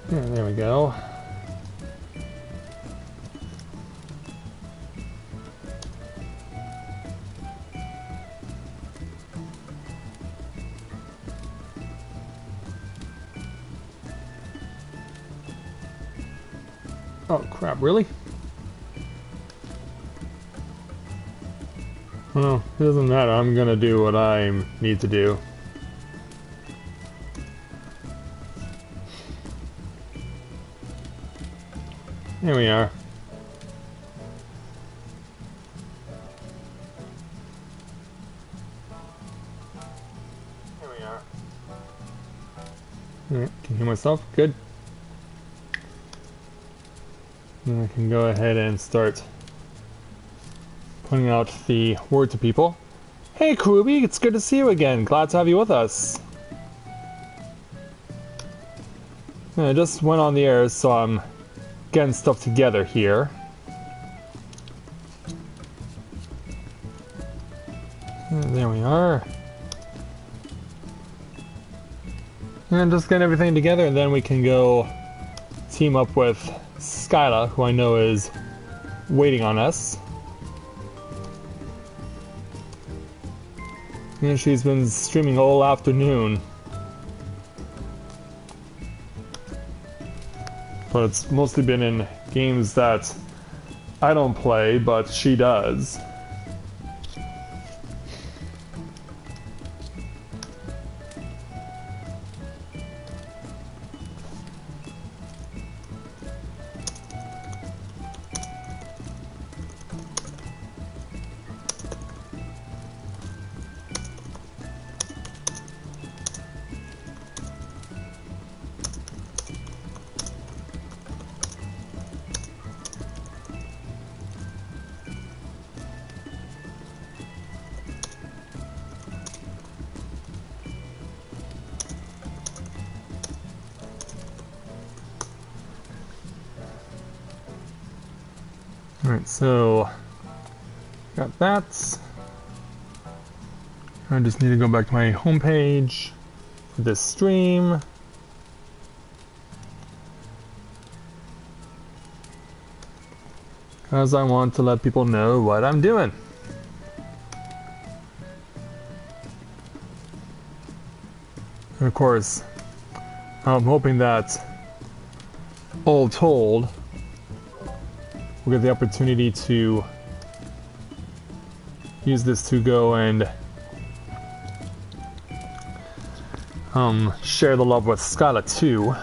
Yeah, there we go. Oh crap, really? Well, it doesn't matter. I'm gonna do what I need to do. Here we are. Here we are. Alright, can you hear myself? Good. Then I can go ahead and start putting out the word to people. Hey Karubi, it's good to see you again. Glad to have you with us. I just went on the air, so I'm getting stuff together here. And there we are. And just getting everything together, and then we can go team up with Skyla, who I know is waiting on us. And she's been streaming all afternoon. But it's mostly been in games that I don't play, but she does. Alright, so got that. I just need to go back to my homepage for this stream. Because I want to let people know what I'm doing. And of course, I'm hoping that all told, we'll get the opportunity to use this to go and share the love with Skyla too.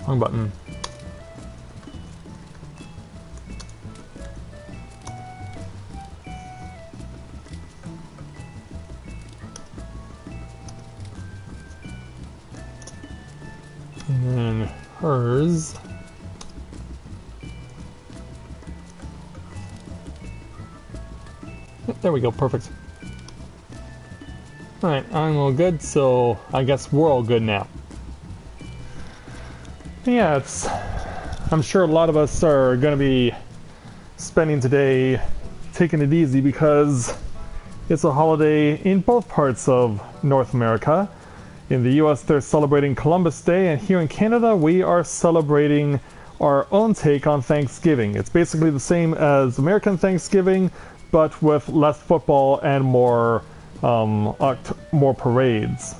Wrong button. And then hers. Yep, there we go, perfect. Alright, I'm all good, so I guess we're all good now. Yeah, I'm sure a lot of us are going to be spending today taking it easy because it's a holiday in both parts of North America. In the US, they're celebrating Columbus Day, and here in Canada, we are celebrating our own take on Thanksgiving. It's basically the same as American Thanksgiving, but with less football and more parades.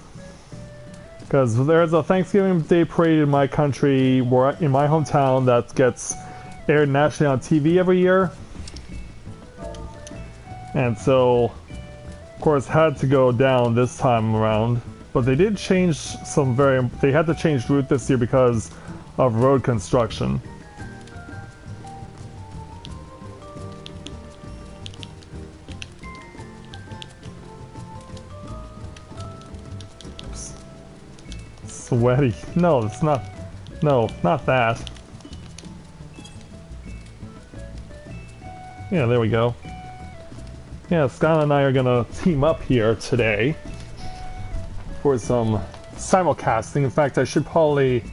Because there's a Thanksgiving Day parade in my country, in my hometown, that gets aired nationally on TV every year. And so, of course, had to go down this time around. But they did change they had to change route this year because of road construction. Sweaty. No, it's not. No, not that. Yeah, there we go. Yeah, Skylar and I are gonna team up here today for some simulcasting. In fact, I should probably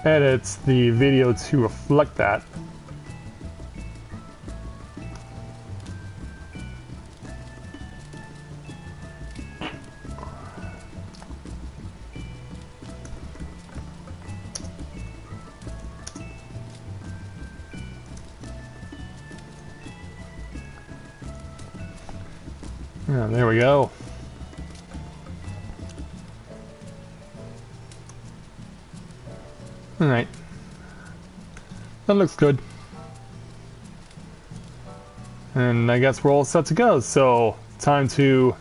edit the video to reflect that. Yeah, there we go. Alright. That looks good. And I guess we're all set to go, so time to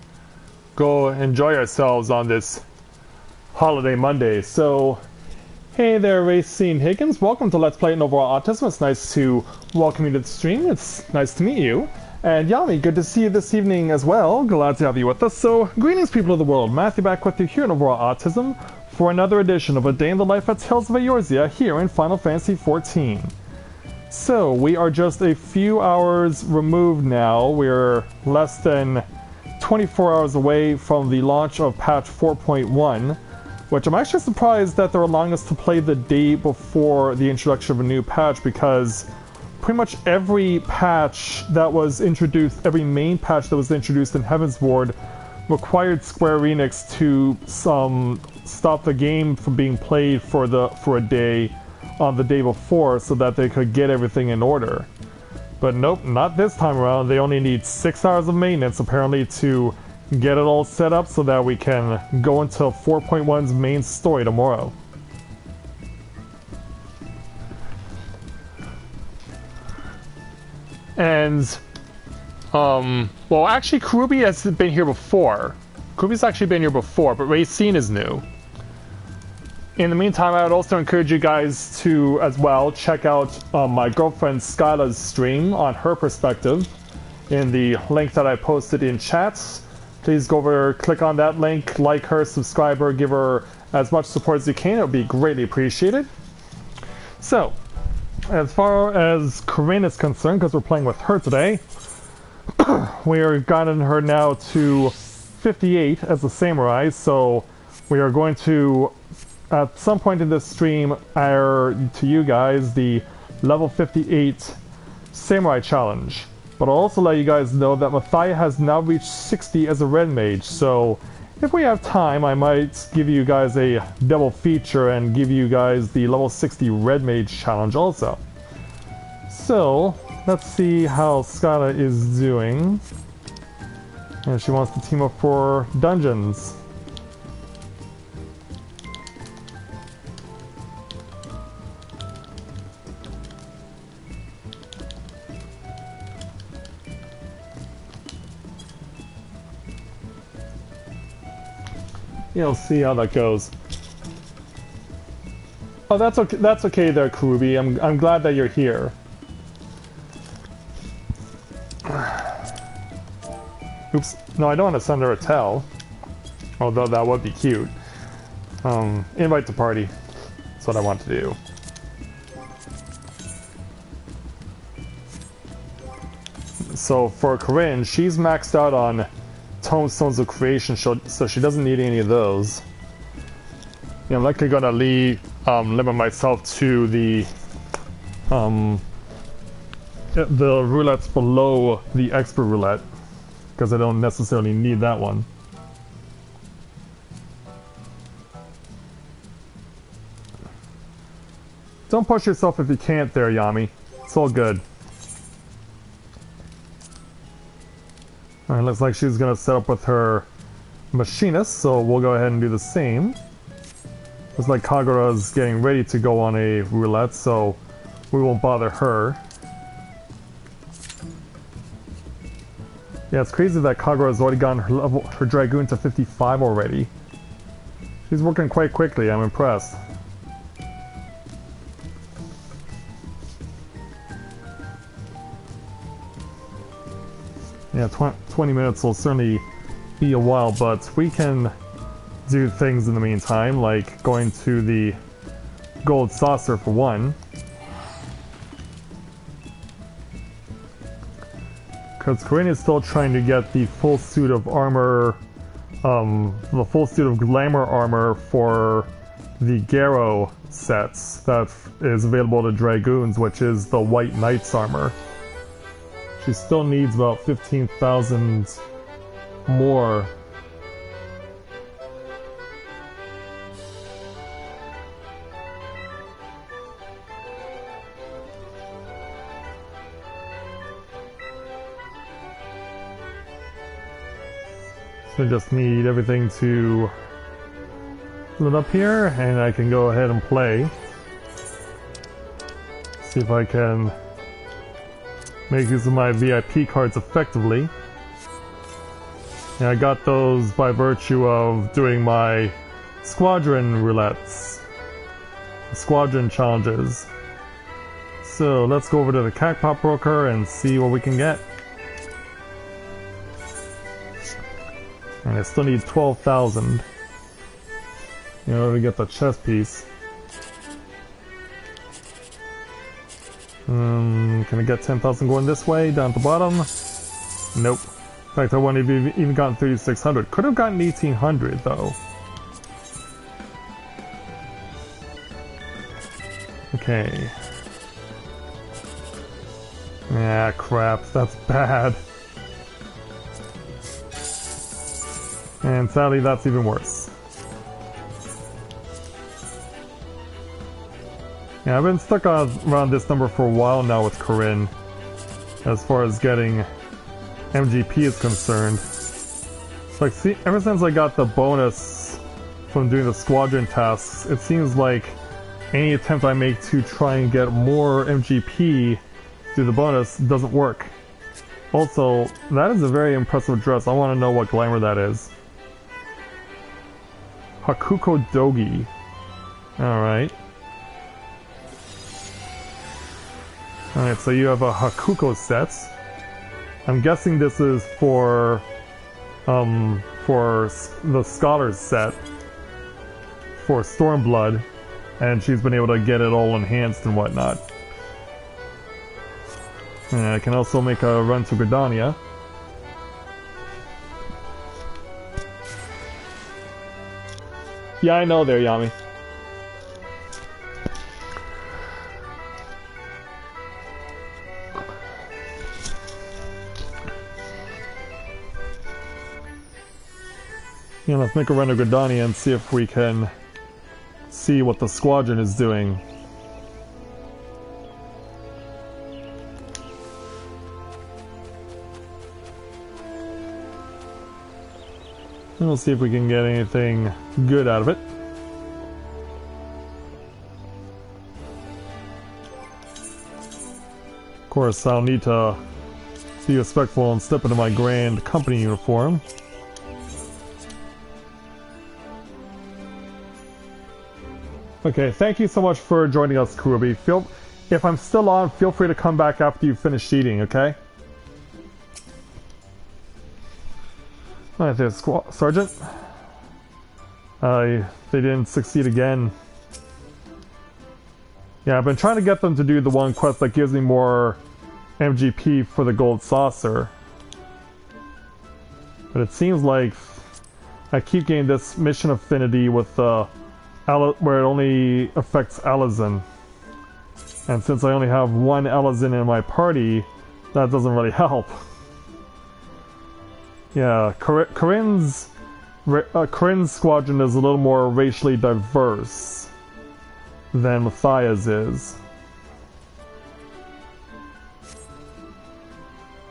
go enjoy ourselves on this holiday Monday. So, hey there, Racine Higgins. Welcome to Let's Play Novaura Autism. It's nice to welcome you to the stream. It's nice to meet you. And Yami, good to see you this evening as well. Glad to have you with us. So, greetings people of the world. Matthia back with you here in Novaura Autism for another edition of A Day in the Life at Tales of Eorzea here in Final Fantasy XIV. So, we are just a few hours removed now. We're less than 24 hours away from the launch of patch 4.1, which I'm actually surprised that they're allowing us to play the day before the introduction of a new patch, because pretty much every patch that was introduced, every main patch that was introduced in Heavensward required Square Enix to stop the game from being played for a day on the day before so that they could get everything in order. But nope, not this time around. They only need 6 hours of maintenance apparently to get it all set up so that we can go into 4.1's main story tomorrow. And, well, actually, Karubi has been here before. Karubi's actually been here before, but Racine is new. In the meantime, I would also encourage you guys to, as well, check out my girlfriend Skyla's stream on her perspective in the link that I posted in chats. Please go over, click on that link, like her, subscribe her, give her as much support as you can. It would be greatly appreciated. So, as far as Corinne is concerned, because we're playing with her today, we are gotten her now to 58 as a samurai, so we are going to, at some point in this stream, air to you guys the level 58 samurai challenge. But I'll also let you guys know that Matthia has now reached 60 as a red mage, so if we have time, I might give you guys a double feature and give you guys the level 60 red mage challenge also. So, let's see how Skyla is doing. And she wants to team up for dungeons. You'll see how that goes. Oh, that's okay. That's okay there, Karubi. I'm glad that you're here. Oops. No, I don't want to send her a tell. Although that would be cute. Invite to party. That's what I want to do. So for Corinne, she's maxed out on Tomestones of Creation, so she doesn't need any of those. Yeah, I'm likely gonna limit myself to the roulettes below the expert roulette, because I don't necessarily need that one. Don't push yourself if you can't there, Yami. It's all good. Alright, looks like she's gonna set up with her machinist, so we'll go ahead and do the same. Looks like Kagura's getting ready to go on a roulette, so we won't bother her. Yeah, it's crazy that Kagura's already gotten her Dragoon to 55 already. She's working quite quickly, I'm impressed. Yeah, 20 minutes will certainly be a while, but we can do things in the meantime, like going to the gold saucer for one. because Corinne is still trying to get the full suit of armor, the full suit of glamour armor for the Garo sets that is available to Dragoons, which is the White Knight's armor. She still needs about 15,000 more. So I just need everything to load up here, and I can go ahead and play. See if I can make use of my VIP cards effectively. And I got those by virtue of doing my squadron roulettes, squadron challenges. So let's go over to the Cacpot Broker and see what we can get. And I still need 12,000 in order to get the chess piece. Can I get 10,000 going this way, down at the bottom? Nope. In fact, I wouldn't have even gotten 3,600. Could have gotten 1,800 though. Okay. Ah, crap. That's bad. And sadly, that's even worse. Yeah, I've been stuck around this number for a while now with Corinne, as far as getting MGP is concerned. Like, see, ever since I got the bonus from doing the squadron tasks, it seems like any attempt I make to try and get more MGP through the bonus doesn't work. Also, that is a very impressive dress. I want to know what glamour that is. Hakuko Dogi. Alright. Alright, so you have a Hakuko set. I'm guessing this is for the Scholar's set. For Stormblood. And she's been able to get it all enhanced and whatnot. And I can also make a run to Gridania. Yeah, I know there, Yami. Yeah, let's make a run to Gridania and see if we can see what the squadron is doing. And we'll see if we can get anything good out of it. Of course, I'll need to be respectful and step into my grand company uniform. Okay, thank you so much for joining us, Kurubi. If I'm still on, feel free to come back after you finish eating, okay? Alright, there's Sergeant. They didn't succeed again. Yeah, I've been trying to get them to do the one quest that gives me more MGP for the gold saucer. But it seems like I keep getting this mission affinity with where it only affects Alizin. And since I only have one Alizin in my party, that doesn't really help. Yeah, Corinne's squadron is a little more racially diverse than Mathia's is.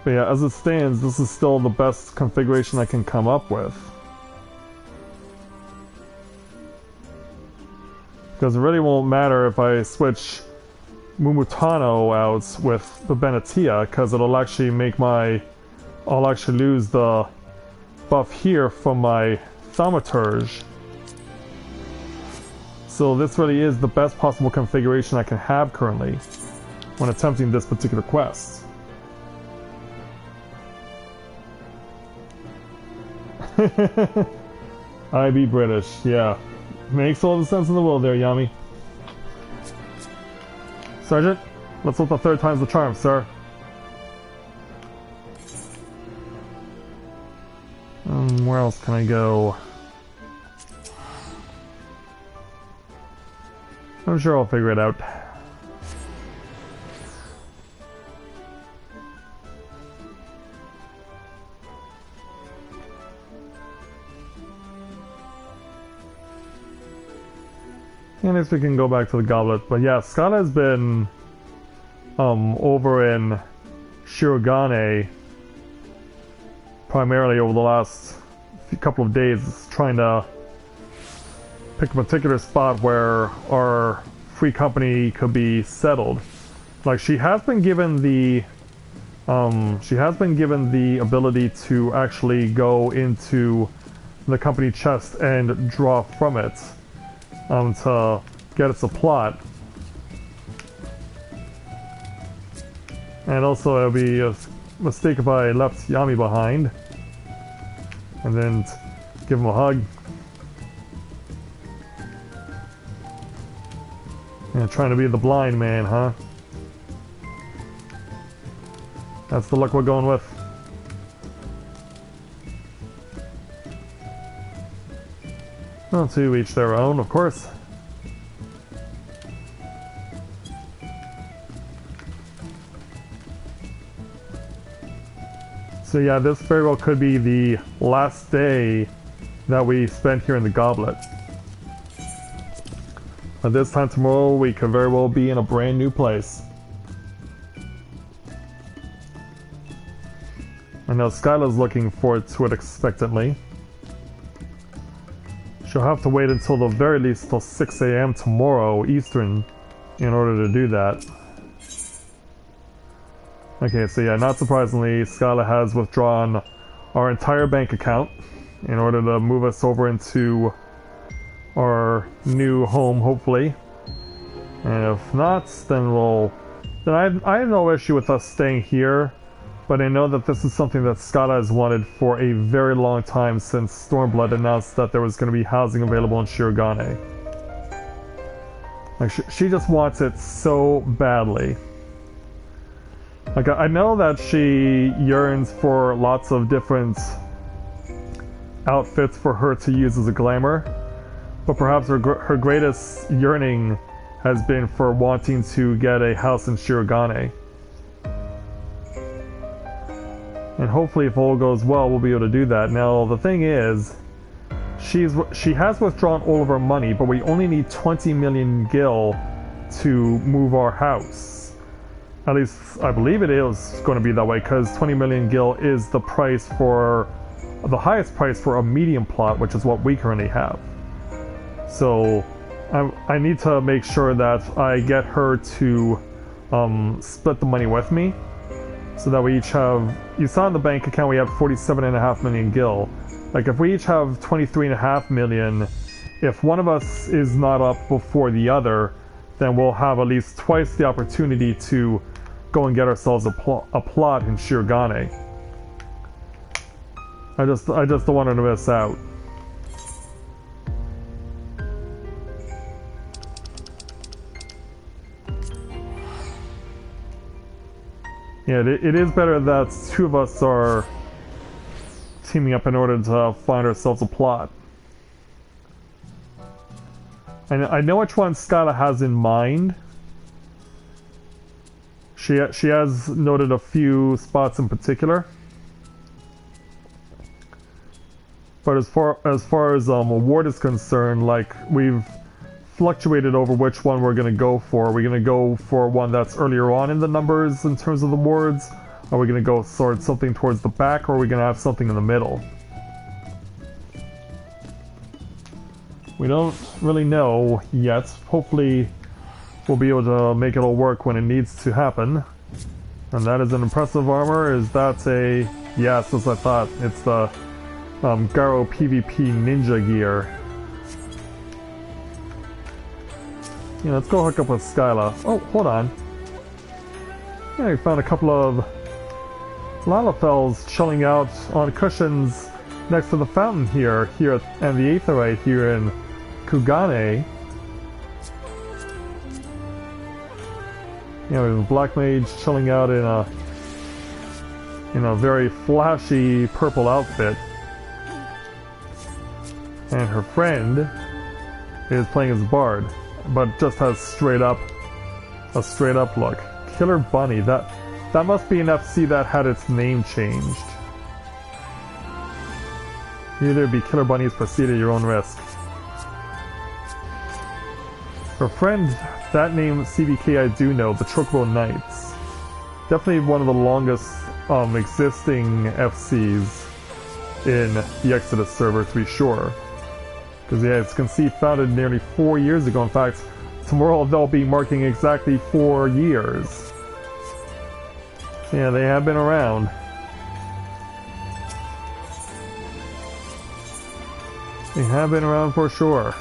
But yeah, as it stands, this is still the best configuration I can come up with. Because it really won't matter if I switch Mumutano out with the Benatia, because it'll actually make I'll actually lose the buff here from my Thaumaturge. So this really is the best possible configuration I can have currently when attempting this particular quest. I be British, yeah. Makes all the sense in the world there, Yami. Sergeant, let's hope the third time's the charm, sir. Where else can I go? I'm sure I'll figure it out. And I guess we can go back to the goblet. But yeah, Scala has been over in Shirogane primarily over the last couple of days, trying to pick a particular spot where our free company could be settled. Like, she has been given the ability to actually go into the company chest and draw from it to get its a plot. And also, it would be a mistake if I left Yami behind and then give him a hug. Yeah, trying to be the blind man, huh? That's the luck we're going with. Well, to each their own, of course. So yeah, this very well could be the last day that we spent here in the Goblet. But this time tomorrow, we could very well be in a brand new place. I know Skyla's looking forward to it expectantly. She'll have to wait until the very least till 6 a.m. tomorrow Eastern in order to do that. Okay, so yeah, not surprisingly, Skyla has withdrawn our entire bank account in order to move us over into our new home, hopefully. And if not, then I have no issue with us staying here, but I know that this is something that Skyla has wanted for a very long time since Stormblood announced that there was going to be housing available in Shirogane. Like, she just wants it so badly. Like, I know that she yearns for lots of different outfits for her to use as a glamour, but perhaps her greatest yearning has been for wanting to get a house in Shirogane. And hopefully, if all goes well, we'll be able to do that. Now, the thing is, she has withdrawn all of our money, but we only need 20 million gil to move our house. At least, I believe it is going to be that way, because 20 million gil is the price for the highest price for a medium plot, which is what we currently have. So, I need to make sure that I get her to split the money with me, so that we each have, you saw in the bank account we have 47.5 million gil. Like, if we each have 23.5 million, if one of us is not up before the other, then we'll have at least twice the opportunity to go and get ourselves a plot in Shirogane. I just don't want her to miss out. Yeah, it is better that two of us are teaming up in order to find ourselves a plot. And I know which one Skyla has in mind. She has noted a few spots in particular. But as far as award is concerned, like, we've fluctuated over which one we're going to go for. Are we going to go for one that's earlier on in the numbers in terms of the wards? Are we going to go sort something towards the back, or are we going to have something in the middle? We don't really know yet. Hopefully we'll be able to make it all work when it needs to happen. And that is an impressive armor. Is that a... Yes, as I thought. It's the Garo PvP Ninja gear. Yeah, let's go hook up with Skyla. Oh, hold on. Yeah, we found a couple of Lalafells chilling out on cushions next to the fountain here and the Aetherite here in Kugane. Yeah, we have a Black Mage chilling out in a very flashy purple outfit. And her friend is playing as Bard, but just has a straight up look. Killer Bunny, that must be an FC that had its name changed. You either be Killer Bunny's proceed at your own risk. Her friend, that name CBK I do know, the Chocobo Knights. Definitely one of the longest existing FCs in the Exodus server, to be sure. Because yeah, as you can see, founded nearly 4 years ago. In fact, tomorrow they'll be marking exactly 4 years. Yeah, they have been around. They have been around for sure.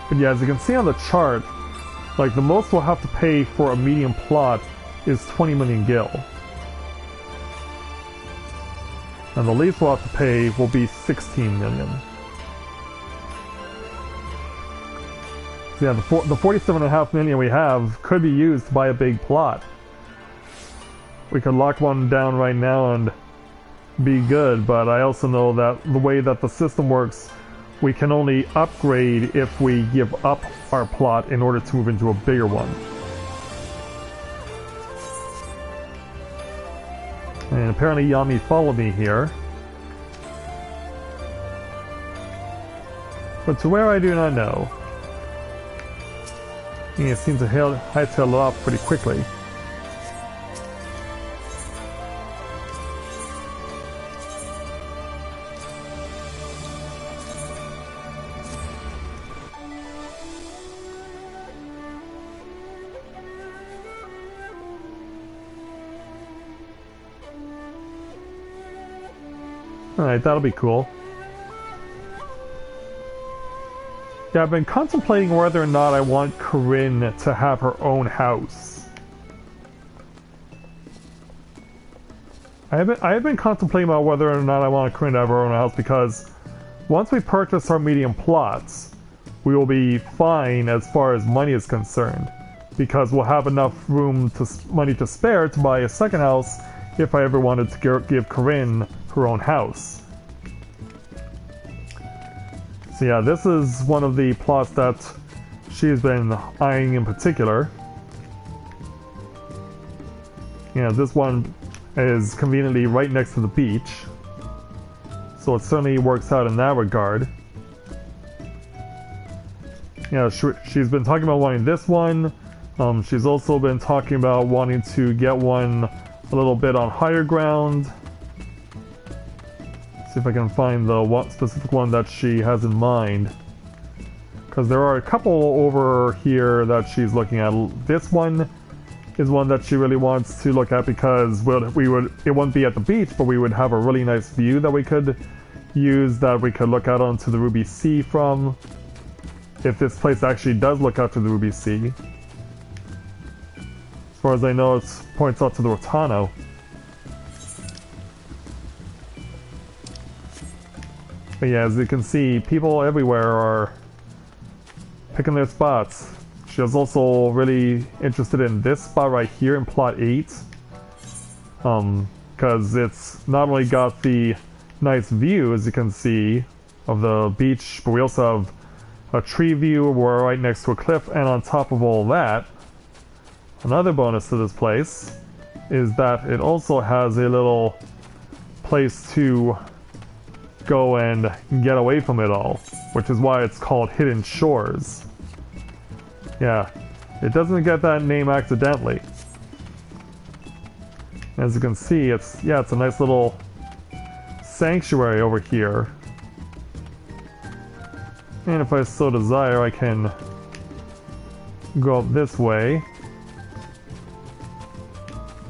But yeah, as you can see on the chart, like the most we'll have to pay for a medium plot is 20 million gil. And the least we'll have to pay will be 16 million. So yeah, the 47.5 million we have could be used to buy a big plot. We could lock one down right now and be good, but I also know that the way that the system works, we can only upgrade if we give up our plot in order to move into a bigger one. And apparently Yami followed me here. But to where I do not know. He seems to hightail it off pretty quickly. Alright, that'll be cool. Yeah, I've been contemplating whether or not I want Corinne to have her own house. I have been contemplating about whether or not I want Corinne to have her own house, because once we purchase our medium plots, we will be fine as far as money is concerned, because we'll have enough money to spare to buy a second house if I ever wanted to give Corinne her own house. So yeah, this is one of the plots that she's been eyeing in particular. Yeah, this one is conveniently right next to the beach, so it certainly works out in that regard. Yeah, she's been talking about wanting this one. She's also been talking about wanting to get one a little bit on higher ground. See if I can find the specific one that she has in mind. Because there are a couple over here that she's looking at. This one is one that she really wants to look at because it wouldn't be at the beach, but we would have a really nice view that we could use, that we could look out onto the Ruby Sea from. If this place actually does look out to the Ruby Sea. As far as I know, it points out to the Rotano. But yeah, as you can see, people everywhere are picking their spots. She was also really interested in this spot right here in plot 8. Because it's not only got the nice view, as you can see, of the beach, but we also have a tree view. We're right next to a cliff, and on top of all that, another bonus to this place is that it also has a little place to go and get away from it all, which is why it's called Hidden Shores. Yeah, it doesn't get that name accidentally. As you can see, it's a nice little sanctuary over here. And if I so desire, I can go up this way.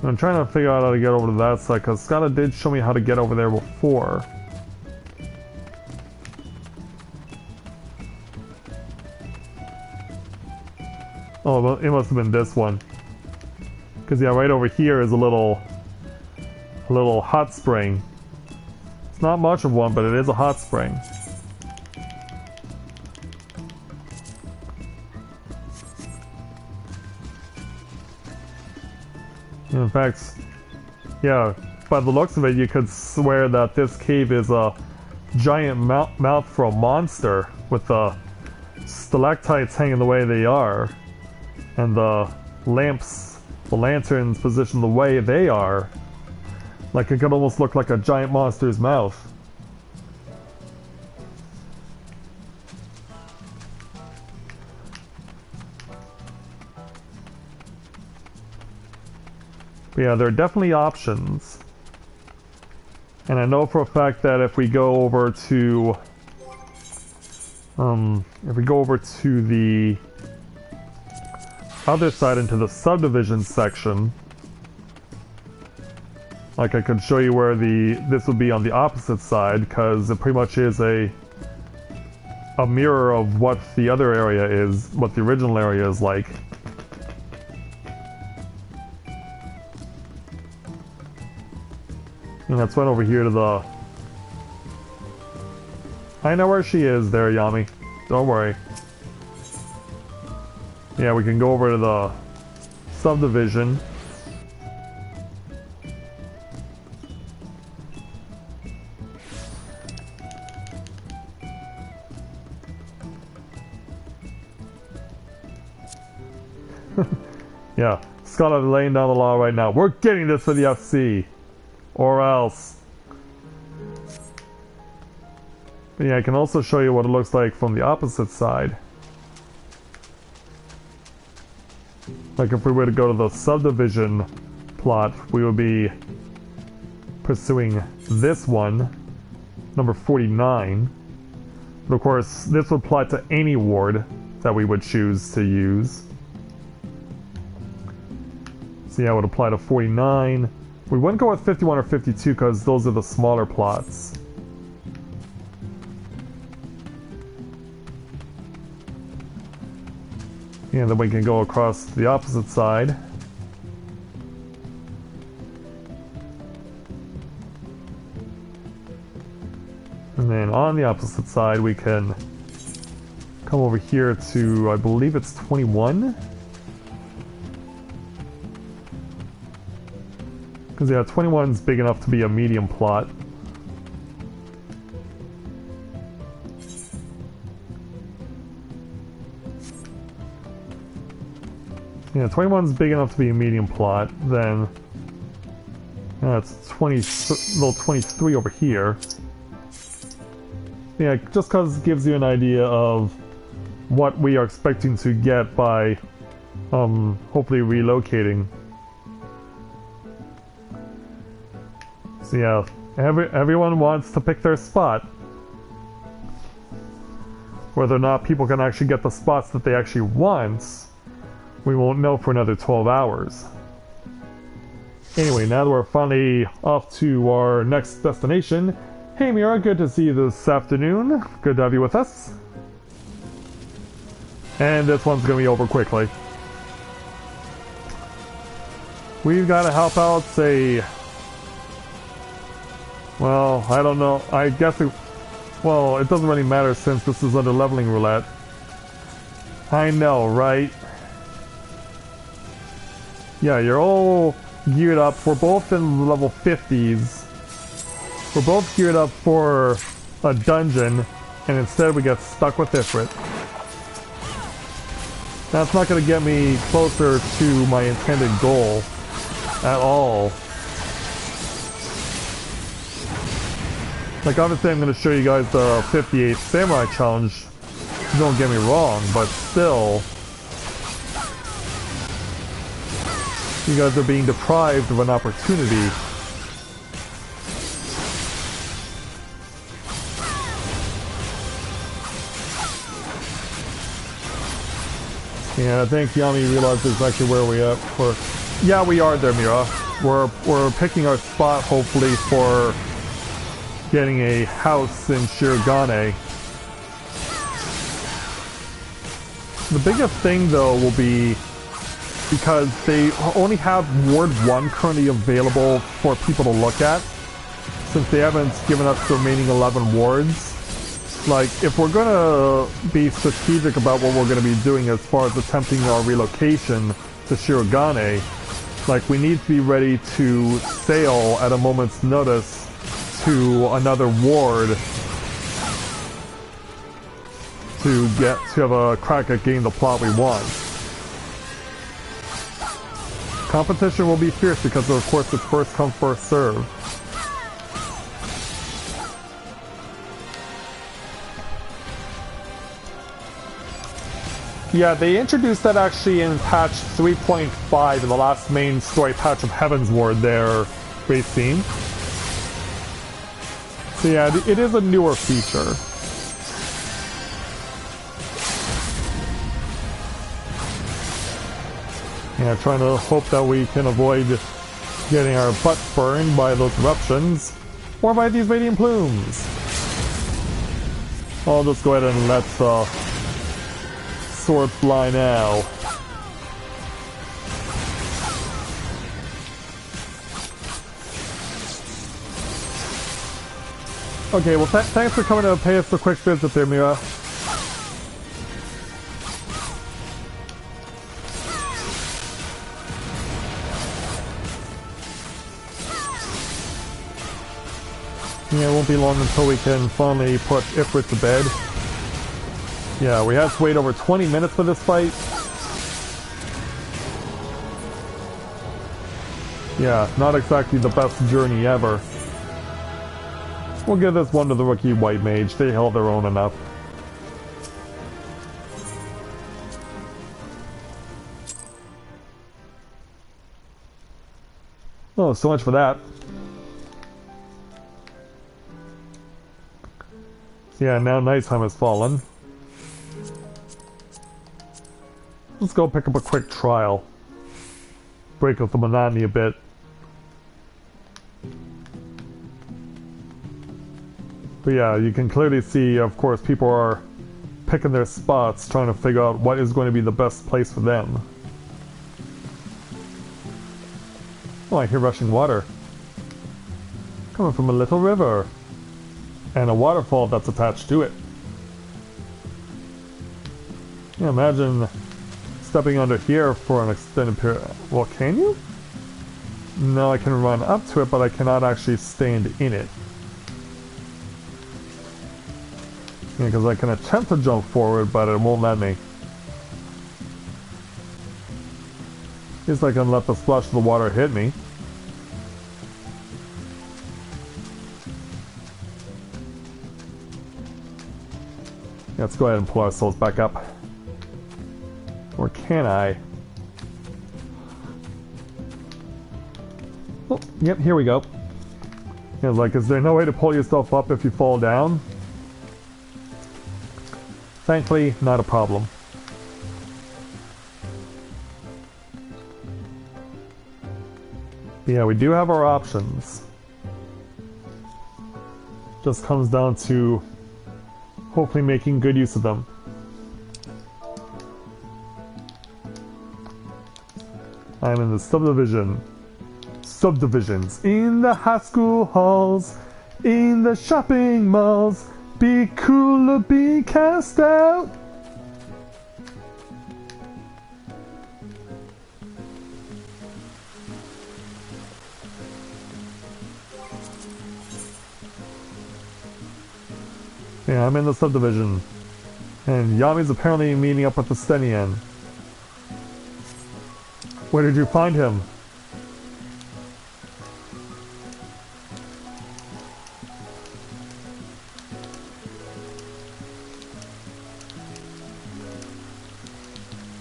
I'm trying to figure out how to get over to that side, because Scotta did show me how to get over there before. Oh, well, it must have been this one. Because yeah, right over here is a little hot spring. It's not much of one, but it is a hot spring. In fact, yeah, by the looks of it, you could swear that this cave is a giant mouth for a monster with the stalactites hanging the way they are, and the lamps, the lanterns positioned the way they are. Like it could almost look like a giant monster's mouth. But yeah, there are definitely options. And I know for a fact that if we go over to the other side into the subdivision section, like I could show you where this would be on the opposite side, because it pretty much is a mirror of what the other area is, what the original area is like. And let's run over here to the... I know where she is there, Yami. Don't worry. Yeah, we can go over to the subdivision. Yeah, Scarlet laying down the law right now. We're getting this for the FC! Or else. But yeah, I can also show you what it looks like from the opposite side. Like if we were to go to the subdivision plot, we would be pursuing this one, number 49. But of course, this would apply to any ward that we would choose to use. So yeah, it would apply to 49. We wouldn't go with 51 or 52 because those are the smaller plots. And then we can go across the opposite side. And then on the opposite side we can come over here to, I believe it's 21? Because yeah, 21's big enough to be a medium plot. Yeah, 21's big enough to be a medium plot. Then it's 20, little 23 over here. Yeah, just because it gives you an idea of what we are expecting to get by hopefully relocating. So yeah, everyone wants to pick their spot. Whether or not people can actually get the spots that they actually want, we won't know for another 12 hours. Anyway, now that we're finally off to our next destination, hey Mira, good to see you this afternoon. Good to have you with us. And this one's gonna be over quickly. We've got to help out, say... Well, I don't know. I guess it... Well, it doesn't really matter since this is under leveling roulette. I know, right? Yeah, you're all geared up. We're both in level 50s. We're both geared up for a dungeon, and instead we get stuck with Ifrit. That's not going to get me closer to my intended goal at all. Like, obviously I'm going to show you guys the 58th Samurai Challenge, don't get me wrong, but still, you guys are being deprived of an opportunity. Yeah, I think Yami realizes actually where we are. Yeah, we are there, Mira. We're picking our spot, hopefully, for getting a house in Shirogane. The biggest thing, though, will be because they only have Ward 1 currently available for people to look at, since they haven't given us the remaining 11 wards. Like, if we're gonna be strategic about what we're gonna be doing as far as attempting our relocation to Shirogane, like, we need to be ready to sail at a moment's notice to another ward to have a crack at getting the plot we want. Competition will be fierce because of course it's first come first serve. Yeah, they introduced that actually in patch 3.5 in the last main story patch of Heaven's Ward, their race theme. So yeah, it is a newer feature. Yeah, trying to hope that we can avoid getting our butts burned by those eruptions, or by these radiant plumes. I'll just go ahead and let sword fly now. Okay, well thanks for coming to pay us a quick visit there, Mira. Yeah, it won't be long until we can finally put Ifrit to bed. Yeah, we have to wait over 20 minutes for this fight. Yeah, not exactly the best journey ever. We'll give this one to the rookie White Mage. They held their own enough. Oh, so much for that. Yeah, now nighttime has fallen. Let's go pick up a quick trial. Break up the monotony a bit. But yeah, you can clearly see, of course, people are picking their spots, trying to figure out what is going to be the best place for them. Oh, I hear rushing water. Coming from a little river. And a waterfall that's attached to it. Yeah, imagine stepping under here for an extended period. Well, can you? No, I can run up to it, but I cannot actually stand in it. Yeah, because I can attempt to jump forward, but it won't let me. At least I can let the splash of the water hit me. Yeah, let's go ahead and pull our souls back up. Or can I? Oh, yep, here we go. Yeah, like, is there no way to pull yourself up if you fall down? Thankfully, not a problem. Yeah, we do have our options. Just comes down to hopefully making good use of them. I'm in the subdivisions, in the high school halls, in the shopping malls. Be cool or be cast out. Yeah, I'm in the subdivision. And Yami's apparently meeting up with the Stenian. Where did you find him?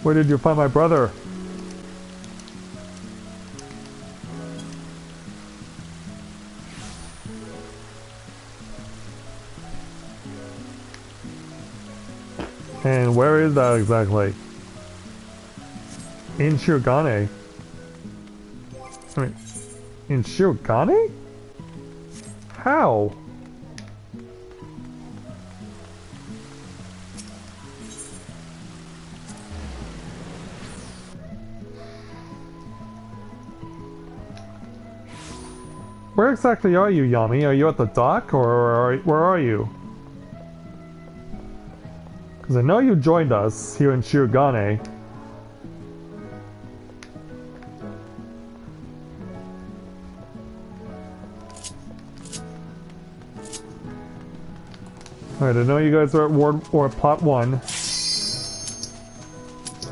Where did you find my brother? And where is that exactly? In Shirogane? I mean, in Shirogane? How? Where exactly are you, Yami? Are you at the dock, or where are you? Because I know you joined us here in Shirogane. Alright, I know you guys are at Ward or Plot 1.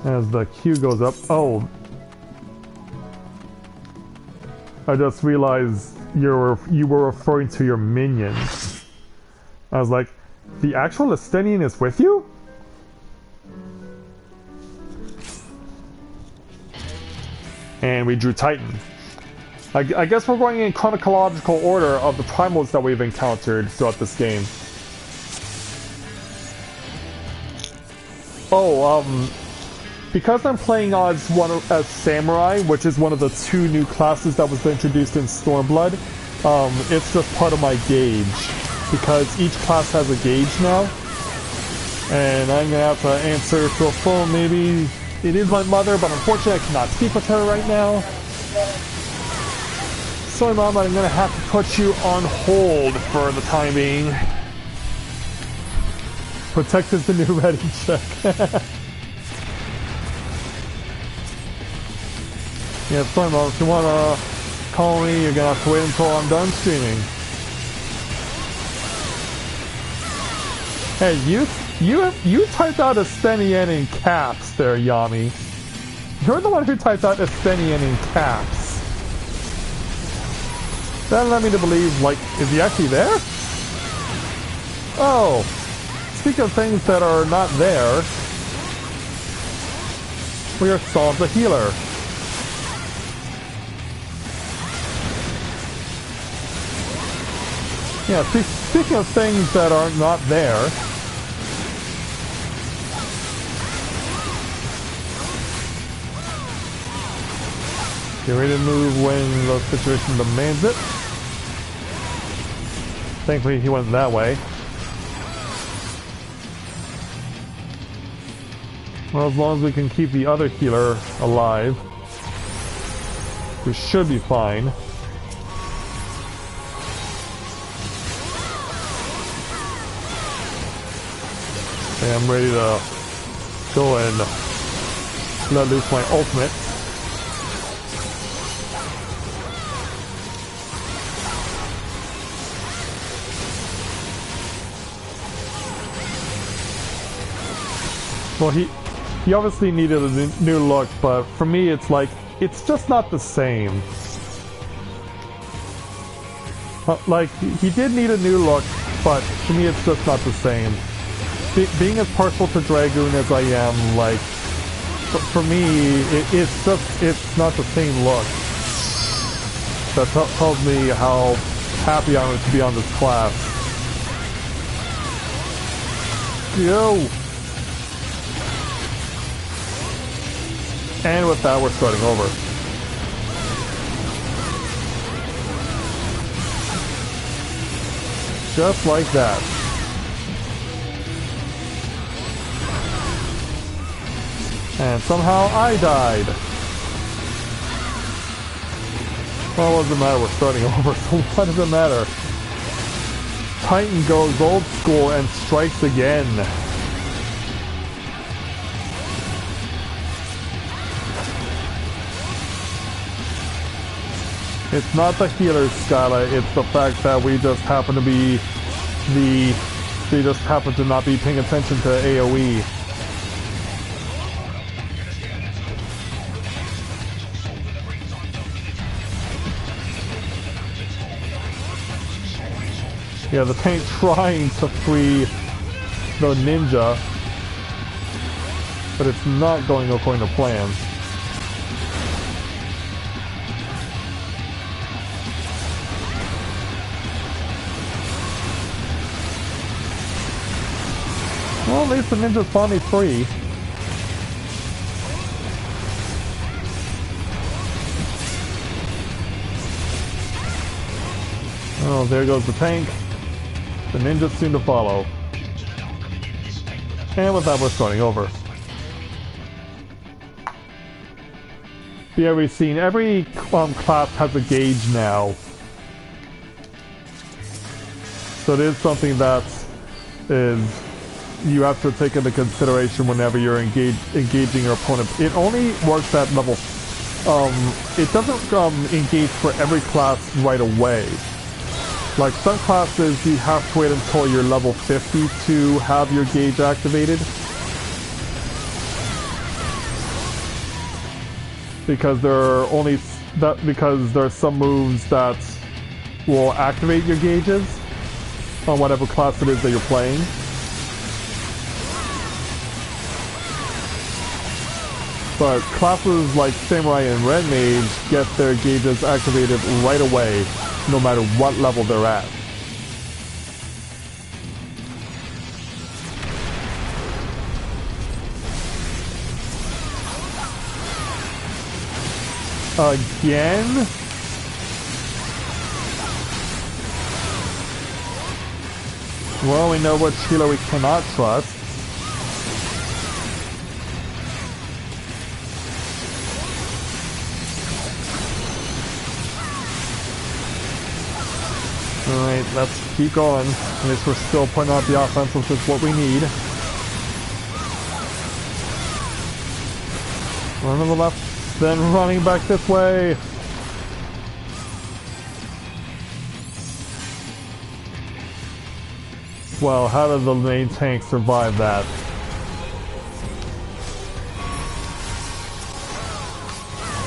As the queue goes up. Oh. I just realized you were referring to your minions. I was like, the actual Estenian is with you? And we drew Titan. I guess we're going in chronological order of the primals that we've encountered throughout this game. Oh, because I'm playing as Samurai, which is one of the 2 new classes that was introduced in Stormblood, it's just part of my gauge. Because each class has a gauge now. And I'm gonna have to answer to a phone, maybe. It is my mother, but unfortunately I cannot speak with her right now. Sorry, Mom, but I'm gonna have to put you on hold for the time being. Protect is the new ready check. Yeah, sorry, Mom, if you wanna call me, you're gonna have to wait until I'm done streaming. Hey, you typed out Estenian in caps there, Yami. You're the one who typed out Estenian in caps. That led me to believe, like, is he actually there? Oh, speak of things that are not there, we are Solve the Healer. Yeah, speaking of things that are not there, get ready to move when the situation demands it. Thankfully he went that way. Well, as long as we can keep the other healer alive, we should be fine. Okay, I'm ready to go and let loose my ultimate. Well, he obviously needed a new look, but for me it's like, it's just not the same. Like, he did need a new look, but to me it's just not the same. Being as partial to Dragoon as I am, like, for me, it's not the same look. That tells me how happy I am to be on this class. Yo! And with that, we're starting over. Just like that. And somehow I died. Well, what does it matter? We're starting over, so what does it matter? Titan goes old school and strikes again. It's not the healer's Scala, it's the fact that we just happen to be they just happen to not be paying attention to AoE. Yeah, the tank trying to free the ninja, but it's not going according to plan. Well, at least the ninja's finally free. Oh, there goes the tank. The ninja's soon to follow. And with that, we're starting over. Yeah, we've seen every class has a gauge now. So it is something that you have to take into consideration whenever you're engaging your opponent. It only works at level. It doesn't engage for every class right away. Like some classes, you have to wait until you're level 50 to have your gauge activated. Because there are only because there are some moves that will activate your gauges on whatever class it is that you're playing. But classes like Samurai and Red Mage get their gauges activated right away, no matter what level they're at. Again? Well, we know what healer we cannot trust. Alright, let's keep going. At least we're still putting out the offense, which is what we need. Run to the left, then running back this way. Well, how did the main tank survive that?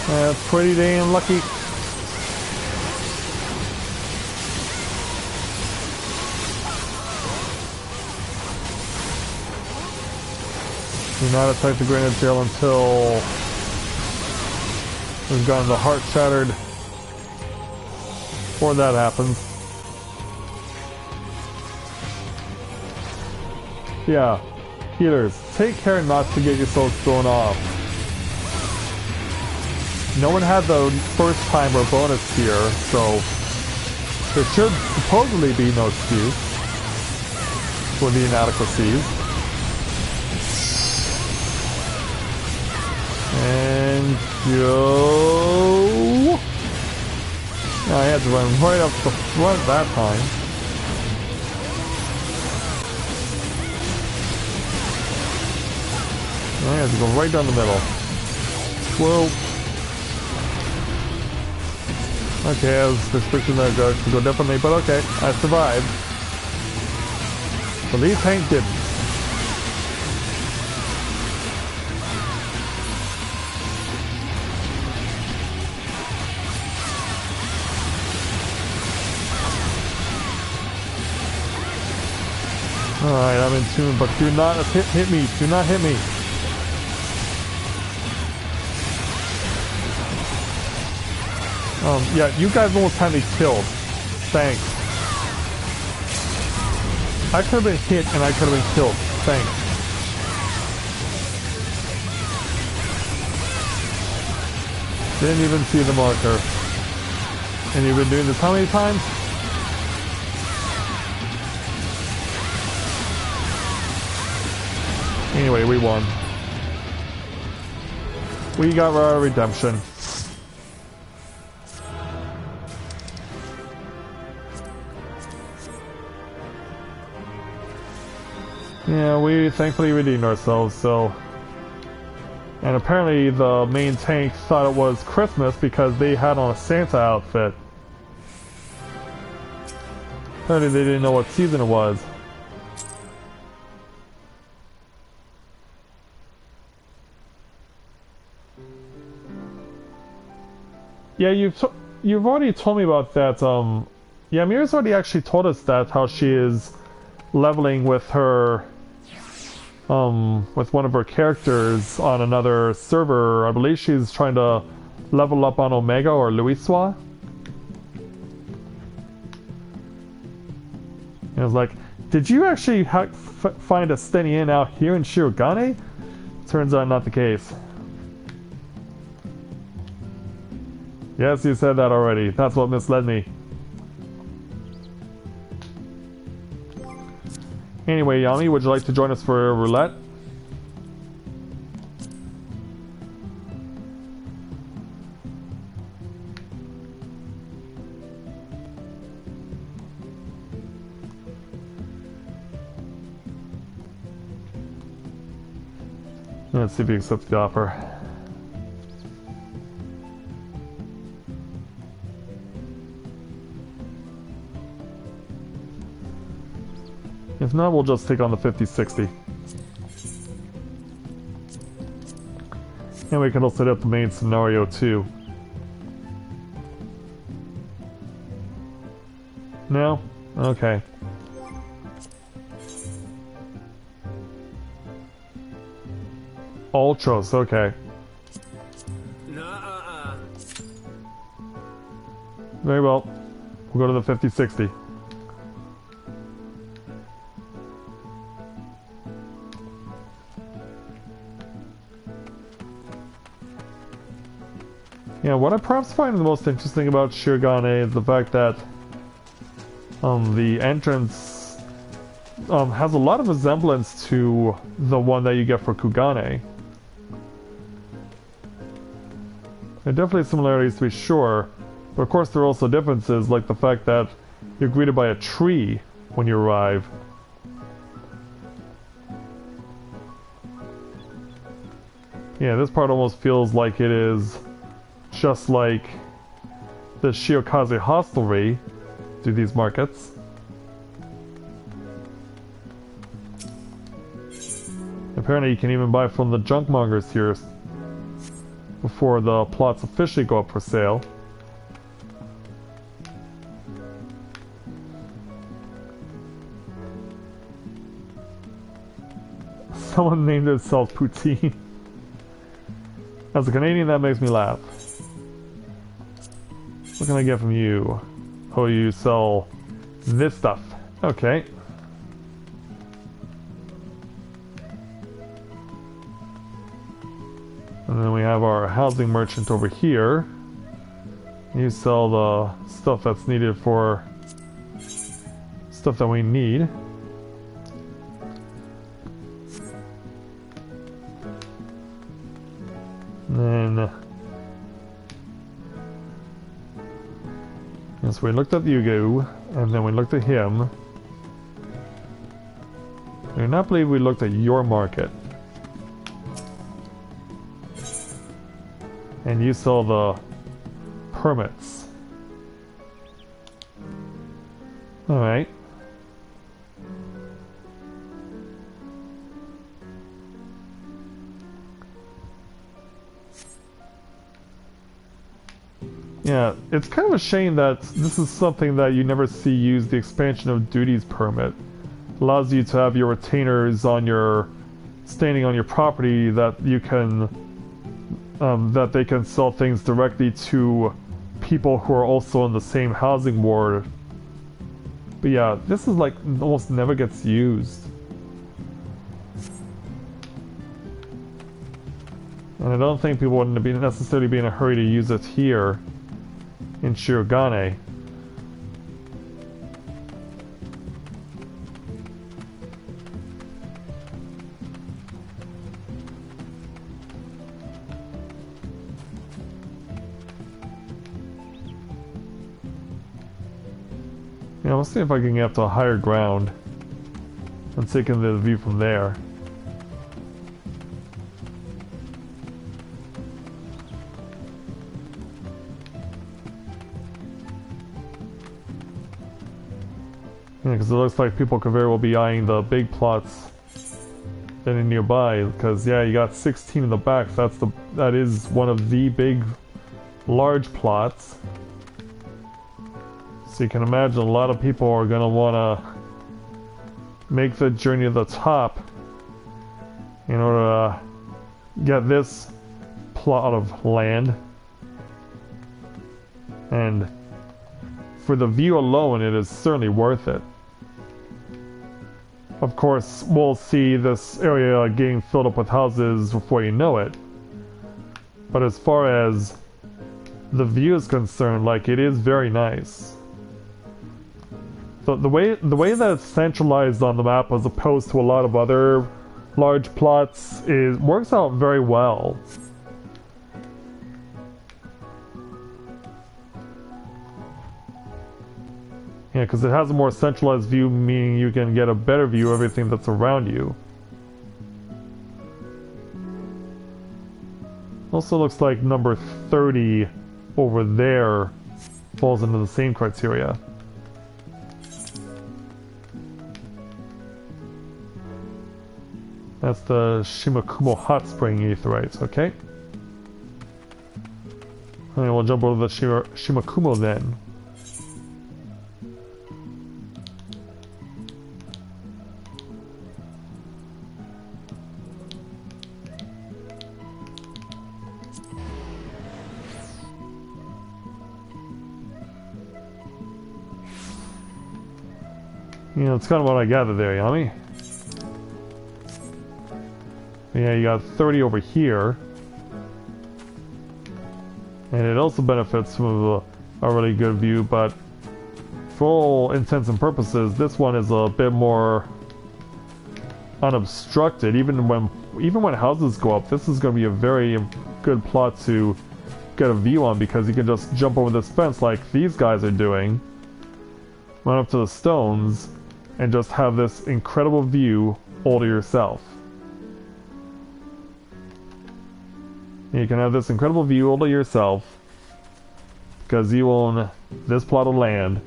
That's pretty damn lucky. Do not attack the Grenadier until we've gotten the heart shattered. Before that happens. Yeah, healers, take care not to get yourselves thrown off. No one had the first timer bonus here, so there should supposedly be no excuse for the inadequacies. And go. I had to run right up the front that time. I had to go right down the middle. Whoa. Okay, I was suspicious that I could go differently, but okay, I survived. But these tanks didn't. Alright, I'm in tune, but do not hit me. Do not hit me. Yeah, you guys almost had me killed. Thanks. I could have been hit and I could have been killed. Thanks. Didn't even see the marker. And you've been doing this how many times? Anyway, we won. We got our redemption. Yeah, we thankfully redeemed ourselves, so... And apparently the main tank thought it was Christmas because they had on a Santa outfit. Apparently they didn't know what season it was. Yeah, you've already told me about that, yeah, Mira's already actually told us that, how she is leveling with her, with one of her characters on another server. I believe she's trying to level up on Omega or Louiswa. And I was like, did you actually find a steady in out here in Shirogane? Turns out not the case. Yes, you said that already. That's what misled me. Anyway, Yami, would you like to join us for roulette? Let's see if he accepts the offer. If not, we'll just take on the 50-60. And we can also set up the main scenario too. No? Okay. Ultras, okay. Very well. We'll go to the 50-60. Yeah, what I perhaps find the most interesting about Shirogane is the fact that the entrance has a lot of resemblance to the one that you get for Kugane. There are definitely similarities to be sure, but of course there are also differences, like the fact that you're greeted by a tree when you arrive. Yeah, this part almost feels like it is just like the Shiokaze hostelry to these markets. Apparently you can even buy from the junk mongers here before the plots officially go up for sale. Someone named themselves Poutine. As a Canadian, that makes me laugh. What can I get from you? Oh, you sell this stuff. Okay. And then we have our housing merchant over here. You sell the stuff that's needed for stuff that we need. And then yes, we looked at Yugo, and then we looked at him. I do not believe we looked at your market. And you sell the permits. Alright. Yeah, it's kind of a shame that this is something that you never see used, the expansion of duties permit. It allows you to have your retainers on your, standing on your property that you can, that they can sell things directly to people who are also in the same housing ward. But yeah, this is like almost never gets used. And I don't think people wouldn't necessarily be in a hurry to use it here in Shirogane. Yeah, we'll see if I can get up to a higher ground and take in the view from there. Yeah, because it looks like people could very well be eyeing the big plots that are nearby. Because yeah, you got 16 in the back. So that is one of the big, large plots. So you can imagine a lot of people are gonna wanna make the journey to the top in order to get this plot of land. And for the view alone, it is certainly worth it. Of course, we'll see this area getting filled up with houses before you know it. But as far as the view is concerned, like, it is very nice. The way that it's centralized on the map as opposed to a lot of other large plots works out very well. Yeah, because it has a more centralized view, meaning you can get a better view of everything that's around you. Also looks like number 30 over there falls into the same criteria. That's the Shimakumo Hot Spring Aetheryte, okay. And we'll jump over the Shimakumo then. You know, it's kind of what I gathered there, Yami. Yeah, you got 30 over here. And it also benefits from a really good view, but for all intents and purposes, this one is a bit more unobstructed. Even when houses go up, this is going to be a very good plot to get a view on, because you can just jump over this fence like these guys are doing, run up to the stones, and just have this incredible view all to yourself. You can have this incredible view all to yourself because you own this plot of land.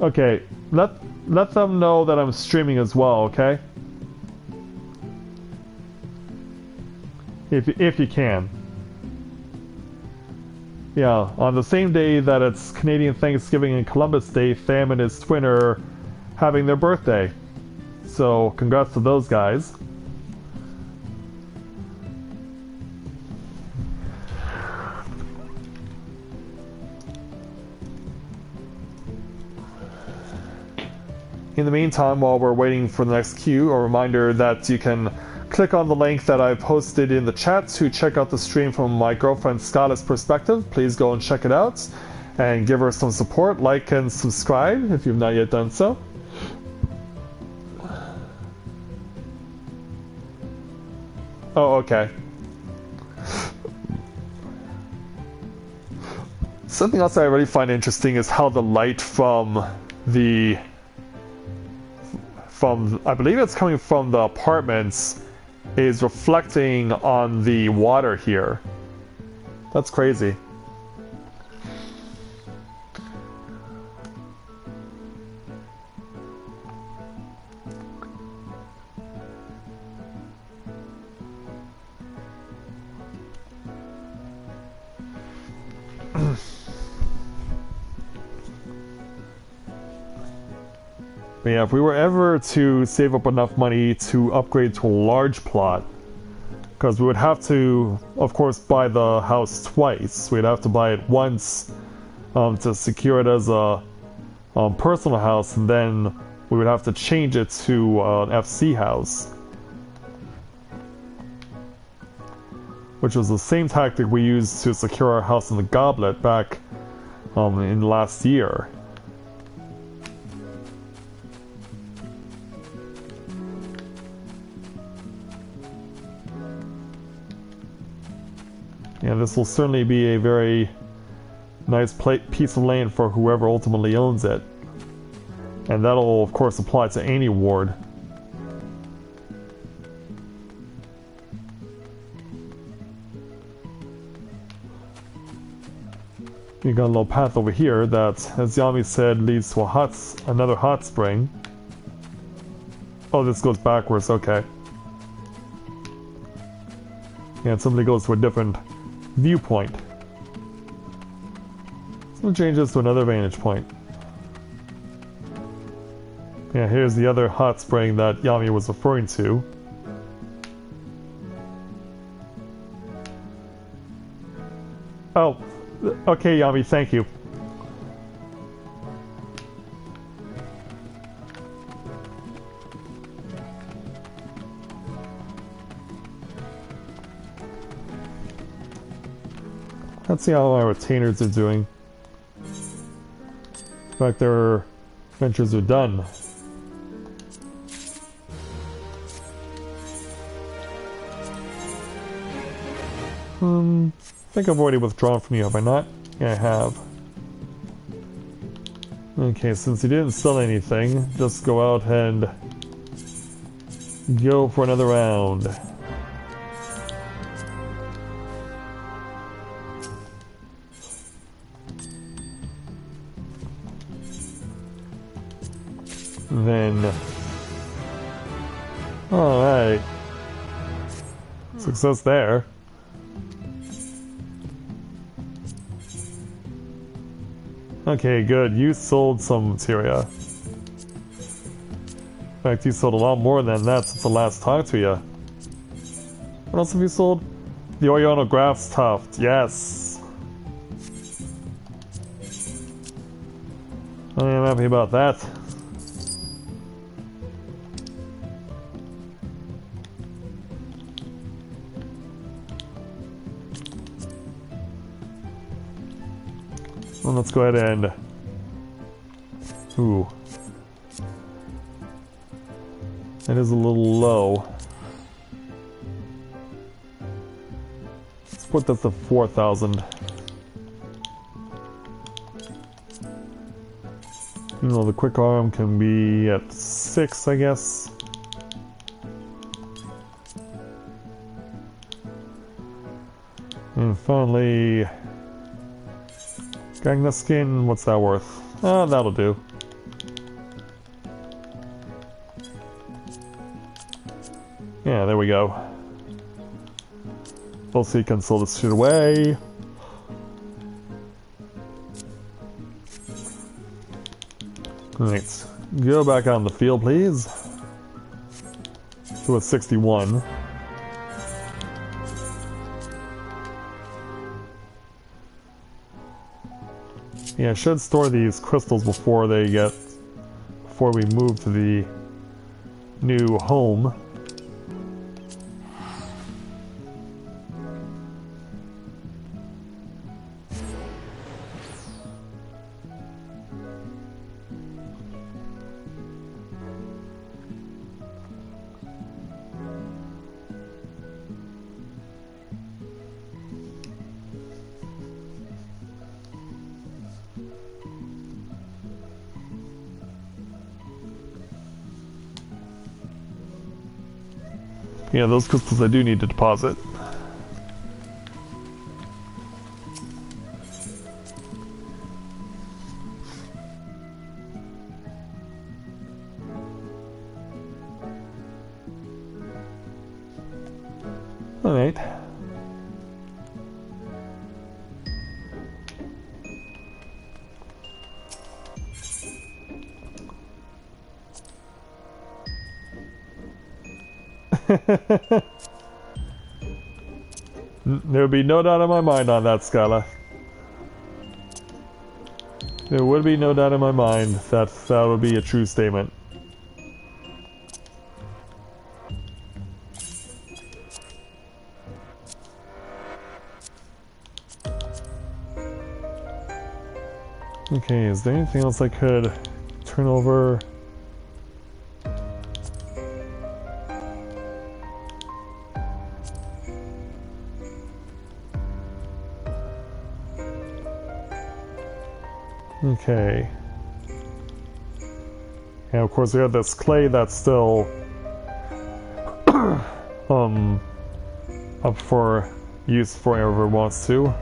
Okay, let them know that I'm streaming as well, okay? If you can. Yeah, on the same day that it's Canadian Thanksgiving and Columbus Day, Tham and his twin are having their birthday. So, congrats to those guys. In the meantime, while we're waiting for the next queue, a reminder that you can click on the link that I posted in the chat to check out the stream from my girlfriend Scarlett's perspective. Please go and check it out and give her some support. Like and subscribe if you've not yet done so. Oh, okay. Something else I really find interesting is how the light from I believe it's coming from the apartments, is reflecting on the water here. That's crazy. But yeah, if we were ever to save up enough money to upgrade to a large plot, because we would have to, of course, buy the house twice. We'd have to buy it once to secure it as a personal house, and then we would have to change it to an FC house. Which was the same tactic we used to secure our house in the Goblet back in last year. Yeah, this will certainly be a very nice piece of land for whoever ultimately owns it. And that'll, of course, apply to any ward. You got a little path over here that, as Yami said, leads to another hot spring. Oh, this goes backwards, okay. Yeah, it simply goes to a different viewpoint. So it changes to another vantage point. Yeah, here's the other hot spring that Yami was referring to. Oh, okay, Yami, thank you. Let's see how our retainers are doing. In fact, their ventures are done. I think I've already withdrawn from you, have I not? Yeah, I have. Okay, since you didn't sell anything, just go out and go for another round. Then... Alright. Success there. Okay, good. You sold some materia. In fact, you sold a lot more than that since the last talk to you. What else have you sold? The Orionograph's Tuft. Yes. I am happy about that. Well, let's go ahead and... Ooh. That is a little low. Let's put that to 4,000. You know, the quick arm can be at 6, I guess. And finally... Gagna skin, what's that worth? Ah, that'll do. Yeah, there we go. Also, you can sell this shit away. Alright, go back out in the field, please. To a 61. Yeah, I should store these crystals before we move to the new home. Yeah, those crystals I do need to deposit. Alright. There would be no doubt in my mind on that, Skyla. There would be no doubt in my mind that that would be a true statement. Okay, is there anything else I could turn over? Okay. And of course we have this clay that's still up for use for whoever wants to.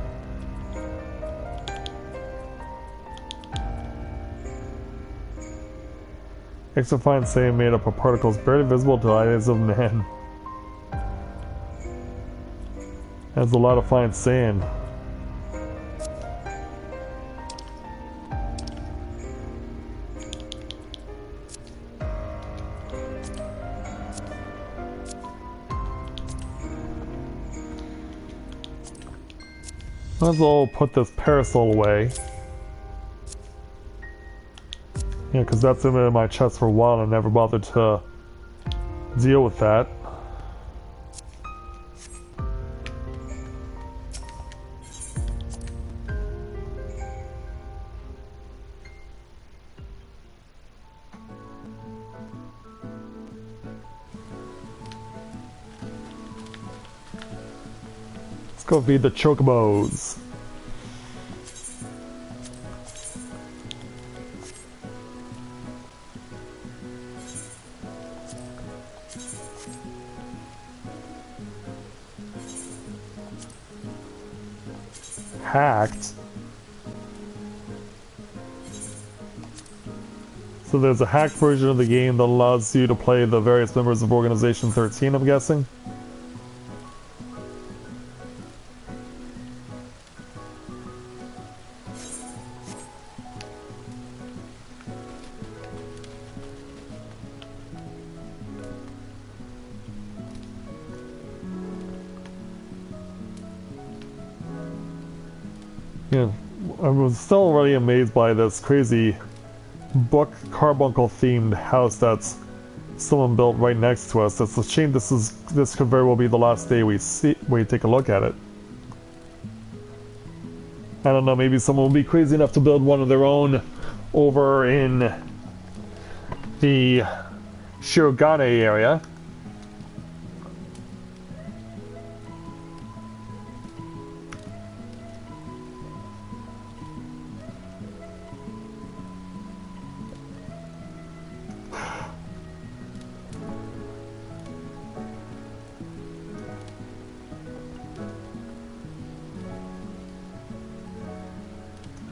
Extra fine sand made up of particles barely visible to the eyes of man. That's a lot of fine sand. Might as well put this parasol away. Yeah, because that's been in my chest for a while and I never bothered to deal with that. Let's go feed the chocobos. Hacked. So there's a hacked version of the game that allows you to play the various members of Organization 13, I'm guessing. Yeah, I was still really amazed by this crazy book carbuncle themed house that's someone built right next to us. It's a shame this could very well be the last day we take a look at it. I don't know, maybe someone will be crazy enough to build one of their own over in the Shirogane area.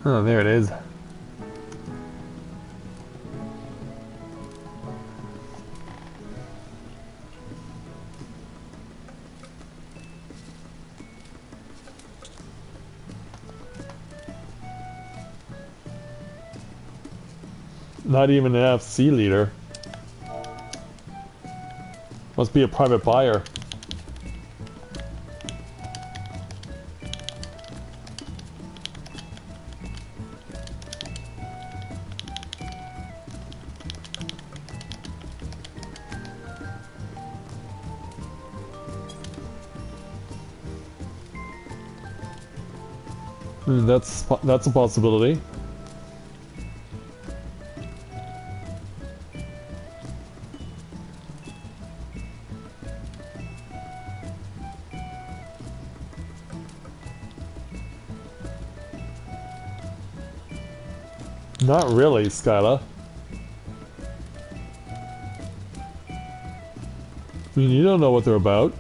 Oh, there it is. Not even an FC leader. Must be a private buyer. That's a possibility. Not really, Skyla. I mean, you don't know what they're about.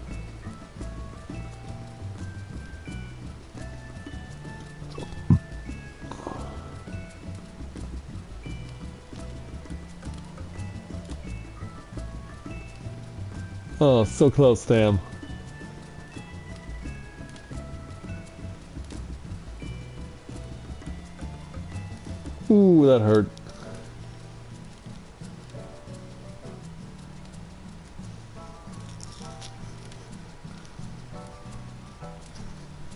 Oh, so close, Sam. Ooh, that hurt.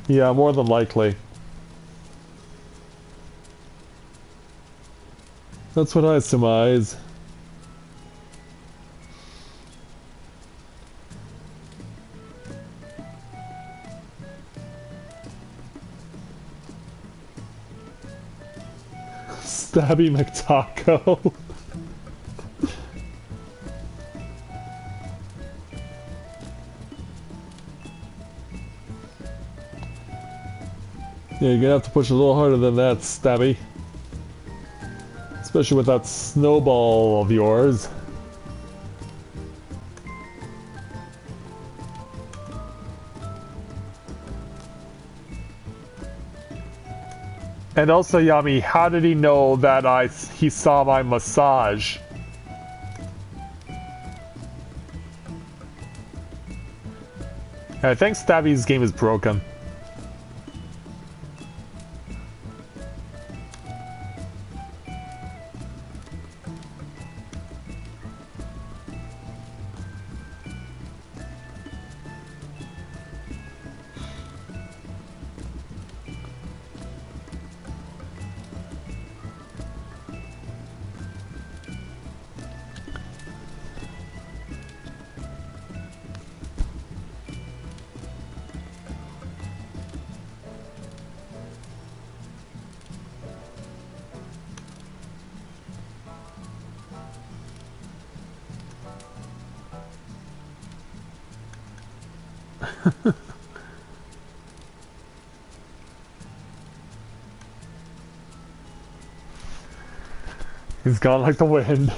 Yeah, more than likely. That's what I surmise. Stabby McTaco. Yeah, you're gonna have to push a little harder than that, Stabby. Especially with that snowball of yours. And also, Yami, how did he know that he saw my massage? I think Stabby's game is broken. He's gone like the wind.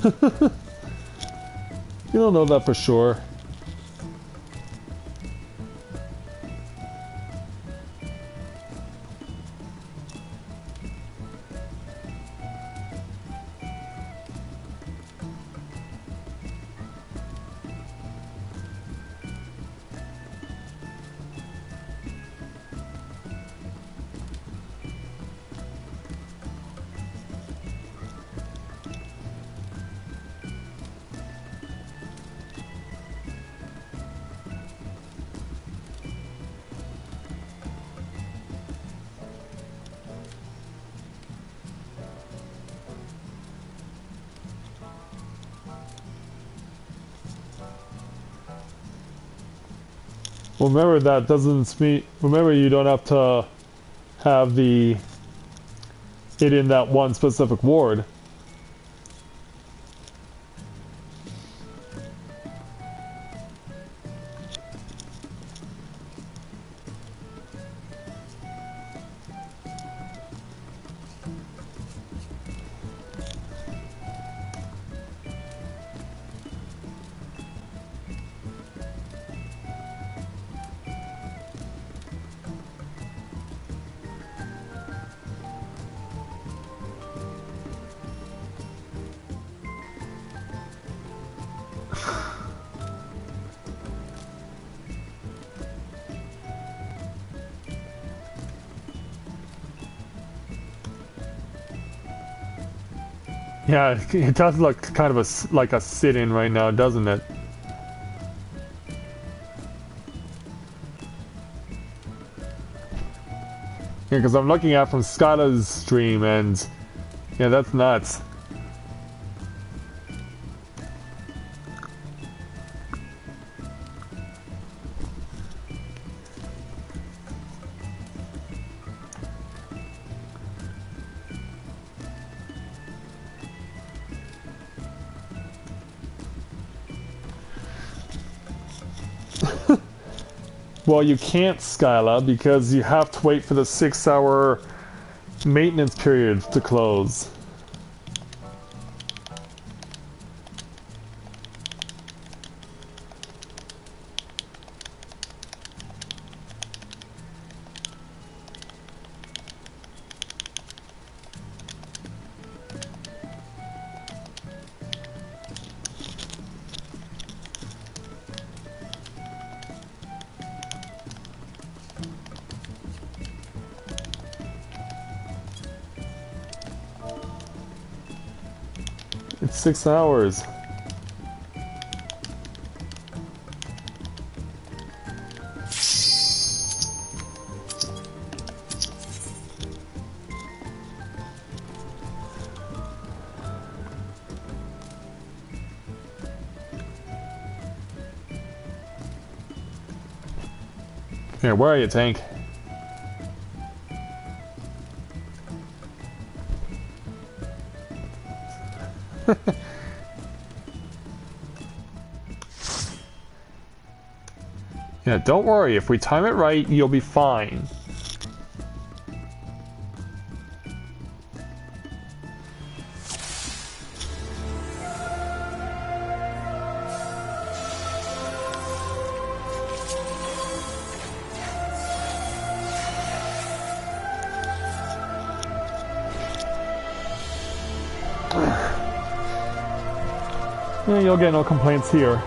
You don't know that for sure. Remember that doesn't mean. Remember, you don't have to have it in that one specific ward. Yeah, it does look kind of like a sit-in right now, doesn't it? Yeah, because I'm looking at from Skyla's stream, and yeah, that's nuts. Well, you can't, Skyla, because you have to wait for the 6-hour maintenance period to close. It's 6 hours. Here, where are you, Tank? Yeah, don't worry. If we time it right, you'll be fine. Yeah, you'll get no complaints here.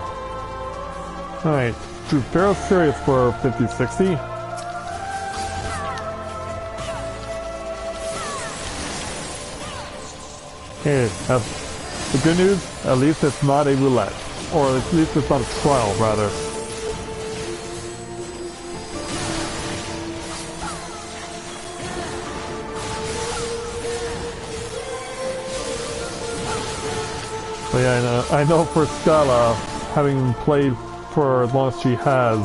Alright, dude, Pharaoh's serious for 50-60. Okay, the good news, at least it's not a roulette. Or at least it's not a trial, rather. But yeah, I know for Scala, having played for as long as she has,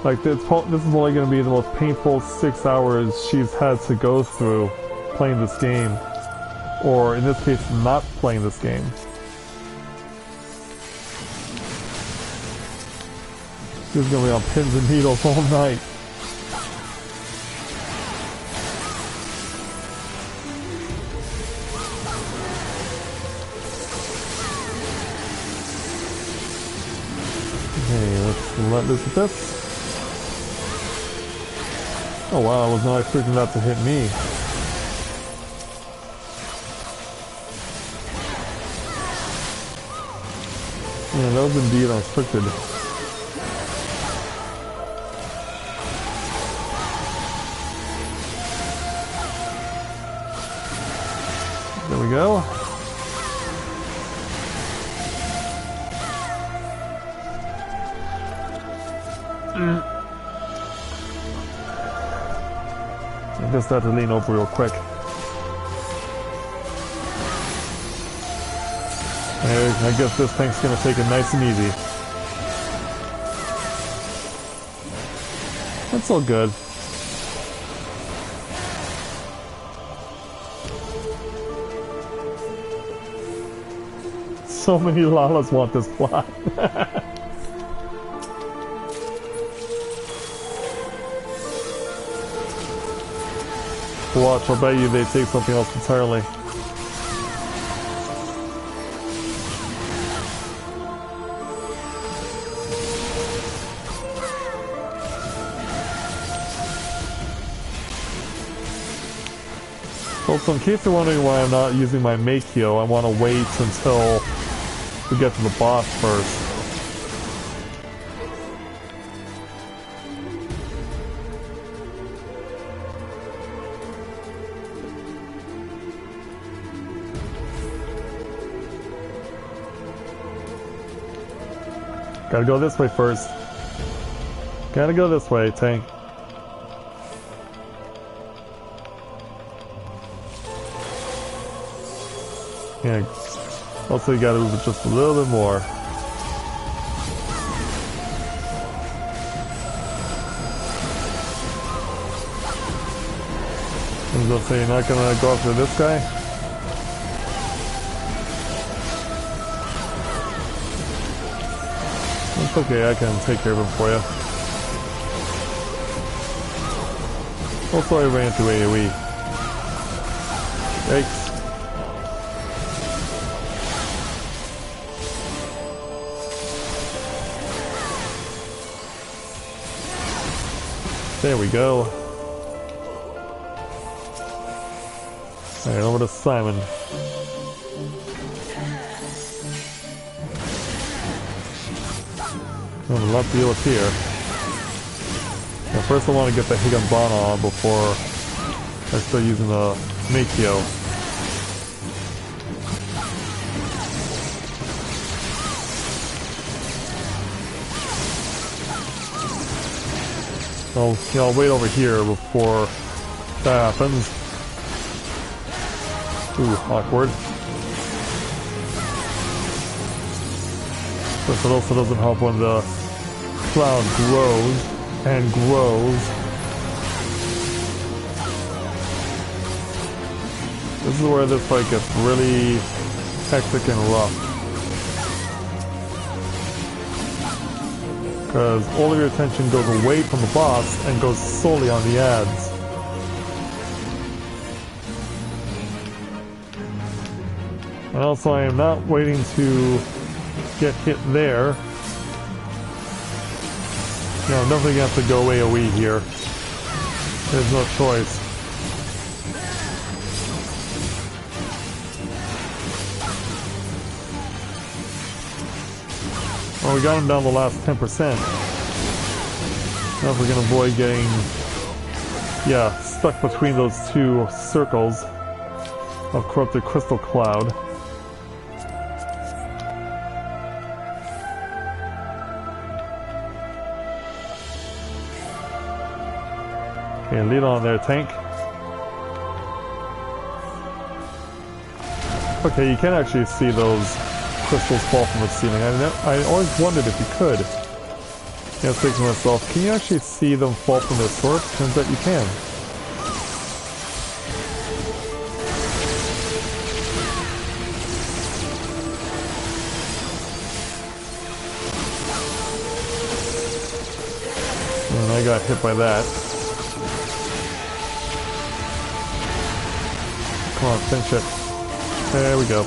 like this is only going to be the most painful 6 hours she's had to go through playing this game, or in this case, not playing this game. She's going to be on pins and needles all night. Okay, let's let loose with this. Oh wow, I was not expecting that to hit me. Yeah, that was indeed unexpected. There we go. I just had to lean over real quick. I guess this tank's gonna take it nice and easy. That's all good. So many Lalas want this plot. Watch, I'll bet you they take something else entirely. Also, in case you're wondering why I'm not using my Matthia, I want to wait until we get to the boss first. Gotta go this way first. Gotta go this way, tank. Yeah. Also, you gotta move it just a little bit more. I was gonna say, you're not gonna go after this guy? It's okay, I can take care of him for you. Also, I ran through AoE. Yikes. There we go. Alright, over to Simon. I'm gonna let deal with here. Now first I want to get the Higambana on before I start using the Matthia. I'll wait over here before that happens. Ooh, awkward. Plus it also doesn't help when the cloud grows and grows. This is where this fight gets really hectic and rough. Because all of your attention goes away from the boss and goes solely on the ads. And also I am not waiting to get hit there. No, I'm definitely gonna have to go AoE here. There's no choice. Well, we got him down the last 10%. Now if we're gonna avoid getting, yeah, stuck between those two circles of corrupted crystal cloud. Okay, lead on there, tank. Okay, you can actually see those crystals fall from the ceiling. I always wondered if you could. I was thinking to myself, can you actually see them fall from their source? Turns out you can. And I got hit by that. Come on, finish it. There we go.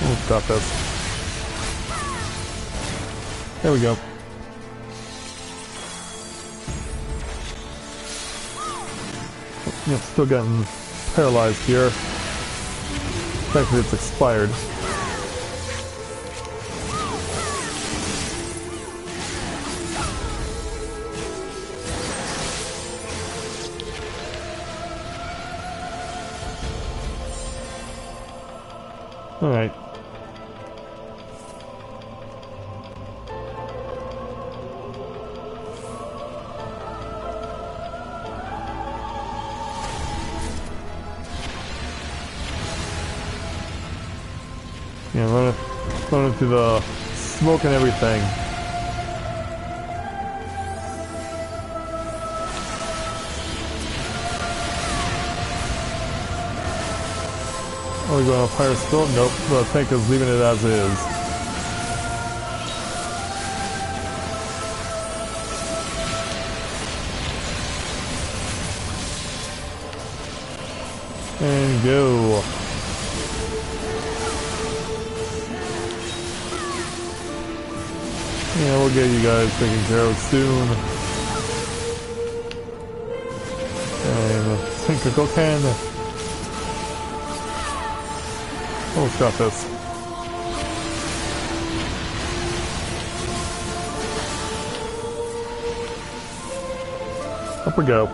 We'll stop this. There we go. Yeah, still getting paralyzed here. Thankfully it's expired. Alright. Yeah, running through the smoke and everything. Are we going up higher still? Nope, the tank is leaving it as is. And go. Yeah, we'll get you guys taken care of soon. And sink a go can. Almost got this. Up we go.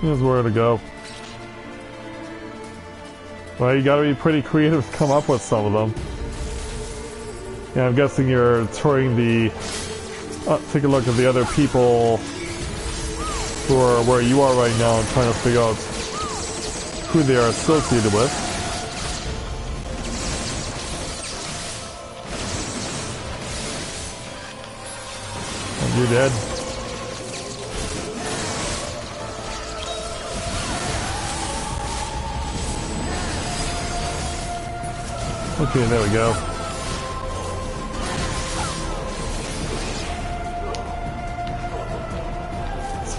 Here's where to go. Well, you gotta be pretty creative to come up with some of them. Yeah, I'm guessing you're touring the... take a look at the other people who are where you are right now and trying to figure out who they are associated with. And you're dead. Okay, there we go.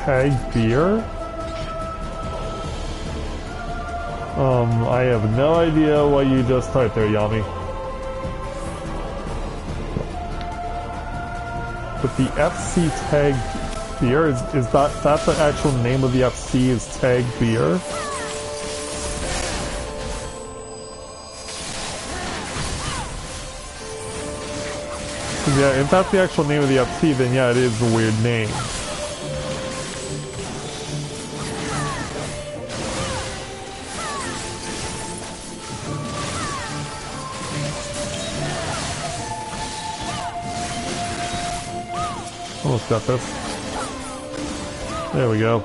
Tag beer? I have no idea what you just typed there, Yami. But the FC tag beer, is that's the actual name of the FC is tag beer? Yeah, if that's the actual name of the FC, then yeah, it is a weird name. Almost got this. There we go.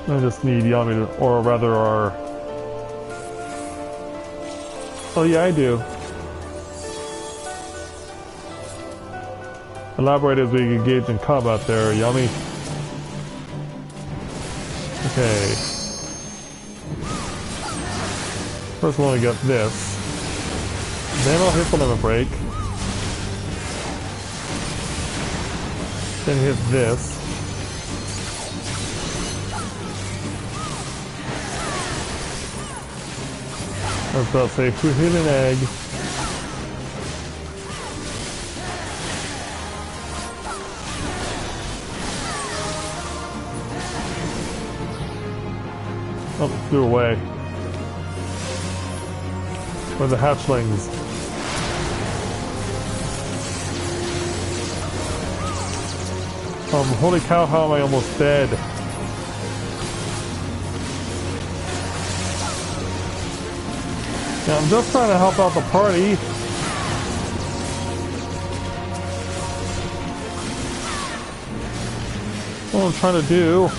I just need Yami to, or rather our... Oh yeah, I do. Elaborate as we engage in combat there, Yami. Okay. First I want to get this. Then I'll hit the limit break. Then hit this. I was about to say, if we hit an egg... Oh, flew away. Where are the hatchlings? Holy cow, how am I almost dead? Yeah, I'm just trying to help out the party. What I'm trying to do.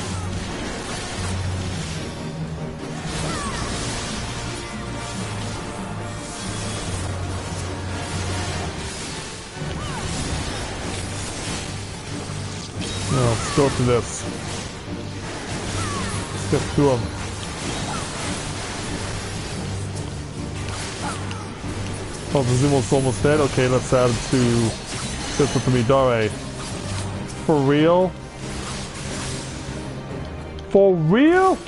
No, let's go to this. Let's get to him. Oh, the Zumo's almost dead? Okay, let's add it to this with the Midare. For real? For real?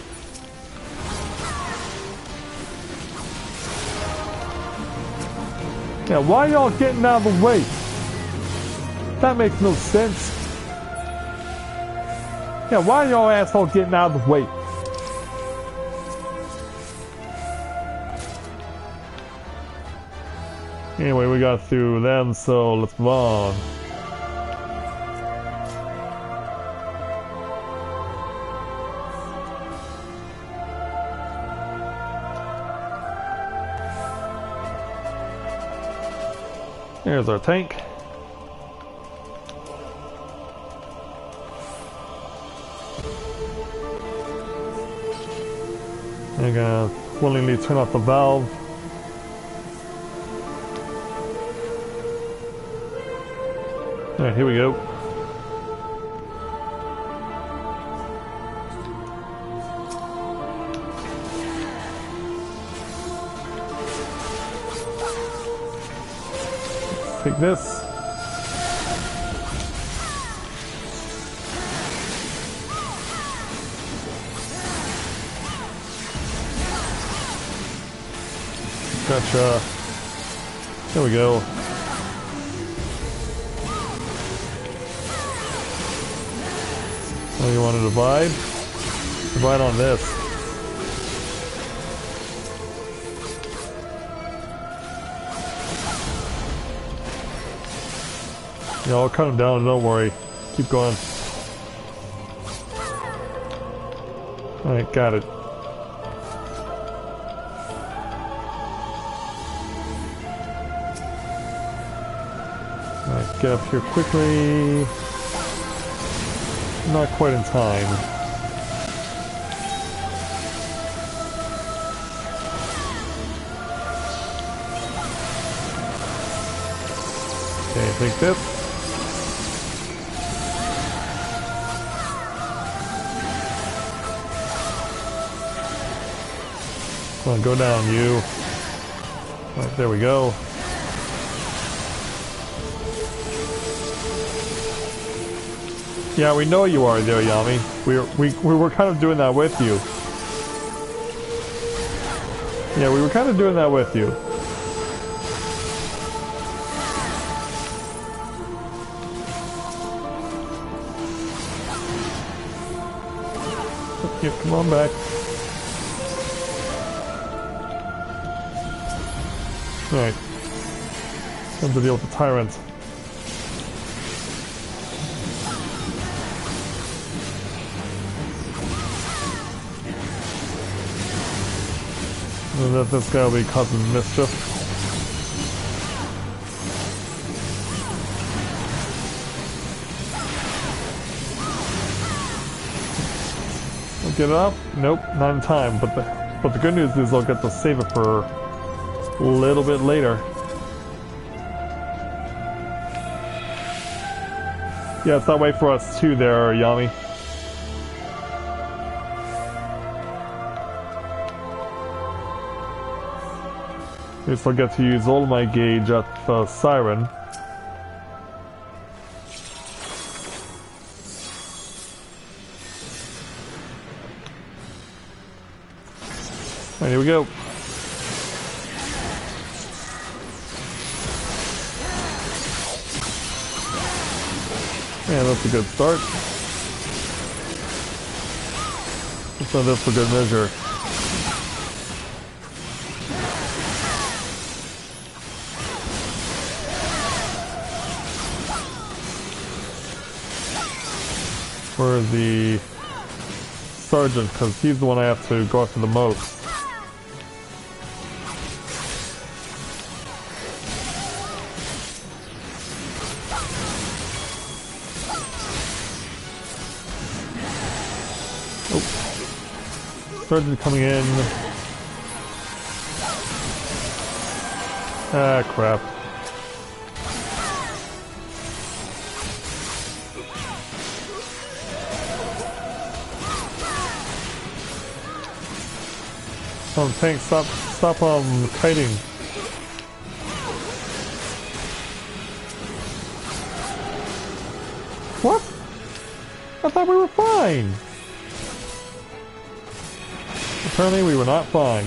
Yeah, why y'all getting out of the way? That makes no sense. Yeah, why y'all asshole getting out of the way? Anyway, we got through them, so let's move on. Here's our tank. I'm gonna willingly turn off the valve. Alright, here we go. Let's take this. Gotcha. There we go. Oh, you want to divide? Divide on this. Yeah, I'll cut him down, don't worry. Keep going. Alright, got it. Alright, get up here quickly. Not quite in time. Okay, take this. Come on, go down, you. Right, there we go. Yeah, we know you are there, Yami. We were kind of doing that with you. Yeah, we were kind of doing that with you. Yeah, come on back. Alright. Time to deal with the tyrant. And that this guy will be causing mischief. We'll get it up? Nope, not in time. But the good news is I'll get to save it for a little bit later. Yeah, it's that way for us too there, Yami. At least I'll get to use all my gauge at the siren. Alright, here we go. Yeah, that's a good start. Let's do this for good measure. For the sergeant, because he's the one I have to go after the most. Oh. Sergeant coming in. Ah, crap. Tank, stop kiting. I thought we were fine. Apparently we were not fine.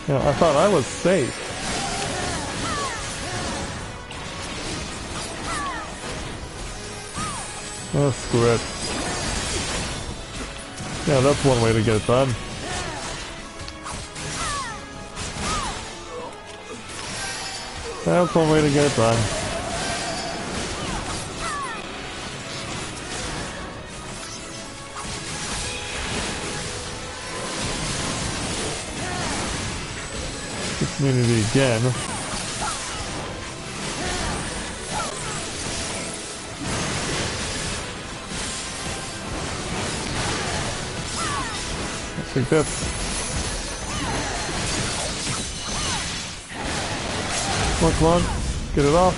Yeah, I thought I was safe. Oh, screw it. Yeah, that's one way to get it done. That's one way to get it done. Community again. Let's take this. Come on, get it off.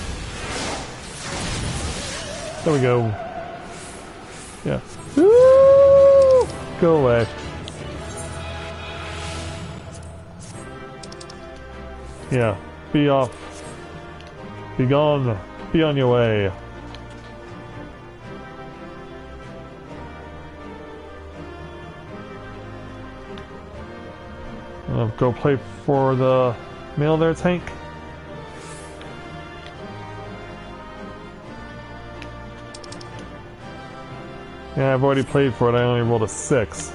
There we go. Yeah. Woo! Go away. Yeah, be off. Be gone. Be on your way. Go play for the male there, tank. Yeah, I've already played for it. I only rolled a 6.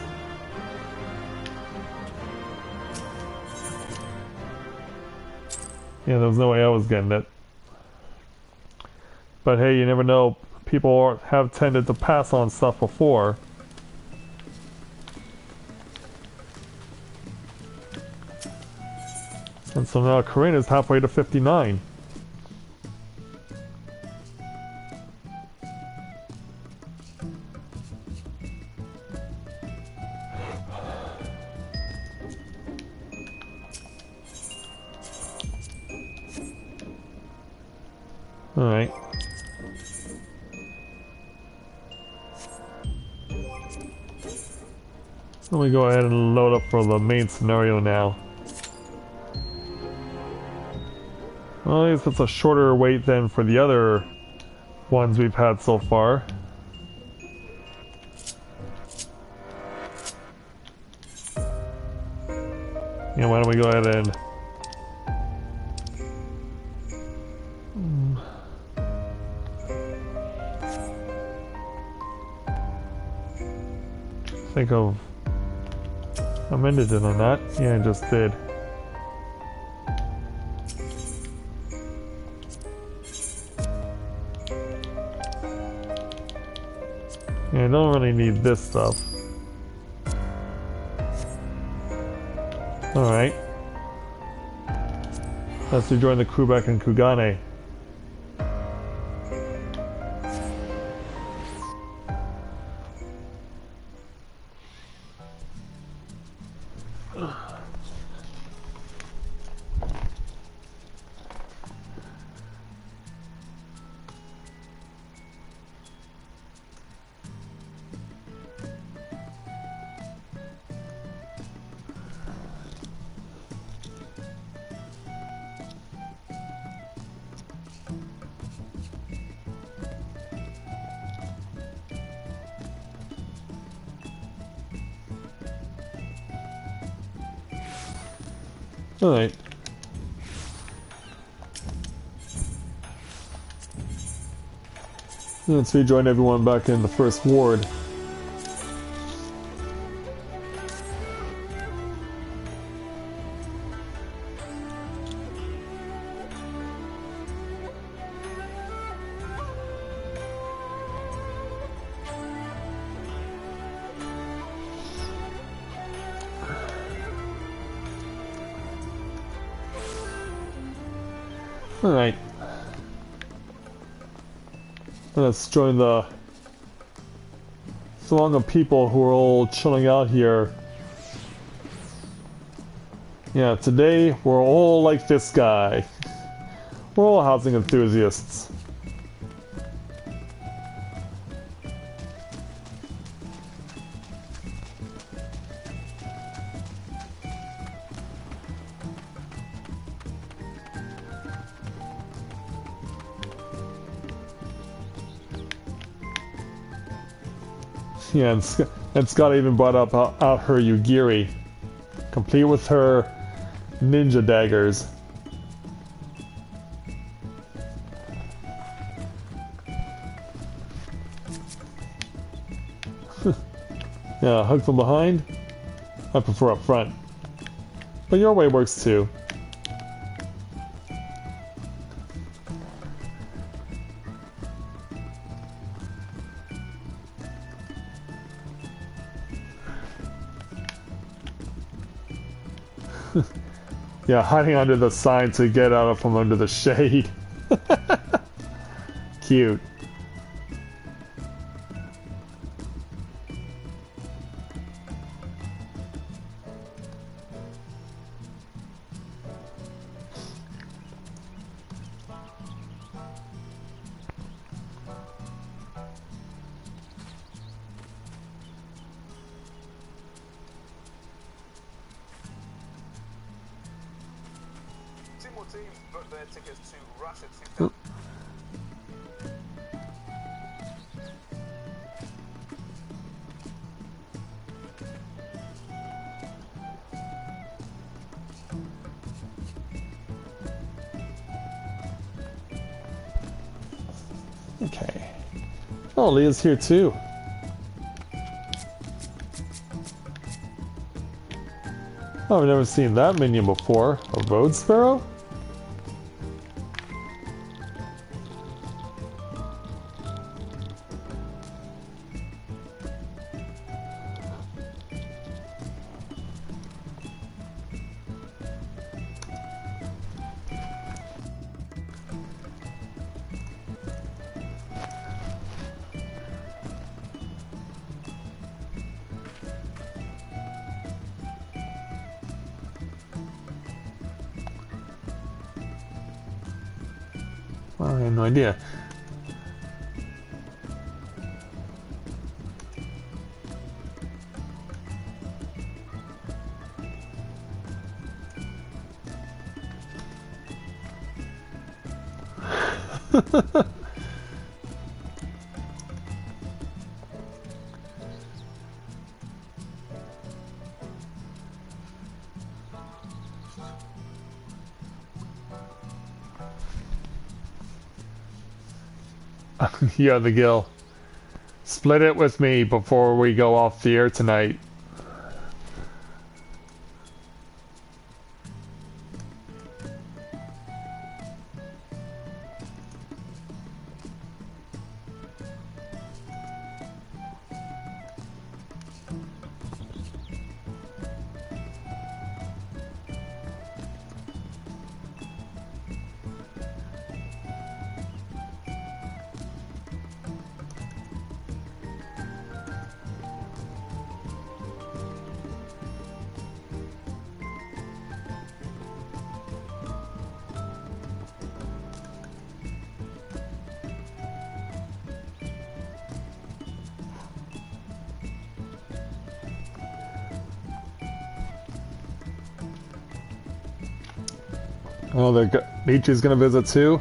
Yeah, there was no way I was getting it. But hey, you never know. People have tended to pass on stuff before. And so now Corinne is halfway to 59. Alright. Let me go ahead and load up for the main scenario now. Well, at least it's a shorter wait than for the other ones we've had so far. Yeah, why don't we go ahead and... think of... amended it or not. Yeah, I just did. Yeah, I don't really need this stuff. Alright. Let's rejoin the crew back in Kugane. Alright. Let's rejoin everyone back in the first ward. Alright. Let's join the throng of people who are all chilling out here. Yeah, today we're all like this guy. We're all housing enthusiasts. Yeah, and Scott even brought up out her Yugiri, complete with her ninja daggers. Yeah, hug from behind. I prefer up front, but your way works too. Yeah, hiding under the sign to get out from under the shade. Cute. Two more teams booked their tickets to Russia 2000. Okay. Oh, Leah's here too. Oh, I've never seen that minion before. A road sparrow? Well, I have no idea. Yeah, the gill. Split it with me before we go off the air tonight. Oh, Nietzsche's gonna visit too?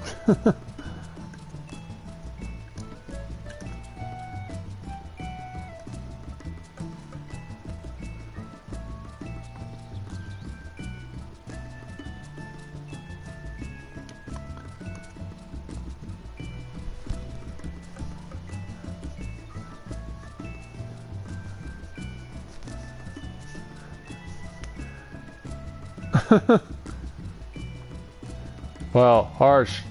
Well, harsh.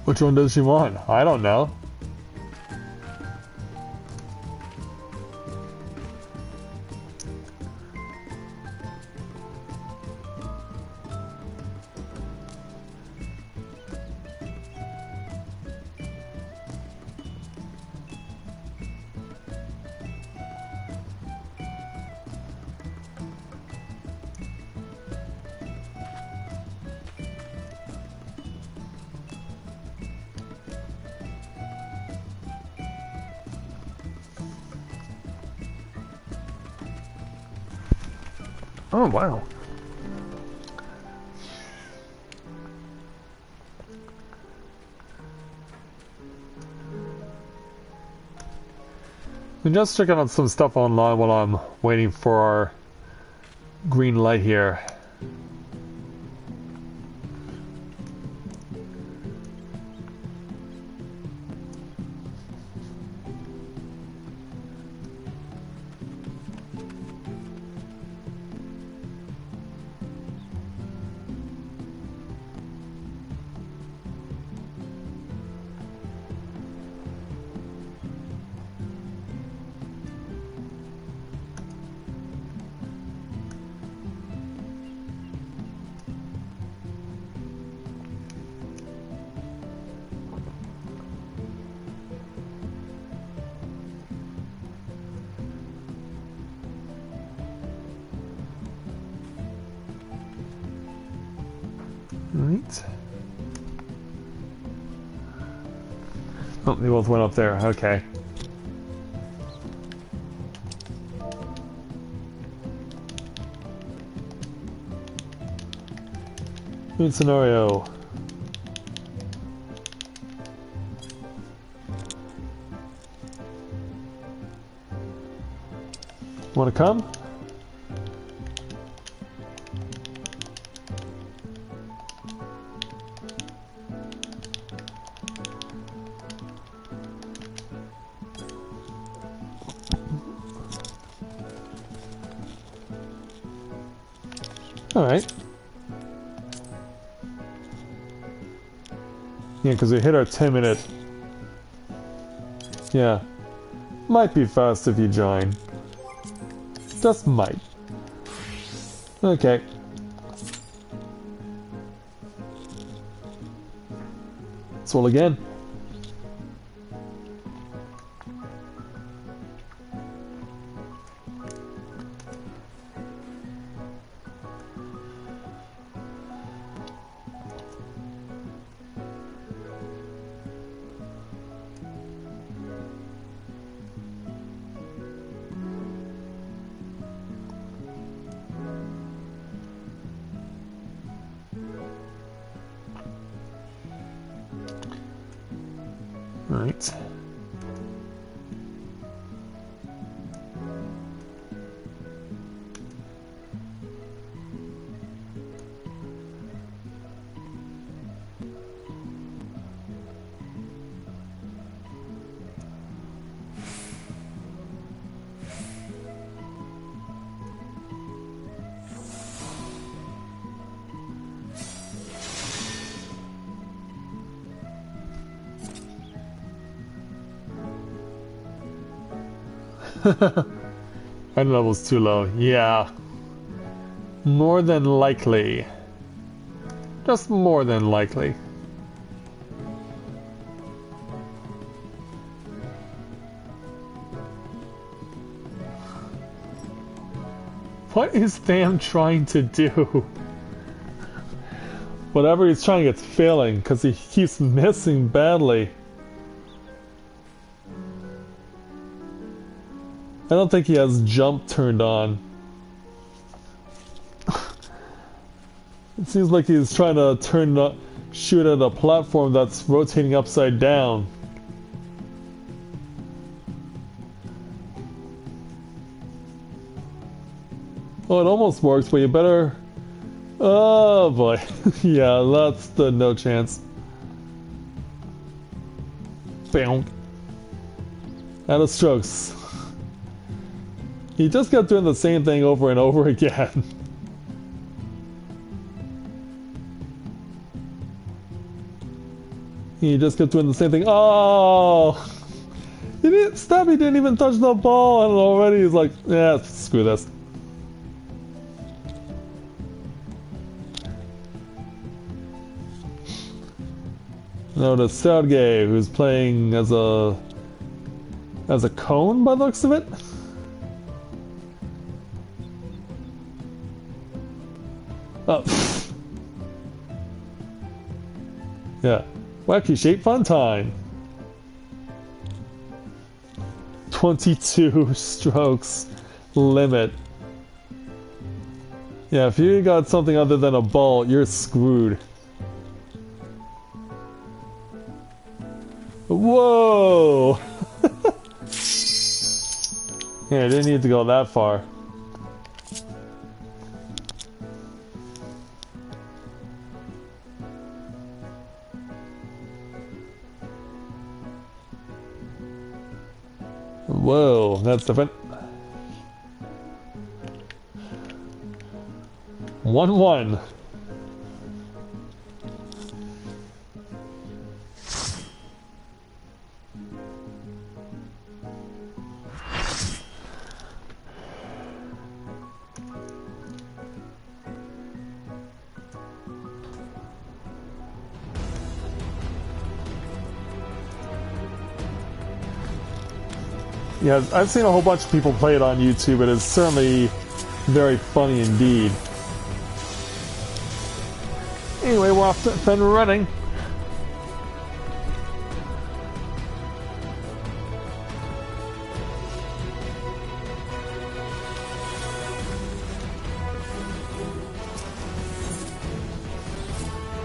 Which one does she want? I don't know. Oh, wow. I'm just checking out some stuff online while I'm waiting for our green light here. Right. Oh, they both went up there. Okay. Good scenario. Want to come? Alright. Yeah, because we hit our 10-minute. Yeah. Might be fast if you join. Just might. Okay. Let's roll again. Right. Item level's too low. Yeah. More than likely. Just more than likely. What is Tham trying to do? Whatever he's trying, it's failing because he keeps missing badly. I don't think he has jump turned on. It seems like he's trying to shoot at a platform that's rotating upside down. Oh, it almost works, but you better... Oh boy. Yeah, that's the no chance. Bam. Out of strokes. He just kept doing the same thing over and over again. He just kept doing the same thing. Oh! He didn't, Stabby didn't even touch the ball, and already he's like, yeah, screw this. No, the Sergey, who's playing as a cone by the looks of it. Oh. Yeah. Wacky shape fun time. 22 strokes limit. Yeah, if you got something other than a ball, you're screwed. Whoa! Yeah, I didn't need to go that far. Whoa, that's different. 1-1. Yeah, I've seen a whole bunch of people play it on YouTube. It is certainly very funny indeed. Anyway, we're off to then running.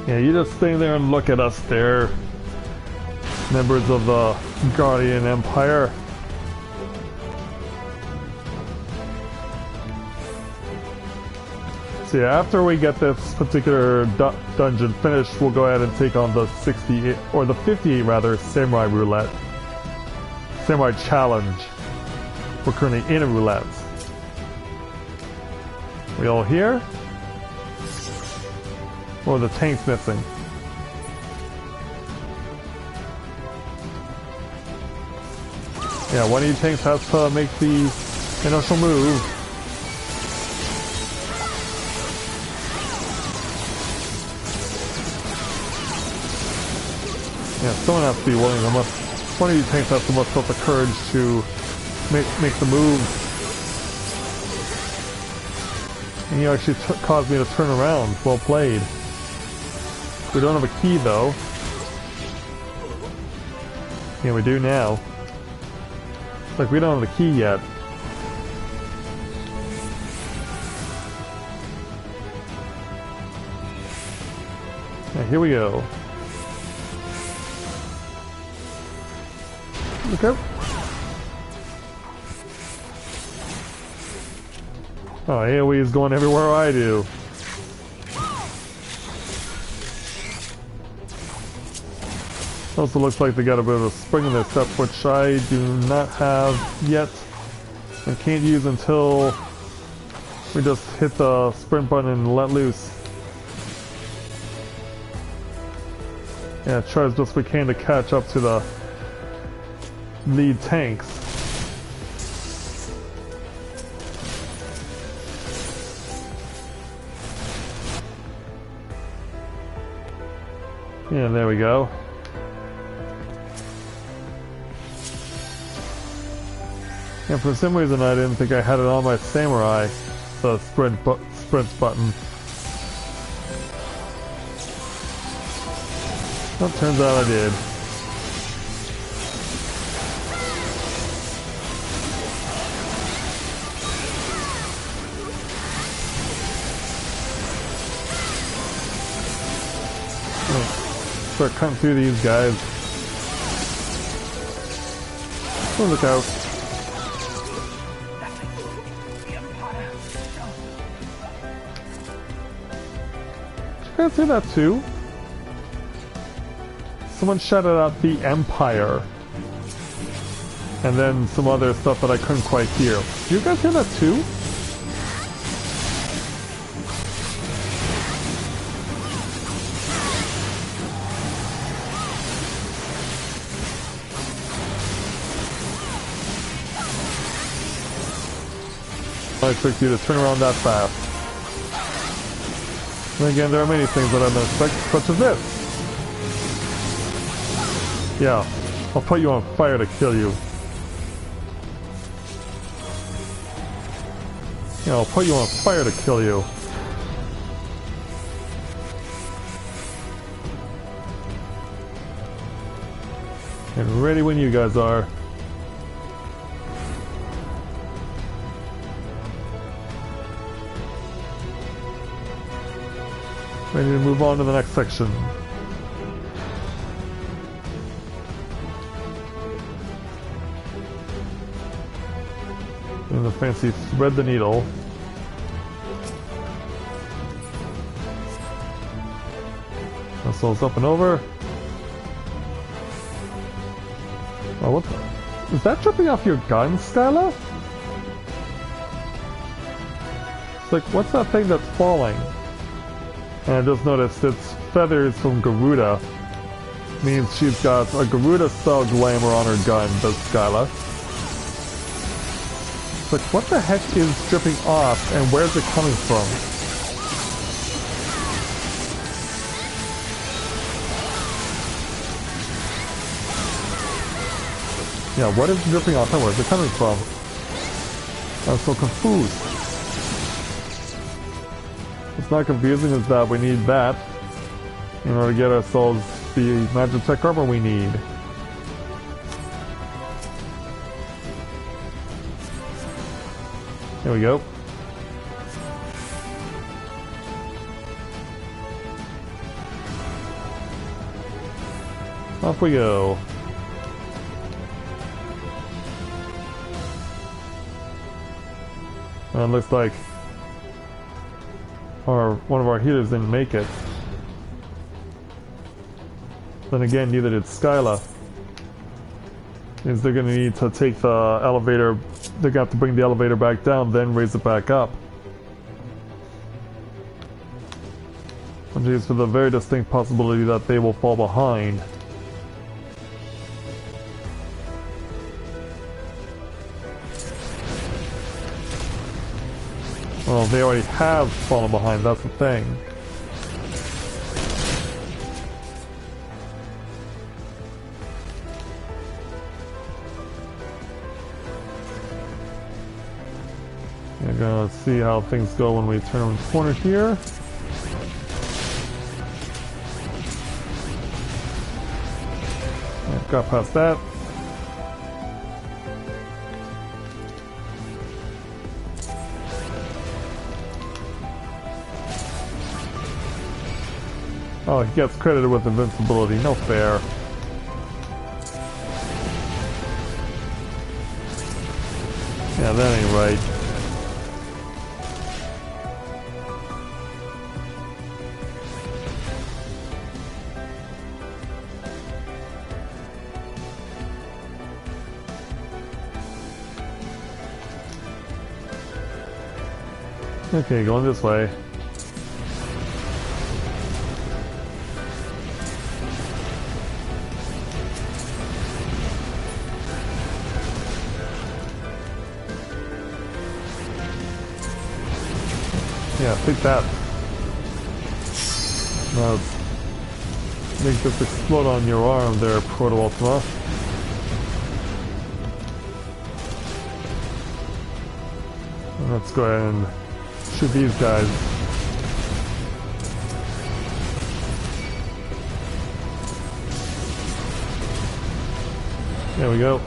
Yeah, you just stay there and look at us there, members of the Guardian Empire. So yeah, after we get this particular dungeon finished, we'll go ahead and take on the 68, or the 58 rather, Samurai Roulette. Samurai Challenge. We're currently in a roulette. We all here? Or the tank's missing? Yeah, one of you tanks has to make the initial move. Yeah, someone has to be willing. One of you tanks has to muster up the courage to make the move. And you actually caused me to turn around. Well played. We don't have a key though. Yeah, we do now. Like we don't have the key yet. Yeah, here we go. Okay. Oh, AoE is going everywhere I do. Also looks like they got a bit of a spring in their step, which I do not have yet. And can't use until we just hit the sprint button and let loose. Yeah, try as best we can to catch up to the lead tanks. Yeah, there we go. And for some reason I didn't think I had it on my samurai, the sprint button. Well, turns out I did. Start cutting through these guys. Oh, look out. Did you guys hear that too? Someone shouted out the Empire. And then some other stuff that I couldn't quite hear. Did you guys hear that too? I expect you to turn around that fast. And again, there are many things that I don't expect, such as this. Yeah, I'll put you on fire to kill you. Yeah, I'll put you on fire to kill you. And ready when you guys are. Ready to move on to the next section. And the fancy thread the needle. Muscles up and over. Oh, what the? Is that dripping off your gun, Skyla? It's like, what's that thing that's falling? And I just noticed it's feathers from Garuda. Means she's got a Garuda-style glamour on her gun, does Skyla. It's like, what the heck is dripping off, and where's it coming from? Yeah, what is dripping off, and where's it coming from? I'm so confused. It's not confusing as that we need that in order to get ourselves the Magitech armor we need. There we go. Off we go. Well, it looks like one of our healers didn't make it. Then again, neither did Skyla. Means they're gonna need to take the elevator, they're gonna have to bring the elevator back down, then raise it back up. Which is for the very distinct possibility that they will fall behind. Well, they already have fallen behind, that's the thing. We're gonna see how things go when we turn the corner here. Got past that. Oh, he gets credited with invincibility. No fair. Yeah, that ain't right. Okay, going this way. Yeah, take that. Now let's make this explode on your arm there, Proto Ultima. Let's go ahead and shoot these guys. There we go.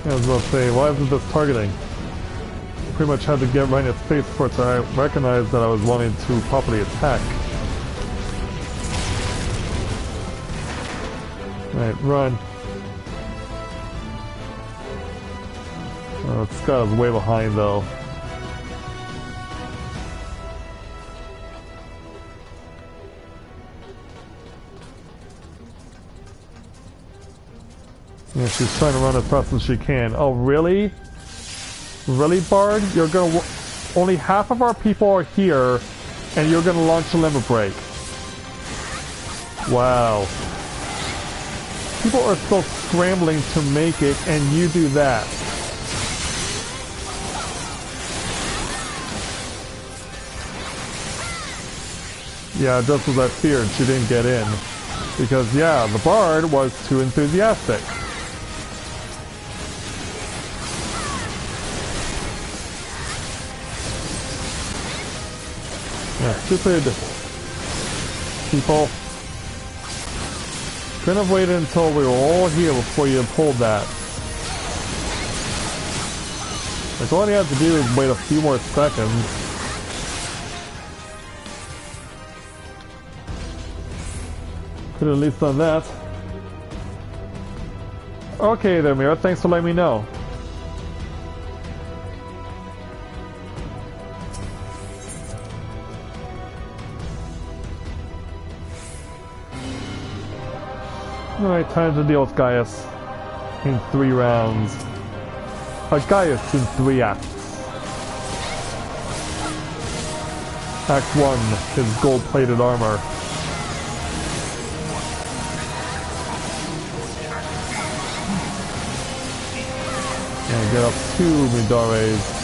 I was about to say, why isn't this targeting? Pretty much had to get right in its face before I recognized that I was wanting to properly attack. Alright, run. Oh, Skyla's way behind though. Yeah, she's trying to run as fast as she can. Oh, really? Really, Bard? You're gonna... Only half of our people are here, and you're gonna launch a limit break. Wow. People are still scrambling to make it, and you do that. Yeah, just as I feared, she didn't get in. Because, yeah, the Bard was too enthusiastic. Yeah, stupid people. Couldn't have waited until we were all here before you pulled that. Like, all you have to do is wait a few more seconds. Could have at least done that. Okay there, Mira. Thanks for letting me know. Alright, time to deal with Gaius in 3 rounds. Gaius in 3 acts. Act 1, his gold-plated armor. And get up 2 Midares.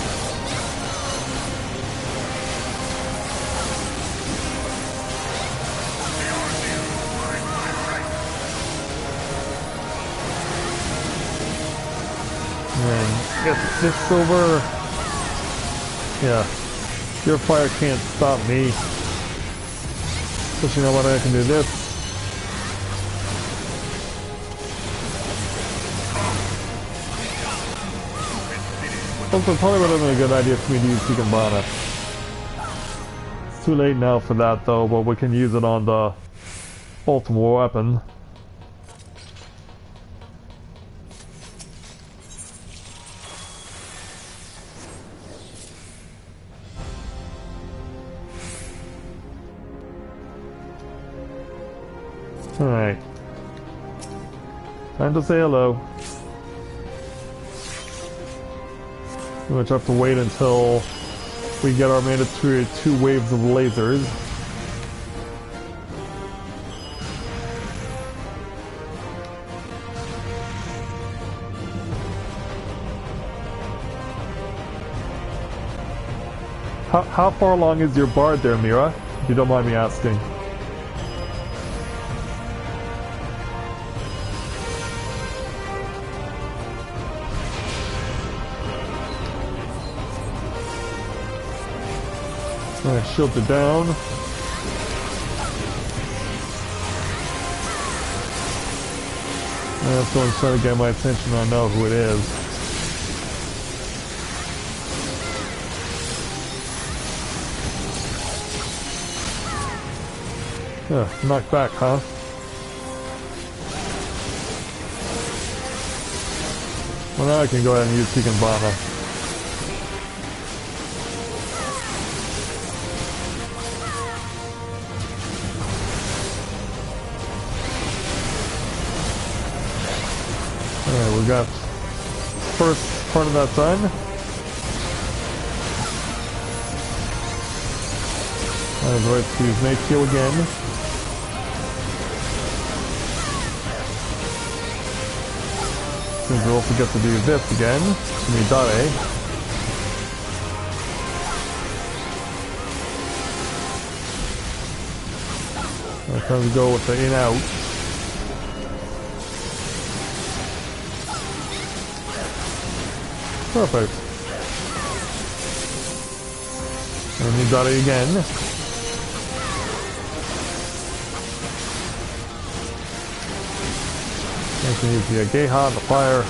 Get this over. Yeah. Your fire can't stop me. But you know what? I can do this. Also, probably would have been a good idea for me to use Higambana. It's too late now for that though, but we can use it on the ultimate weapon. Alright. Time to say hello. We just have to wait until we get our mandatory 2 waves of lasers. How far along is your bard there, Mira? If you don't mind me asking. Alright, shield it down. That's the one trying to get my attention. I know who it is. Yeah, knocked back, huh? Well, now I can go ahead and use Higambana. Alright, we got first part of that done. I have the right to use Matthia again. Since we also get to do this again. Midare. Time to go with the in-out. Perfect. And you got it again. I can use the Geha, the fire.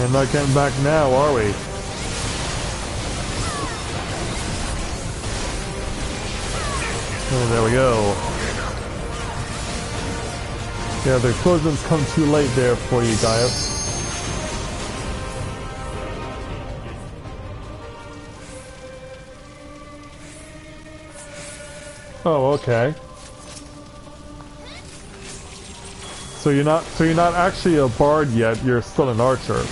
And not getting back now, are we? Oh, there we go. Yeah, the explosions come too late there for you, Gaius. Oh, okay. So you're not actually a bard yet, you're still an archer.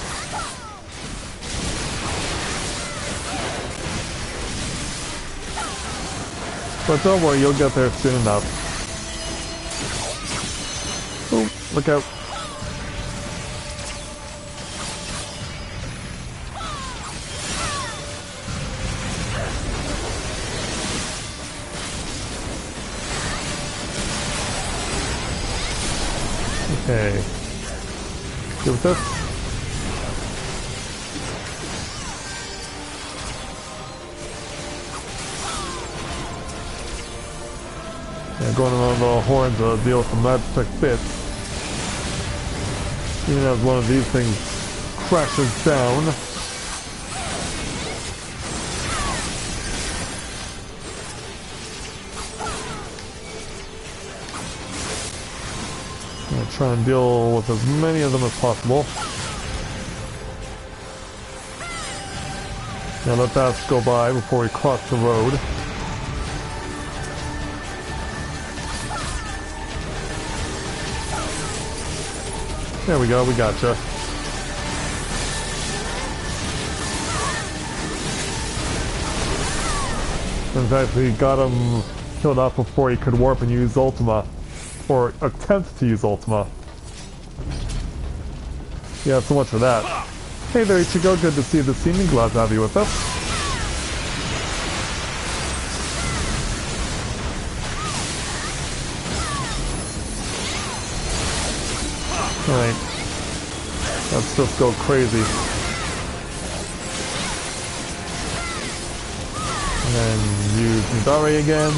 But don't worry, you'll get there soon enough. Oh, look out. Okay. Deal with this. Yeah, going around the horn to deal with the magic bits. Even as one of these things crashes down. I'm gonna try and deal with as many of them as possible. Now let that go by before we cross the road. There we go, we gotcha. In fact, we got him killed off before he could warp and use Ultima. Or attempt to use Ultima. Yeah, so much for that. Hey there, Ichigo, good to see you this evening. Glad to have you with us. Alright. Let's just go crazy. And then use Midare again.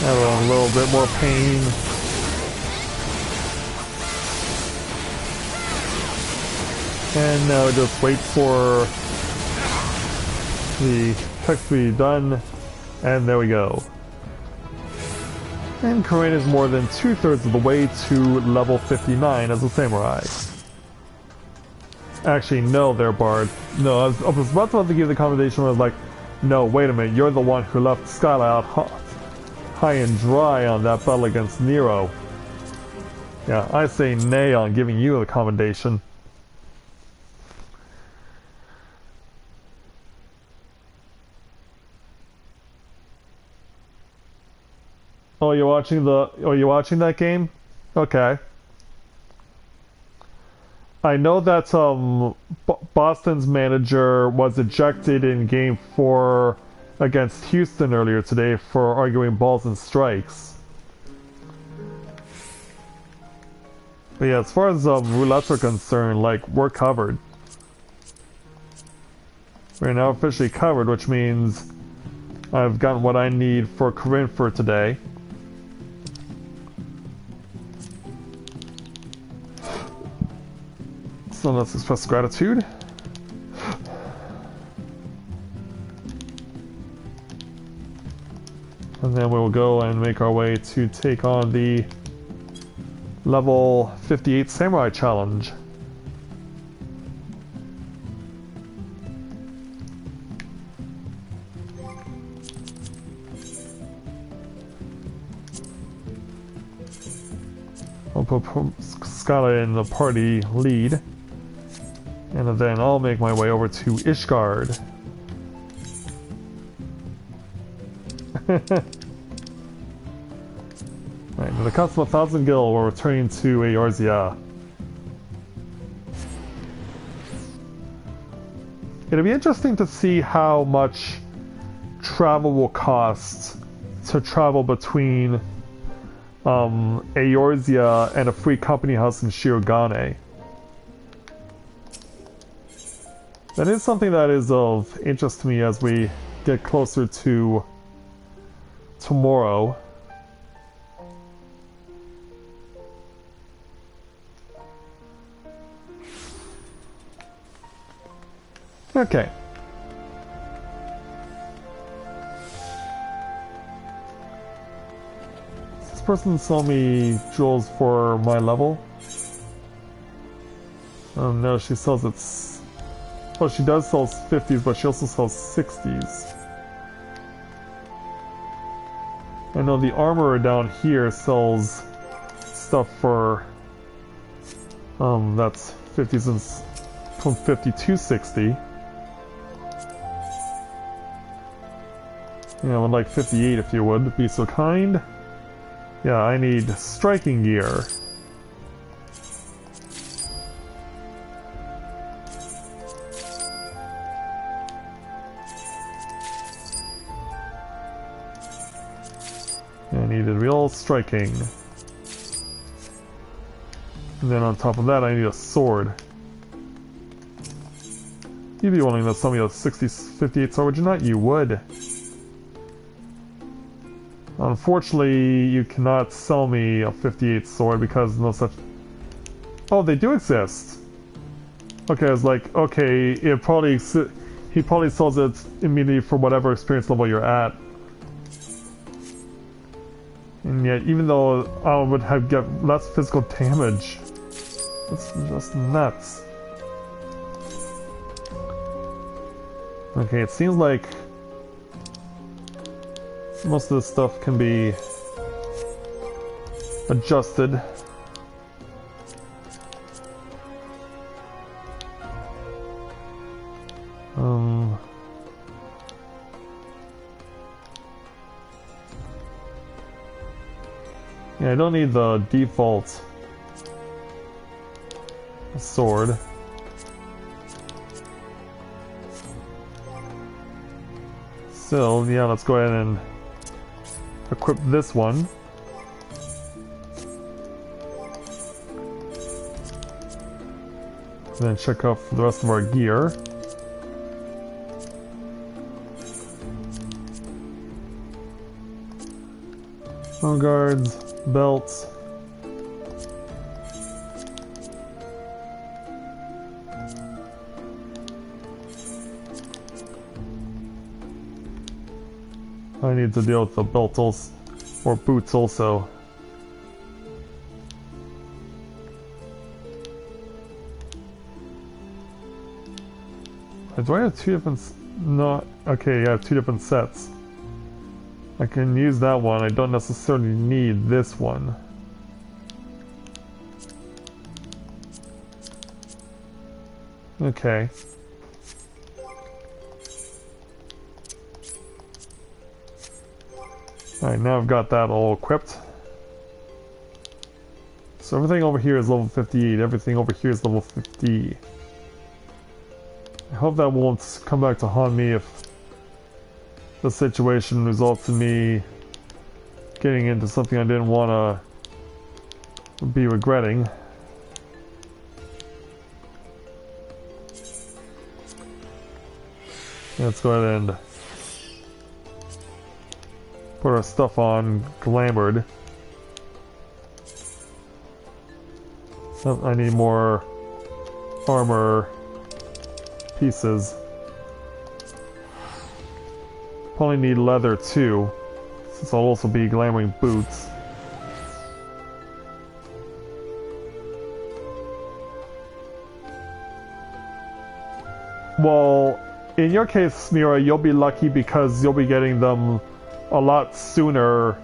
Have a little bit more pain. And now just wait for the text to be done. And there we go. And Corinne is more than 2/3 of the way to level 59 as a samurai. Actually, no, there, Bard. No, I was about to give you the commendation where I was like, no, wait a minute, you're the one who left Skyla out high and dry on that battle against Nero. Yeah, I say nay on giving you the commendation. Oh, you're watching that game? Okay. I know that Boston's manager was ejected in Game 4 against Houston earlier today for arguing balls and strikes. But yeah, as far as roulettes are concerned, like, we're covered. We're now officially covered, which means I've gotten what I need for Corinne for today. So let's express gratitude. And then we will go and make our way to take on the level 58 Samurai Challenge. I'll put Skyla in the party lead. And then I'll make my way over to Ishgard. Right, to the cost of 1,000 gil, we're returning to Eorzea. It'll be interesting to see how much travel will cost to travel between Eorzea and a free company house in Shirogane. That is something that is of interest to me as we get closer to tomorrow. Okay. This person sold me jewels for my level. Oh no, she sells it. Well, she does sell 50s, but she also sells 60s. I know the armorer down here sells stuff for that's 50s and from 50 to 60. Yeah, I would like 58 if you would be so kind. Yeah, I need striking gear. I needed real striking. And then on top of that, I need a sword. You'd be willing to sell me a 58 sword, would you not? You would. Unfortunately, you cannot sell me a 58 sword because no such... Oh, they do exist! Okay, I was like, okay, it probably... He probably sells it immediately for whatever experience level you're at. And yet, even though I would have get less physical damage, it's just nuts. Okay, it seems like most of this stuff can be adjusted. Yeah, I don't need the default sword. So, yeah, let's go ahead and equip this one. And then check off the rest of our gear. Home guards, belts. I need to deal with the belt also, or boots also. Do I have two different... No, okay, I have two different sets. I can use that one, I don't necessarily need this one. Okay. Alright, now I've got that all equipped. So everything over here is level 58, everything over here is level 50. I hope that won't come back to haunt me if the situation results in me getting into something I didn't want to be regretting. Let's go ahead and put our stuff on glamored. I need more armor pieces. Probably need leather too, since I'll also be glamoring boots. Well, in your case, Mira, you'll be lucky because you'll be getting them a lot sooner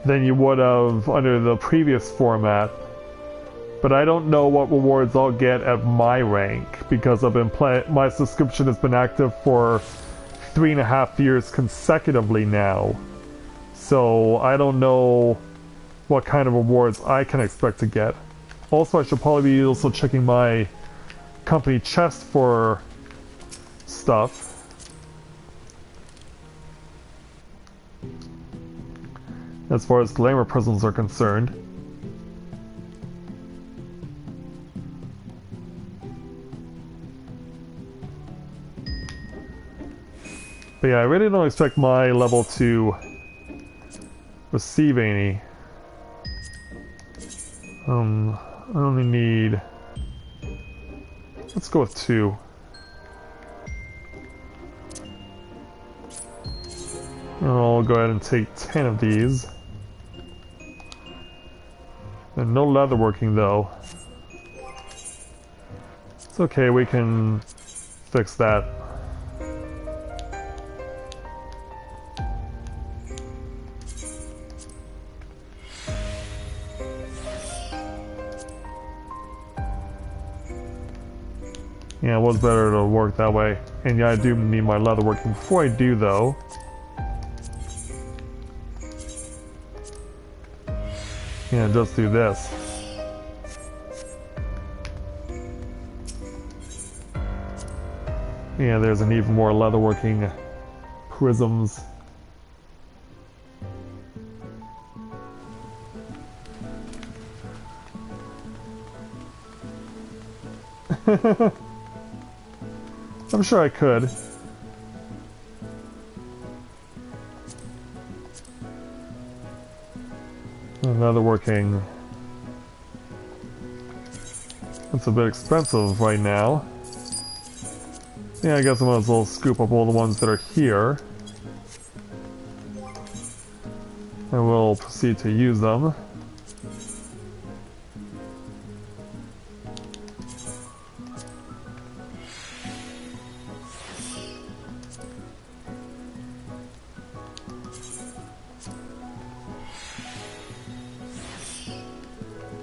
than you would have under the previous format. But I don't know what rewards I'll get at my rank because I've been my subscription has been active for 3.5 years consecutively now. So I don't know what kind of rewards I can expect to get. Also, I should probably be also checking my company chest for stuff. As far as glamour prisms are concerned. But yeah, I really don't expect my level to receive any. I only need... Let's go with 2. And I'll go ahead and take 10 of these. And no leatherworking though. It's okay, we can fix that. Yeah, it was better to work that way. And yeah, I do need my leatherworking. Before I do though... Yeah, just do this. Yeah, there's an even more leatherworking prisms. I'm sure I could. Another working. It's a bit expensive right now. Yeah, I guess I might as well scoop up all the ones that are here. And we'll proceed to use them.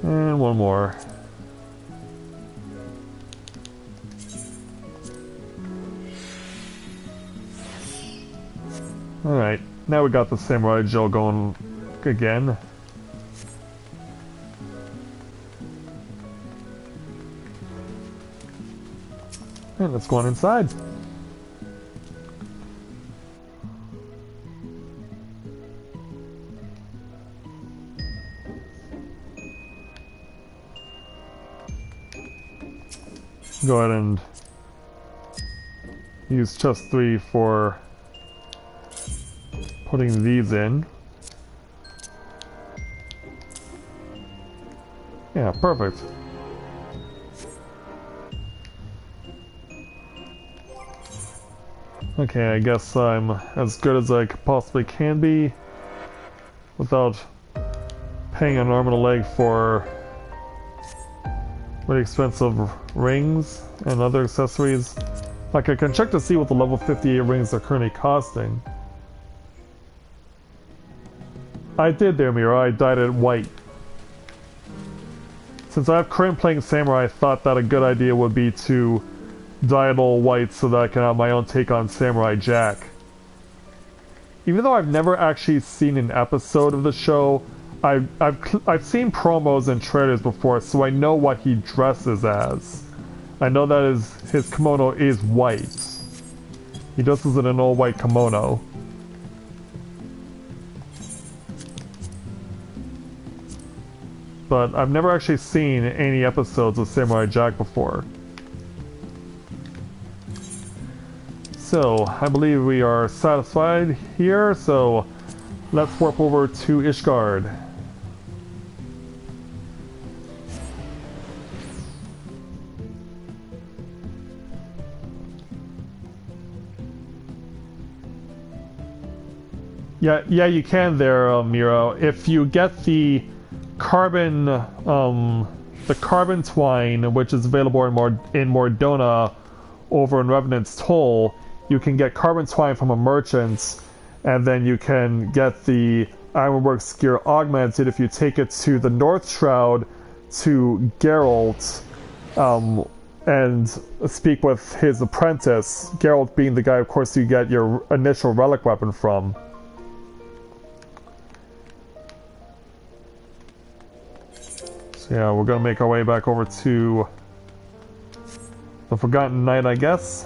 And one more. Alright, now we got the Samurai Joe going again. And let's go on inside. Go ahead and use chest 3 for putting these in. Yeah, perfect. Okay, I guess I'm as good as I possibly can be without paying an arm and a leg for really expensive rings and other accessories. Like, I can check to see what the level 58 rings are currently costing. I did there, Mira. I dyed it white. Since I have Corinne playing Samurai, I thought that a good idea would be to dye it all white so that I can have my own take on Samurai Jack. Even though I've never actually seen an episode of the show, I've seen promos and trailers before, so I know what he dresses as. I know that his kimono is white. He dresses in an all-white kimono. But I've never actually seen any episodes of Samurai Jack before. So, I believe we are satisfied here, so let's warp over to Ishgard. Yeah, you can there, Miro. If you get the carbon twine, which is available in Mordona over in Revenant's Toll, you can get carbon twine from a merchant, and then you can get the Ironworks gear augmented if you take it to the North Shroud to Geralt, and speak with his apprentice, Geralt being the guy, of course, you get your initial relic weapon from. So yeah, we're gonna make our way back over to the Forgotten Knight, I guess,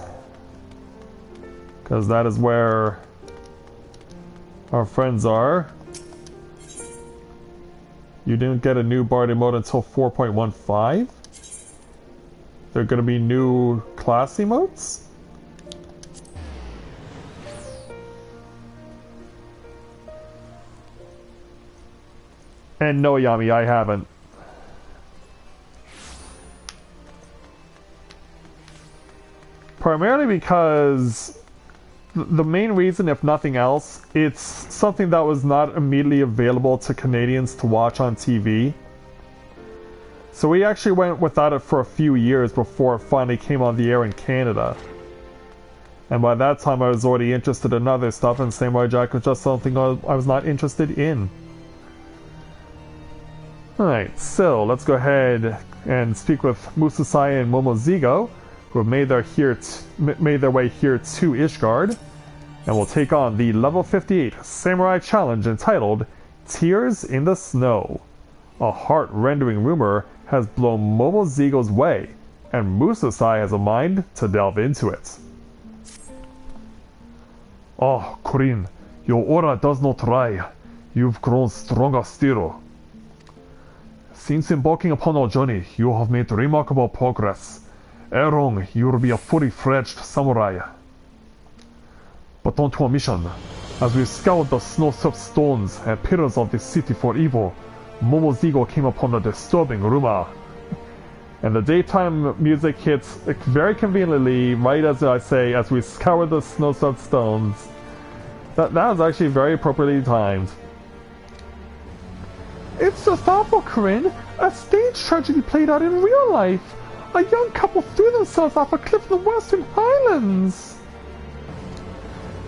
because that is where our friends are. You didn't get a new Bard emote until 4.15? There are going to be new class emotes? And no, Yami, I haven't. Primarily because the main reason, if nothing else, it's something that was not immediately available to Canadians to watch on TV. So we actually went without it for a few years before it finally came on the air in Canada. And by that time I was already interested in other stuff, and Samurai Jack was just something I was not interested in. Alright, so let's go ahead and speak with Mususai and Momozigo, who have made their way here to Ishgard, and will take on the level 58 Samurai Challenge entitled Tears in the Snow. A heart-rending rumor has blown Momozigo's way, and Mususai has a mind to delve into it. Oh, Corinne, your aura does not lie. You've grown stronger still. Since embarking upon our journey, you have made remarkable progress. Erong, you will be a fully fledged samurai. But on to our mission. As we scoured the snow-soaked stones and pillars of the city for evil, Momo's ego came upon a disturbing rumor. And the daytime music hits very conveniently, right as I say, as we scour the snow-soaked stones. That was actually very appropriately timed. It's just awful, Corinne. A stage tragedy played out in real life. A young couple threw themselves off a cliff in the Western Highlands.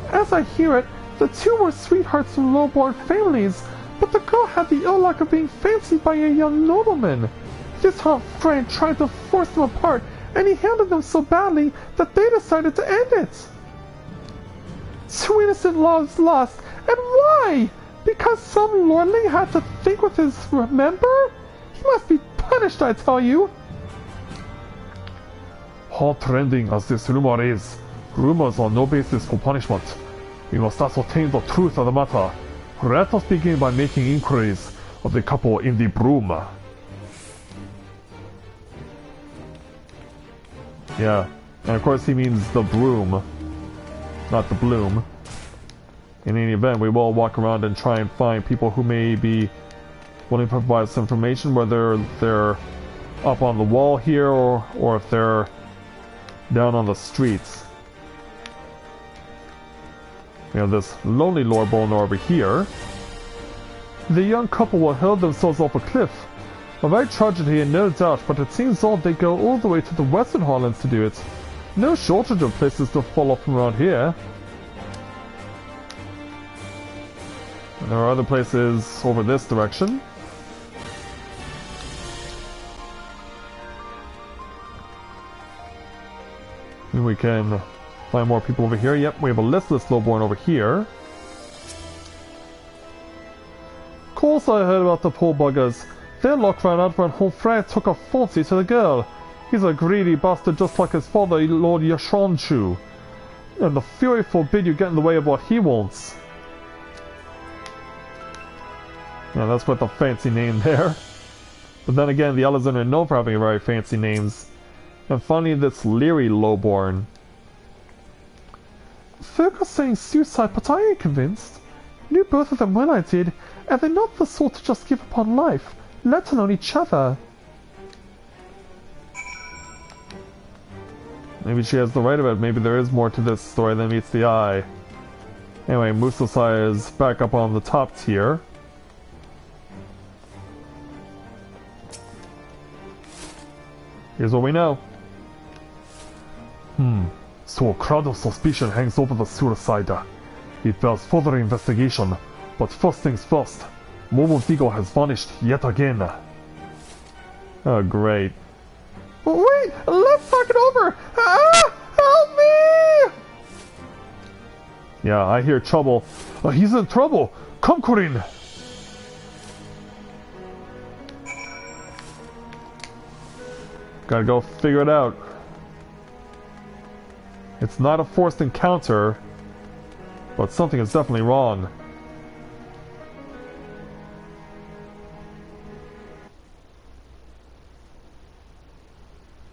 As I hear it, the two were sweethearts from low-born families, but the girl had the ill luck of being fancied by a young nobleman. His hot friend tried to force them apart, and he handled them so badly that they decided to end it. Two innocent lives lost, and why? Because some lordling had to think with his remember? He must be punished, I tell you. Heart-rending as this rumor is, rumors are no basis for punishment. We must ascertain the truth of the matter. Let us begin by making inquiries of the couple in the broom. Yeah, and of course he means the broom, not the bloom. In any event, we will walk around and try and find people who may be willing to provide some information, whether they're up on the wall here or if they're down on the streets. We have this lonely Lordborn over here. The young couple will hurl themselves off a cliff. A very tragedy and no doubt, but it seems odd they go all the way to the Western Highlands to do it. No shortage of places to fall off from around here. And there are other places over this direction. Maybe we can find more people over here. Yep, we have a listless Lowborn over here. Of course I heard about the poor buggers. Their luck ran out when Honfrere took a fancy to the girl. He's a greedy bastard just like his father, Lord Yashanchu. And the Fury forbid you get in the way of what he wants. Yeah, that's quite the fancy name there. But then again, the others are known for having very fancy names. And finally, this Leary Lowborn. Folk are saying suicide, but I ain't convinced. Knew both of them when I did, and they're not the sort to just give up on life, let alone each other. Maybe she has the right of it. Maybe there is more to this story than meets the eye. Anyway, Musasai is back up on the top tier. Here's what we know. So a crowd of suspicion hangs over the suicide. It bears further investigation, but first things first. Momo's ego has vanished yet again. Oh, great. Wait! Let's talk it over! Ah! Help me! Yeah, I hear trouble. He's in trouble! Come, Corinne! Gotta go figure it out. It's not a forced encounter, but something is definitely wrong.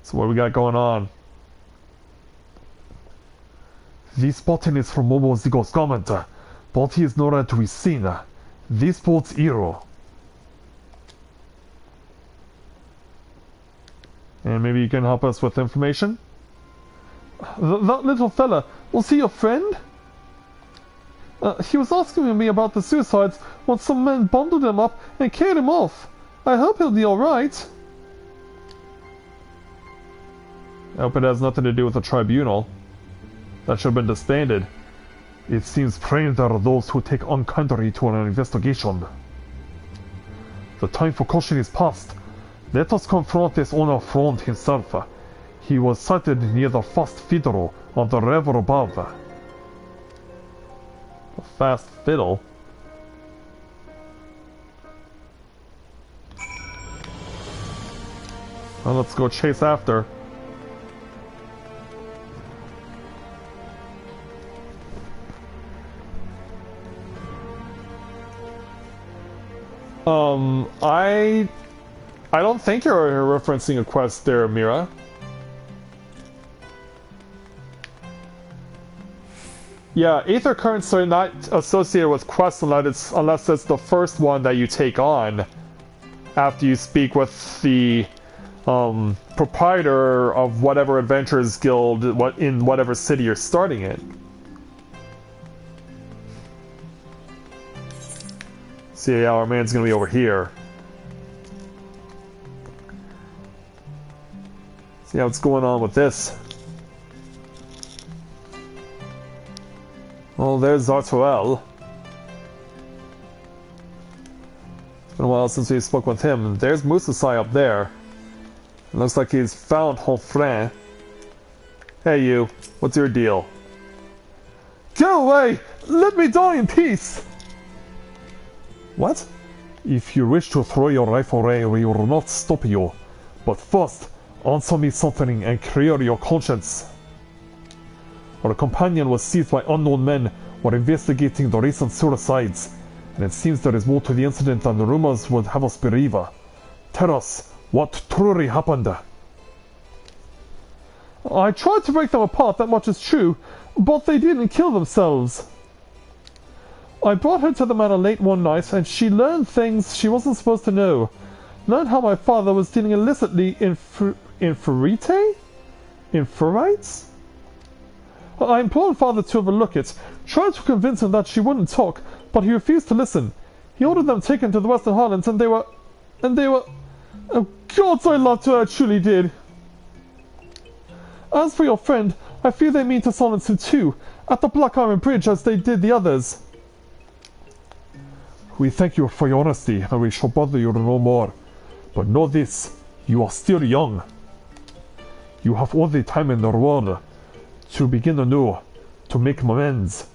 So what do we got going on? This button is from Momo's ego's garment, but he is nowhere to be seen. This boat's hero. And maybe you can help us with information? That little fella, was he your friend? He was asking me about the suicides when some men bundled him up and carried him off. I hope he'll be alright. I hope it has nothing to do with the tribunal. That should have been disbanded. It seems plain there are those who take unkindly to an investigation. The time for caution is past. Let us confront this owner front himself. He was sighted near the fast fiddle on the river above. A fast fiddle? Well, let's go chase after. I don't think you're referencing a quest there, Mira. Yeah, Aether Currents are not associated with quests unless it's the first one that you take on after you speak with the proprietor of whatever Adventurers Guild in whatever city you're starting in. See, yeah, our man's gonna be over here. See what's going on with this. Well, there's Zartuel. It's been a while since we spoke with him. There's Musasai up there. It looks like he's found Honfrin. Hey you, what's your deal? Go away! Let me die in peace! What? If you wish to throw your rifle away, we will not stop you. But first, answer me something and clear your conscience. Our companion was seized by unknown men while investigating the recent suicides, and it seems there is more to the incident than the rumors would have us believe. Tell us, what truly happened? I tried to break them apart, that much is true, but they didn't kill themselves. I brought her to the manor late one night, and she learned things she wasn't supposed to know. Learned how my father was dealing illicitly in Inferites? I implored father to overlook it, tried to convince him that she wouldn't talk, but he refused to listen. He ordered them taken to the Western Highlands, and they were... Oh gods, I loved her, I truly did. As for your friend, I fear they mean to silence him too, at the Black Iron Bridge as they did the others. We thank you for your honesty, and we shall bother you no more. But know this, you are still young. You have all the time in the world to begin anew, to make amends,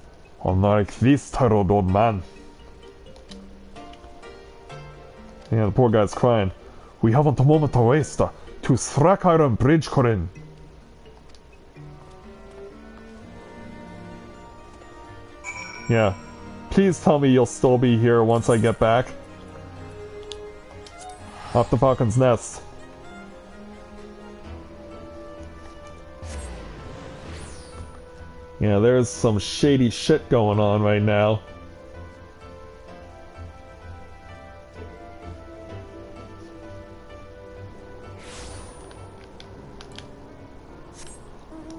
unlike this tired old man. Yeah, the poor guy's crying. We haven't a moment to waste. To Black Iron Bridge, Corinne. Yeah. Please tell me you'll still be here once I get back. Off the Falcon's Nest. Yeah, there's some shady shit going on right now.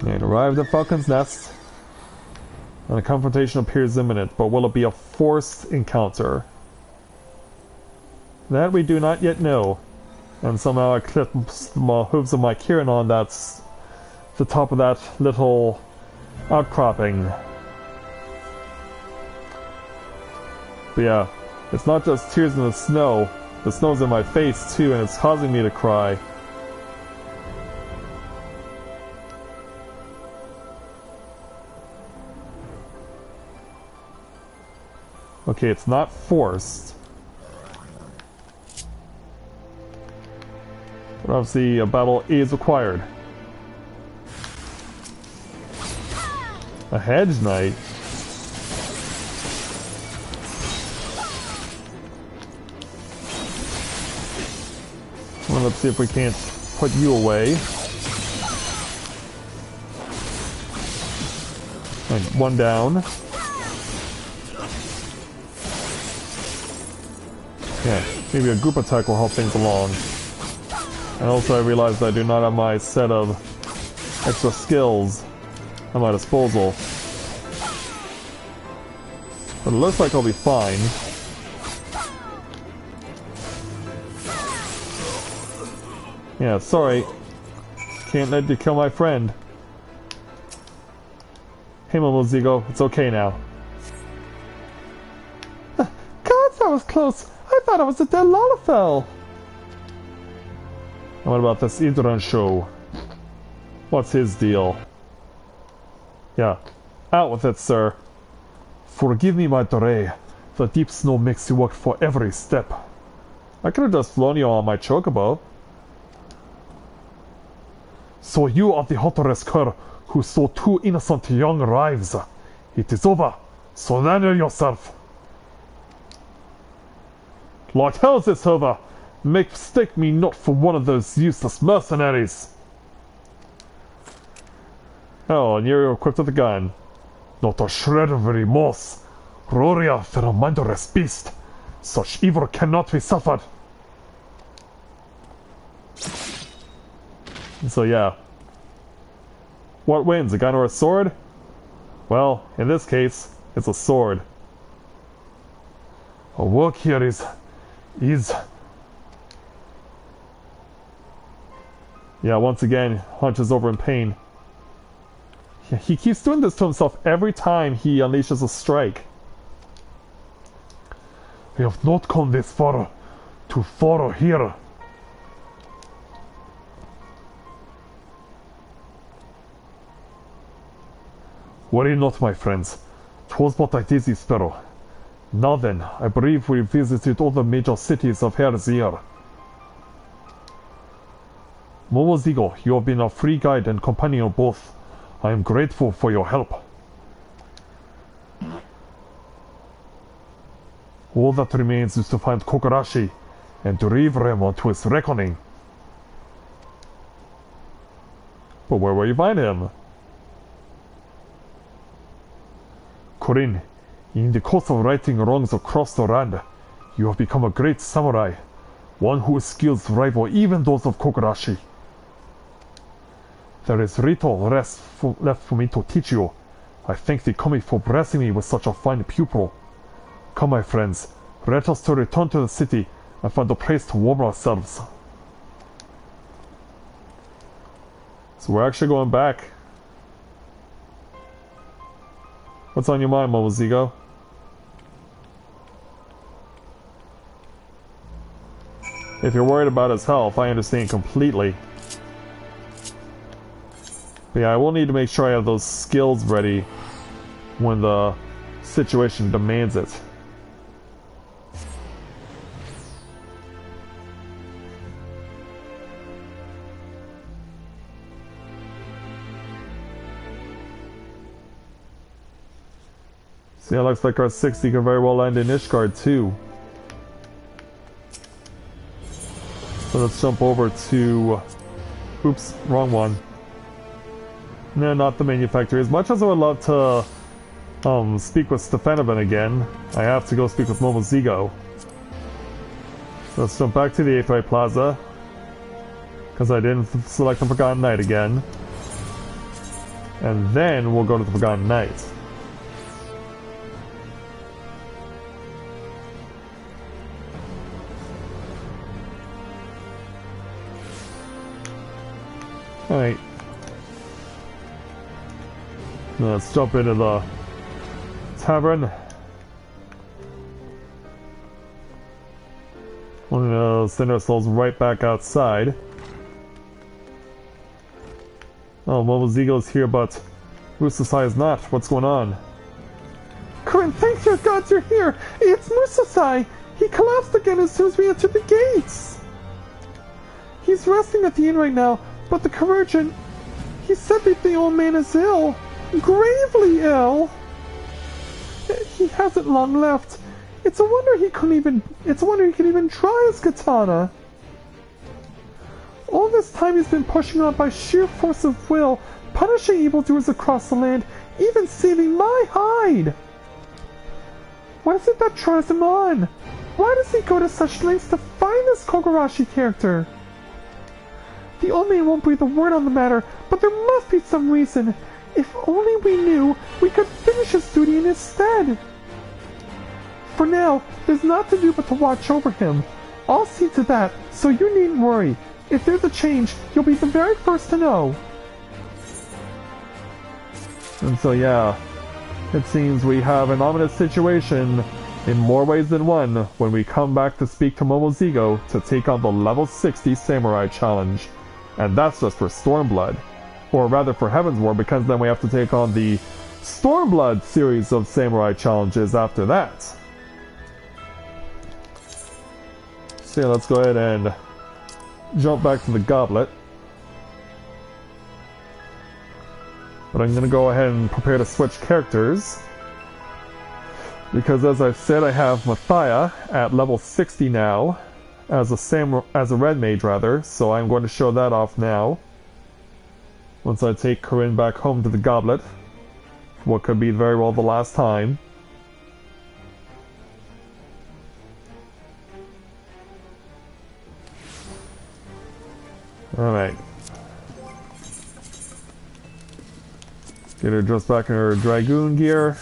And arrived at Falcon's Nest. And a confrontation appears imminent, but will it be a forced encounter? That we do not yet know. And somehow I clipped the hooves of my Kirin on that's the top of that little outcropping. But yeah, it's not just tears in the snow. The snow's in my face too, and it's causing me to cry. Okay, it's not forced. But obviously a battle is required. A hedge knight? Well, let's see if we can't put you away. And one down. Yeah, maybe a group attack will help things along. And also I realized I do not have my set of extra skills at my disposal. But it looks like I'll be fine. Yeah, sorry. Can't let you kill my friend. Hey Momozigo, it's okay now. God, that was close! I thought I was a dead Lalafell! And what about this Idran show? What's his deal? Yeah, out with it, sir. Forgive me, my Dore. The deep snow makes you work for every step. I could have just flown you on my chocobo. So you are the hunteress cur who stole two innocent young lives. It is over. Surrender yourself. Like hell's it's over. Mistake me not for one of those useless mercenaries. Oh, and you're equipped with a gun. not a shred of remorse. Eorzea for a mindless beast. Such evil cannot be suffered. So yeah. What wins, a gun or a sword? Well, in this case, it's a sword. Our work here is... Yeah, once again, hunches over in pain. He keeps doing this to himself every time he unleashes a strike. We have not come this far to follow here. Worry not, my friends. 'Twas but a dizzy sparrow. Now then, I believe we visited all the major cities of Eorzea. Momozigo, you have been a free guide and companion of both. I am grateful for your help. All that remains is to find Kogarashi and drive Remo to his reckoning. But where will you find him? Corinne, in the course of righting wrongs across the land, you have become a great samurai, one whose skills rival even those of Kogarashi. There is little left for me to teach you. I thank the kami for blessing me with such a fine pupil. Come, my friends, let us to return to the city and find a place to warm ourselves. So we're actually going back. What's on your mind, Momozigo? If you're worried about his health, I understand completely. But yeah, I will need to make sure I have those skills ready when the situation demands it. So yeah, looks like our 60 can very well land in Ishgard too. So let's jump over to... Oops, wrong one. No, not the manufacturer. As much as I would love to speak with Stefanovan again, I have to go speak with Momozigo. So let's jump back to the Eighth Way Plaza, because I didn't select the Forgotten Knight again. And then we'll go to the Forgotten Knight. Alright. Let's jump into the tavern. We're gonna send ourselves right back outside. Oh, Momozigo's here, but Musasai is not. What's going on? Corinne, thank your gods you're here! It's Musasai! He collapsed again as soon as we entered the gates! He's resting at the inn right now, but the Convergent... He said that the old man is ill. Gravely ill. He hasn't long left. It's a wonder he could even try his katana. All this time he's been pushing on by sheer force of will, punishing evildoers across the land, even saving my hide. What is it that drives him on? Why does he go to such lengths to find this Kogarashi character? The old man won't breathe a word on the matter, but there must be some reason. If only we knew, we could finish his duty in his stead. For now, there's naught to do but to watch over him. I'll see to that, so you needn't worry. If there's a change, you'll be the very first to know. And so yeah, it seems we have an ominous situation in more ways than one when we come back to speak to Momozigo to take on the level 60 Samurai Challenge. And that's just for Stormblood. Or rather for Heaven's War, because then we have to take on the Stormblood series of Samurai Challenges after that. So yeah, let's go ahead and jump back to the goblet. But I'm going to go ahead and prepare to switch characters. Because as I've said, I have Matthia at level 60 now. As a red mage rather, so I'm going to show that off now. Once I take Corinne back home to the goblet. what could be very well the last time. Alright. Get her dressed back in her Dragoon gear.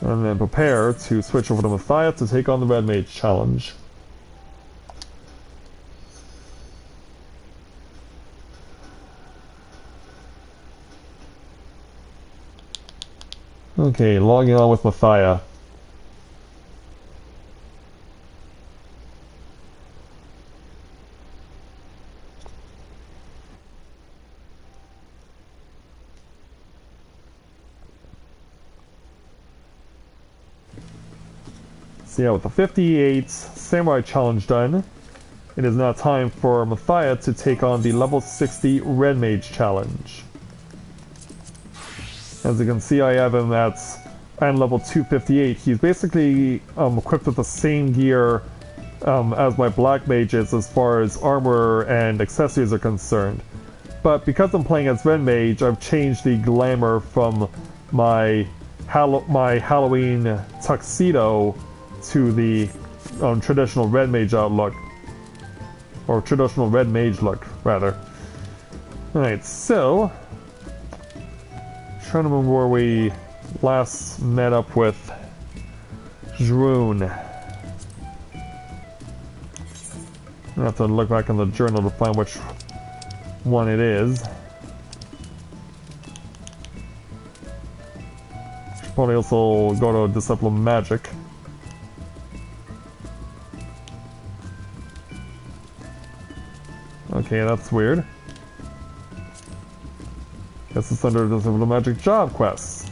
And then prepare to switch over to Matthia to take on the Red Mage challenge. Okay, logging on with Matthia. So yeah, with the 58 Samurai Challenge done, it is now time for Matthia to take on the level 60 Red Mage Challenge. As you can see, I have him at level 258. He's basically equipped with the same gear as my Black Mages as far as armor and accessories are concerned. But because I'm playing as Red Mage, I've changed the glamour from my Halloween tuxedo to the traditional Red Mage outlook. Or traditional Red Mage look, rather. Alright, so... trying to remember where we last met up with Jeroen. I have to look back in the journal to find which one it is. Should probably also go to Disciple of Magic. Okay, that's weird. Guess it's under Disciple of Magic job quests.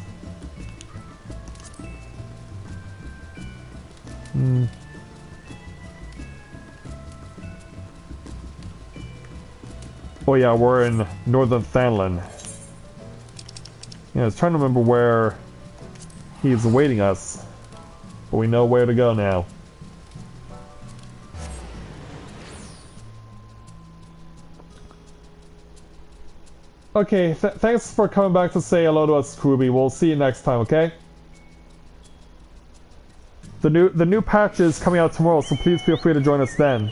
Oh yeah, we're in Northern Thanlin. Yeah, I was trying to remember where he's awaiting us. But we know where to go now. Okay, thanks for coming back to say hello to us, Scrooby. We'll see you next time, okay? The new patch is coming out tomorrow, so please feel free to join us then.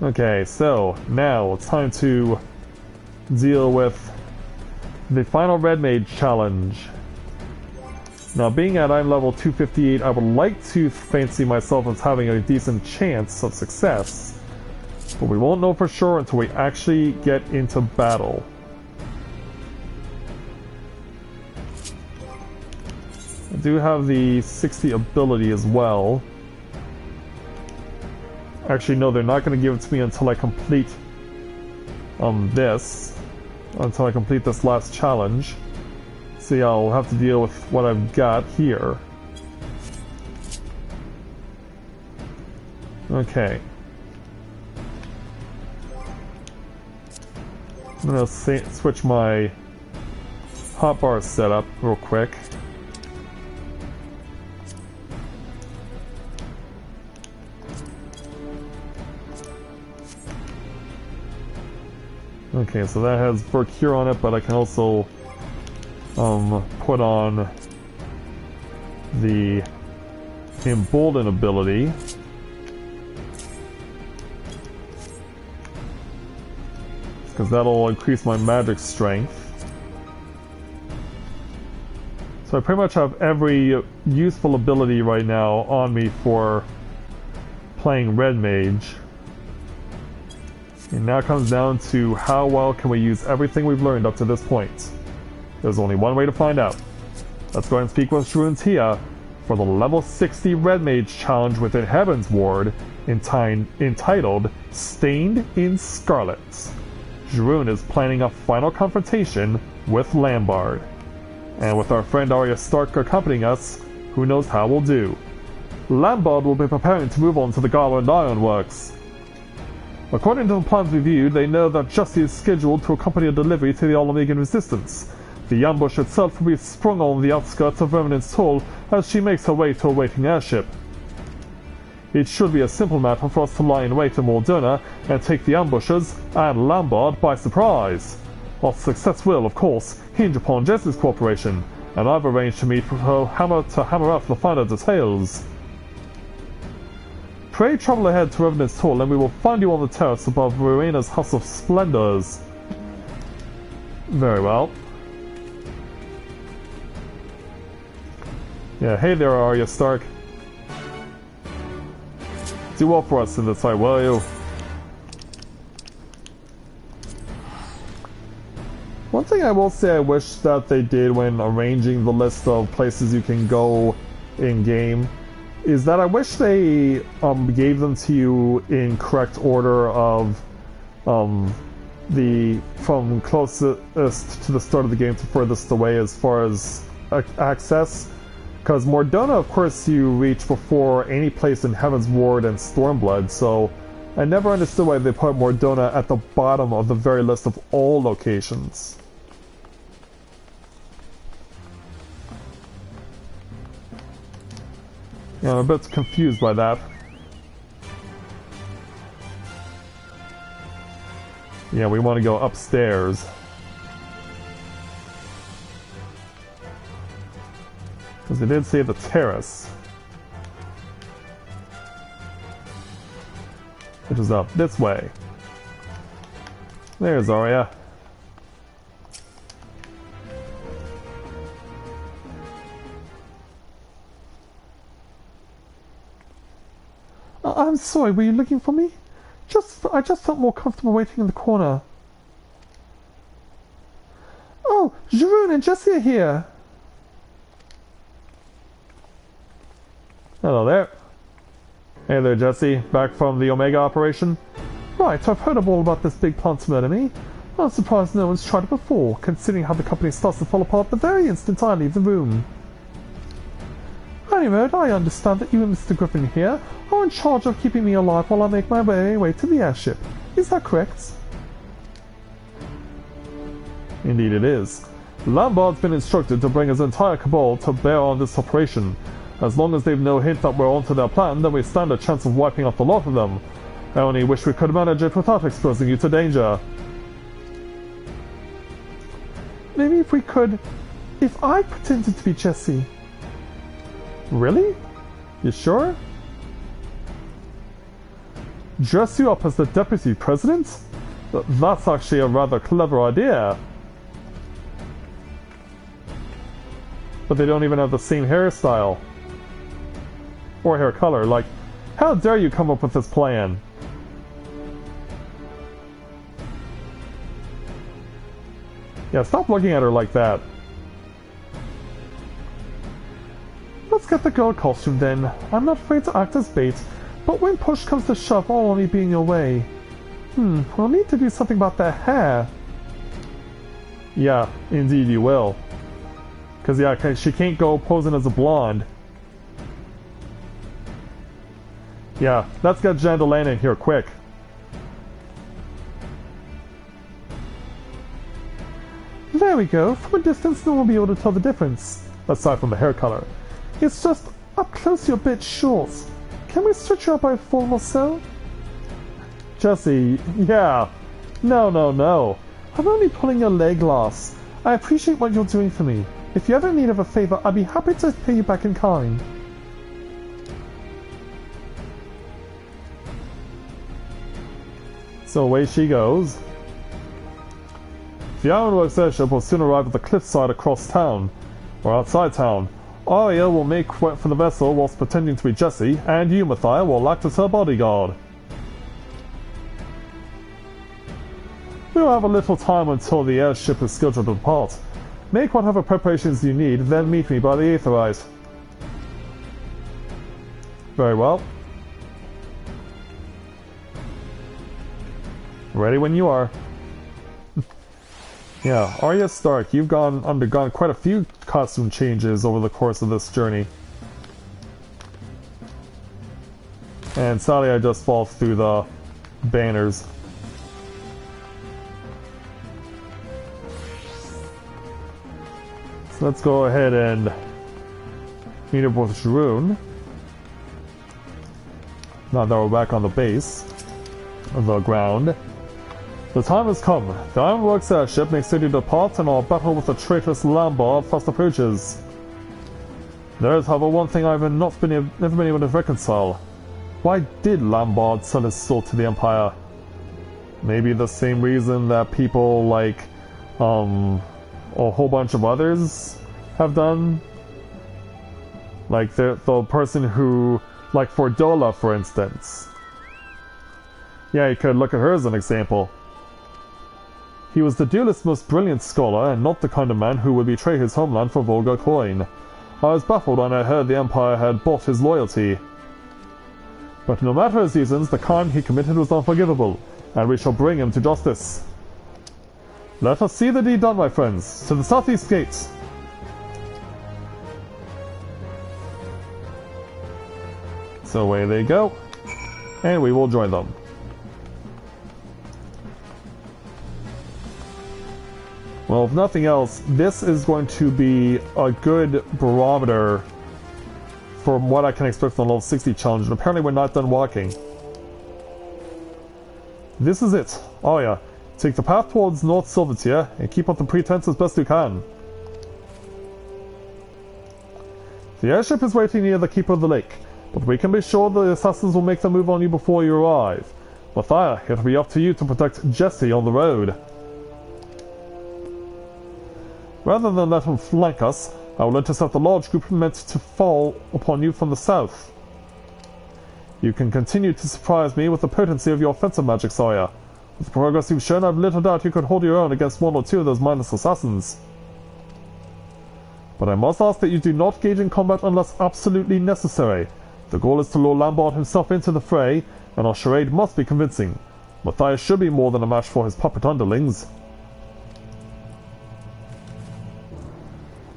Okay, so now it's time to deal with the final Red Mage challenge. Now, being at I'm level 258, I would like to fancy myself as having a decent chance of success. But we won't know for sure until we actually get into battle. I do have the 60 ability as well. Actually, no, they're not going to give it to me until I complete until I complete this last challenge. See, I'll have to deal with what I've got here. Okay. I'm gonna switch my hotbar setup real quick. Okay, so that has Vercure on it, but I can also put on the Embolden ability. Because that'll increase my magic strength. So I pretty much have every useful ability right now on me for playing Red Mage. And now it comes down to how well can we use everything we've learned up to this point. There's only one way to find out. Let's go ahead and speak with Matthia for the level 60 Red Mage challenge within Heaven's Ward entitled Stained in Scarlet. Jeroen is planning a final confrontation with Lambard. And with our friend Arya Stark accompanying us, who knows how we'll do. Lambard will be preparing to move on to the Garland Ironworks. According to the plans we viewed, they know that Justy is scheduled to accompany a delivery to the All-Omegan Resistance. The ambush itself will be sprung on the outskirts of Remnant's Toll as she makes her way to a waiting airship. It should be a simple matter for us to lie in wait in Mordona and take the ambushers and Lambard by surprise. Our success will, of course, hinge upon Jesse's cooperation, and I've arranged to meet with her to hammer out the finer details. Pray travel ahead to Revenant's Hall, and we will find you on the terrace above Rowena's House of Splendors. Very well. Yeah, hey there, Arya Stark. Do well for us in this fight, will you? One thing I will say I wish that they did when arranging the list of places you can go in-game is that I wish they gave them to you in correct order of from closest to the start of the game to furthest away as far as access. Because Mordona, of course, you reach before any place in Heaven's Ward and Stormblood, so I never understood why they put Mordona at the bottom of the very list of all locations. Yeah, I'm a bit confused by that. Yeah, we want to go upstairs. Because they did say the terrace. Which is up this way. There's Arya. I'm sorry, were you looking for me? I just felt more comfortable waiting in the corner. Oh, Jeroen and Jessie are here! Hello there. Hey there, Jessie. Back from the Omega operation? Right, I've heard all about this big plan to murder me. I'm surprised no one's tried it before, considering how the company starts to fall apart the very instant I leave the room. Anyway, I understand that you and Mr. Griffin here are in charge of keeping me alive while I make my way to the airship. Is that correct? Indeed it is. Lombard's been instructed to bring his entire cabal to bear on this operation. As long as they've no hint that we're onto their plan, then we stand a chance of wiping out the lot of them. I only wish we could manage it without exposing you to danger. Maybe if we could... If I pretended to be Jessie... Really? You sure? Dress you up as the deputy president? That's actually a rather clever idea. But they don't even have the same hairstyle. Or hair color, like, how dare you come up with this plan? Yeah, stop looking at her like that. Let's get the girl costume then. I'm not afraid to act as bait, but when push comes to shove, I'll only be in your way. We'll need to do something about that hair. Yeah, indeed you will. Because, yeah, she can't go posing as a blonde. Yeah, let's get Jandelane in here quick. There we go. From a distance, no one will be able to tell the difference. Aside from the hair color. It's just, up close you're a bit short. Can we stretch you out by a foot or so? Jessie, yeah. No. I'm only pulling your leg loss. I appreciate what you're doing for me. If you ever need of a favor, I'd be happy to pay you back in kind. So away she goes. The Ironworks airship will soon arrive at the cliffside across town, or outside town. Arya will make for the vessel whilst pretending to be Jessie, and you, Matthia, will act as her bodyguard. We will have a little time until the airship is scheduled to depart. Make whatever preparations you need, then meet me by the Aetherite. Very well. Ready when you are. Yeah, Arya Stark, you've undergone quite a few costume changes over the course of this journey. And sadly I just fall through the banners. So let's go ahead and meet up with Jeroen. Now that we're back on the base, of the ground. The time has come. The Ironworks airship makes ready to depart, and our battle with the traitorous Lambard fast approaches. There is, however, one thing I've never been able to reconcile. Why did Lambard sell his soul to the Empire? Maybe the same reason that people like, a whole bunch of others have done? Like the person who, like Fordola, for instance. Yeah, you could look at her as an example. He was the duelist's most brilliant scholar, and not the kind of man who would betray his homeland for vulgar coin. I was baffled when I heard the Empire had bought his loyalty. But no matter his reasons, the crime he committed was unforgivable, and we shall bring him to justice. Let us see the deed done, my friends. To the southeast gate. So away they go, and we will join them. Well, if nothing else, this is going to be a good barometer from what I can expect from the level 60 challenge, and apparently we're not done walking. This is it. Oh yeah. Take the path towards North Silvertier, and keep up the pretense as best you can. The airship is waiting near the keeper of the lake, but we can be sure the assassins will make the move on you before you arrive. Matthia, it'll be up to you to protect Jesse on the road. Rather than let him flank us, I will intercept the large group meant to fall upon you from the south. You can continue to surprise me with the potency of your offensive magic, Sawyer. With the progress you've shown, I've little doubt you could hold your own against one or two of those mindless assassins. But I must ask that you do not engage in combat unless absolutely necessary. The goal is to lure Lambard himself into the fray, and our charade must be convincing. Matthia should be more than a match for his puppet underlings.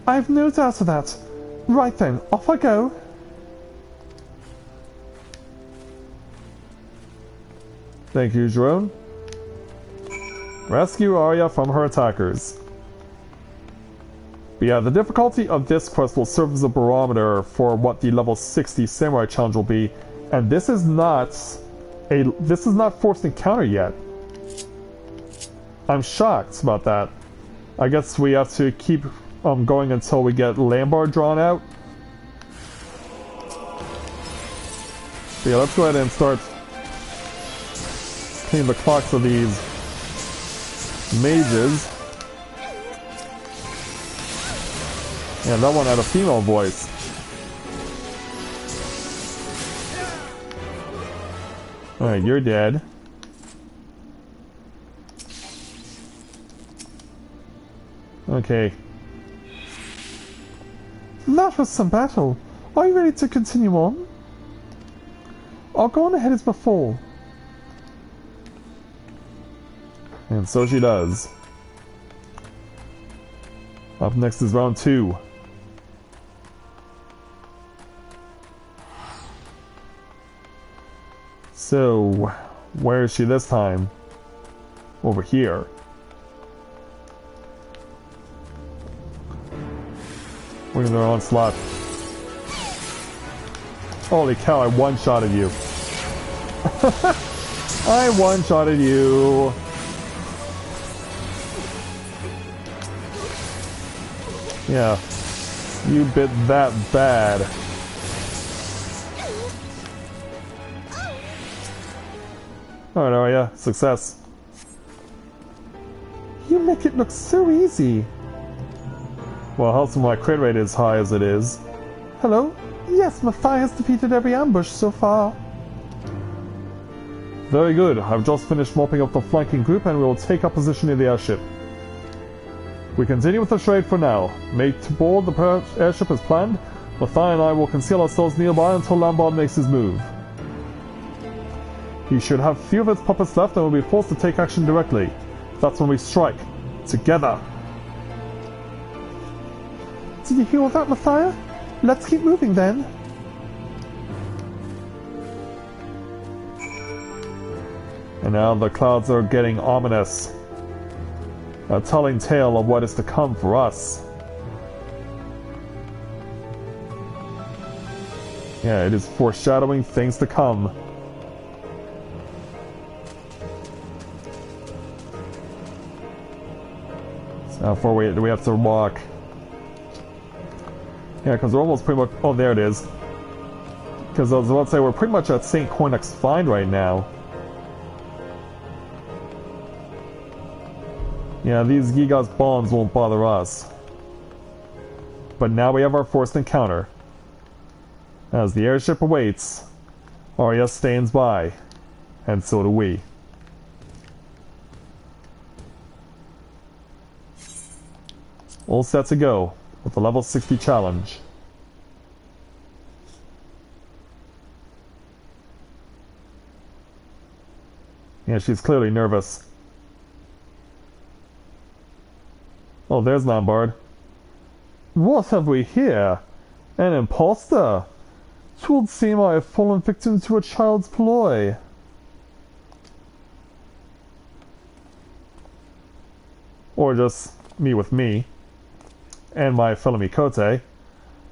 I've no doubt of that. Right then, off I go. Thank you, Jerome. Rescue Arya from her attackers. But yeah, the difficulty of this quest will serve as a barometer for what the level 60 Samurai challenge will be, and this is not forced encounter yet. I'm shocked about that. I guess we have to keep going until we get Lambard drawn out. So yeah, let's go ahead and start cleaning the clocks of these mages. Yeah, that one had a female voice. Alright, you're dead. Okay. That was some battle. Are you ready to continue on? I'll go on ahead as before. And so she does. Up next is round 2. So, where is she this time? Over here. We're in their onslaught. Holy cow, I one-shotted you. I one-shotted you. Yeah, you bit that bad. Alright, Arya, success. You make it look so easy. Well, helps when my crit rate is high as it is. Hello? Yes, Matthia has defeated every ambush so far. Very good. I've just finished mopping up the flanking group and we will take up position in the airship. We continue with the charade for now. Make to board the airship as planned. Matthia and I will conceal ourselves nearby until Lambard makes his move. He should have few of its puppets left and will be forced to take action directly. That's when we strike. Together. Did you hear all that, Matthia? Let's keep moving then. And now the clouds are getting ominous. A telling tale of what is to come for us. Yeah, it is foreshadowing things to come. For we have to walk. Yeah, because we're almost pretty much... Oh, there it is. Because I was about to say, we're pretty much at St. Cornac's Find right now. Yeah, these Gigas bombs won't bother us. But now we have our first encounter. As the airship awaits, Arya stands by. And so do we. All set to go with the level 60 challenge. Yeah, she's clearly nervous. Oh, there's Lombard. What have we here? An imposter? 'Twould seem I have fallen victim to a child's ploy. Or just me with me. And my fellow Mikote.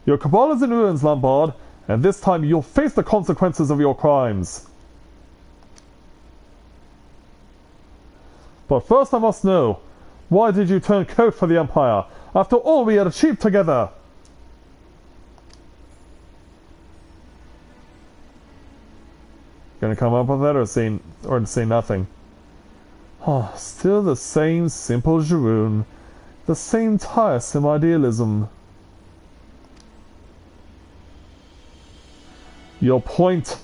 Your cabal is in ruins, Lombard, and this time you'll face the consequences of your crimes. But first I must know, why did you turn coat for the Empire, after all we had achieved together? Gonna come up with that or say nothing? Oh, still the same simple Jeroen. The same tiresome idealism. Your point.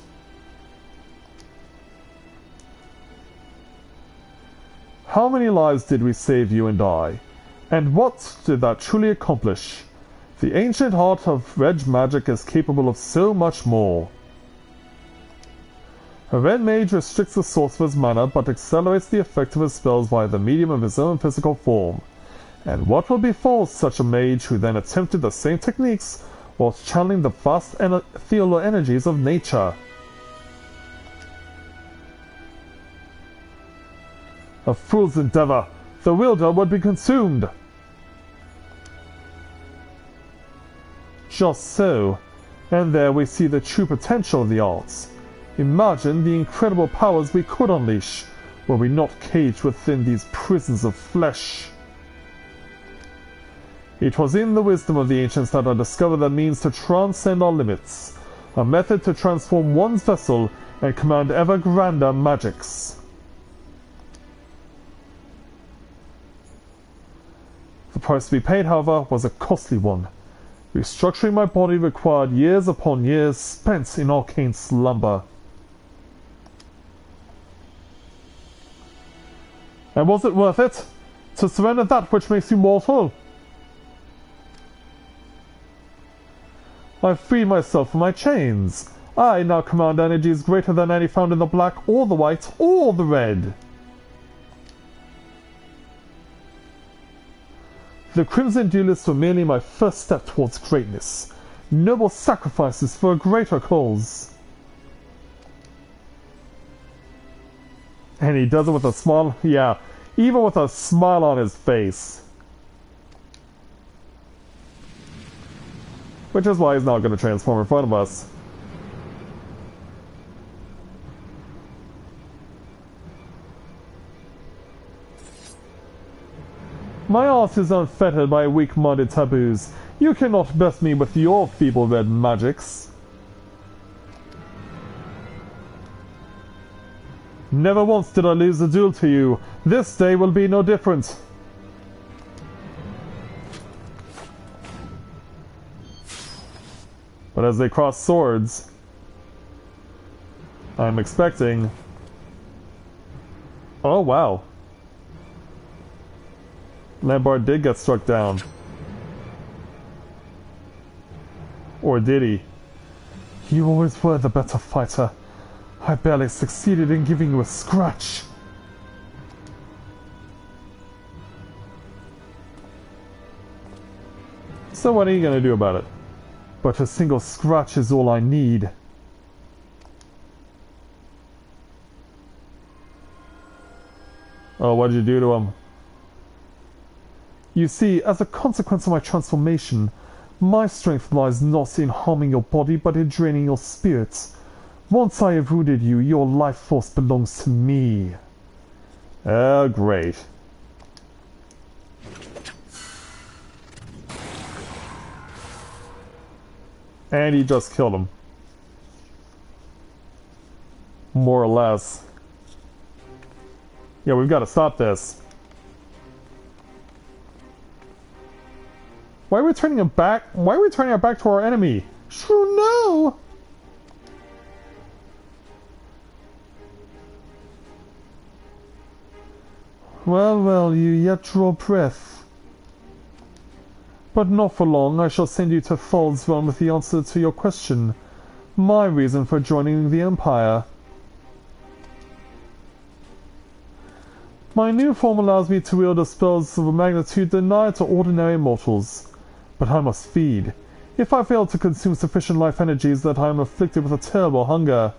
How many lives did we save, you and I? And what did that truly accomplish? The ancient art of red magic is capable of so much more. A red mage restricts the sorcerer's mana but accelerates the effect of his spells via the medium of his own physical form. And what will befall such a mage who then attempted the same techniques whilst channeling the vast ethereal energies of nature? A fool's endeavor! The wielder would be consumed! Just so. And there we see the true potential of the arts. Imagine the incredible powers we could unleash, were we not caged within these prisons of flesh. It was in the wisdom of the ancients that I discovered the means to transcend our limits, a method to transform one's vessel and command ever grander magics. The price to be paid, however, was a costly one. Restructuring my body required years upon years spent in arcane slumber. And was it worth it? To surrender that which makes you mortal? I freed myself from my chains. I now command energies greater than any found in the black or the white or the red. The Crimson Duelists were merely my first step towards greatness. Noble sacrifices for a greater cause. And he does it with a smile, yeah, even with a smile on his face. Which is why he's not going to transform in front of us. My art is unfettered by weak-minded taboos. You cannot best me with your feeble red magics. Never once did I lose a duel to you. This day will be no different. But as they cross swords, I'm expecting... Oh, wow. Lombard did get struck down. Or did he? You always were the better fighter. I barely succeeded in giving you a scratch. So what are you gonna do about it? But a single scratch is all I need. Oh, what did you do to him? You see, as a consequence of my transformation, my strength lies not in harming your body, but in draining your spirits. Once I have wounded you, your life force belongs to me. Oh, great. And he just killed him. More or less. Yeah, we've got to stop this. Why are we turning him back? Why are we turning our back to our enemy? Shrew, no! Well, well, you yet draw breath. But not for long. I shall send you to Thal's realm with the answer to your question. My reason for joining the Empire. My new form allows me to wield spells of a magnitude denied to ordinary mortals. But I must feed. If I fail to consume sufficient life energies, that I am afflicted with a terrible hunger.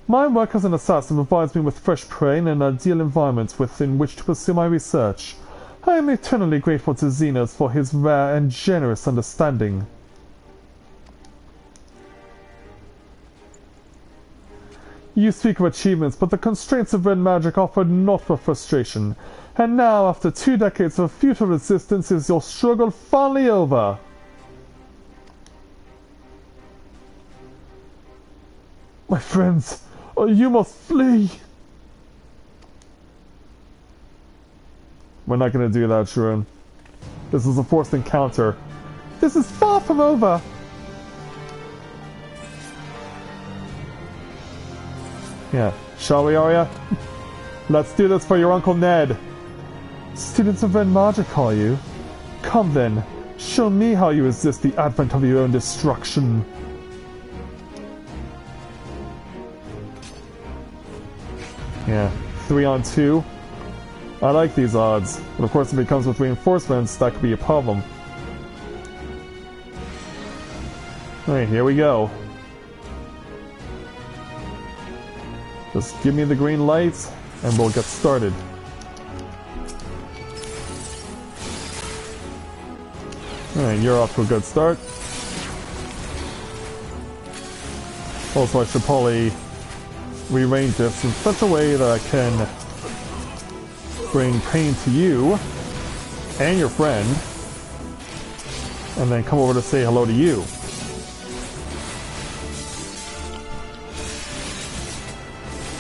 My work as an assassin provides me with fresh prey and an ideal environment within which to pursue my research. I am eternally grateful to Xenos for his rare and generous understanding. You speak of achievements, but the constraints of red magic offer naught but frustration. And now, after 2 decades of futile resistance, is your struggle finally over? My friends, you must flee! We're not going to do that, Sharon. This is a forced encounter. This is far from over! Yeah, shall we, Arya? Let's do this for your Uncle Ned. Students of red magic, are you? Come then, show me how you resist the advent of your own destruction. Yeah, 3 on 2. I like these odds, but of course if it comes with reinforcements, that could be a problem. Alright, here we go. Just give me the green lights, and we'll get started. Alright, you're off to a good start. Also, I should probably rearrange this in such a way that I can bring pain to you and your friend, and then come over to say hello to you.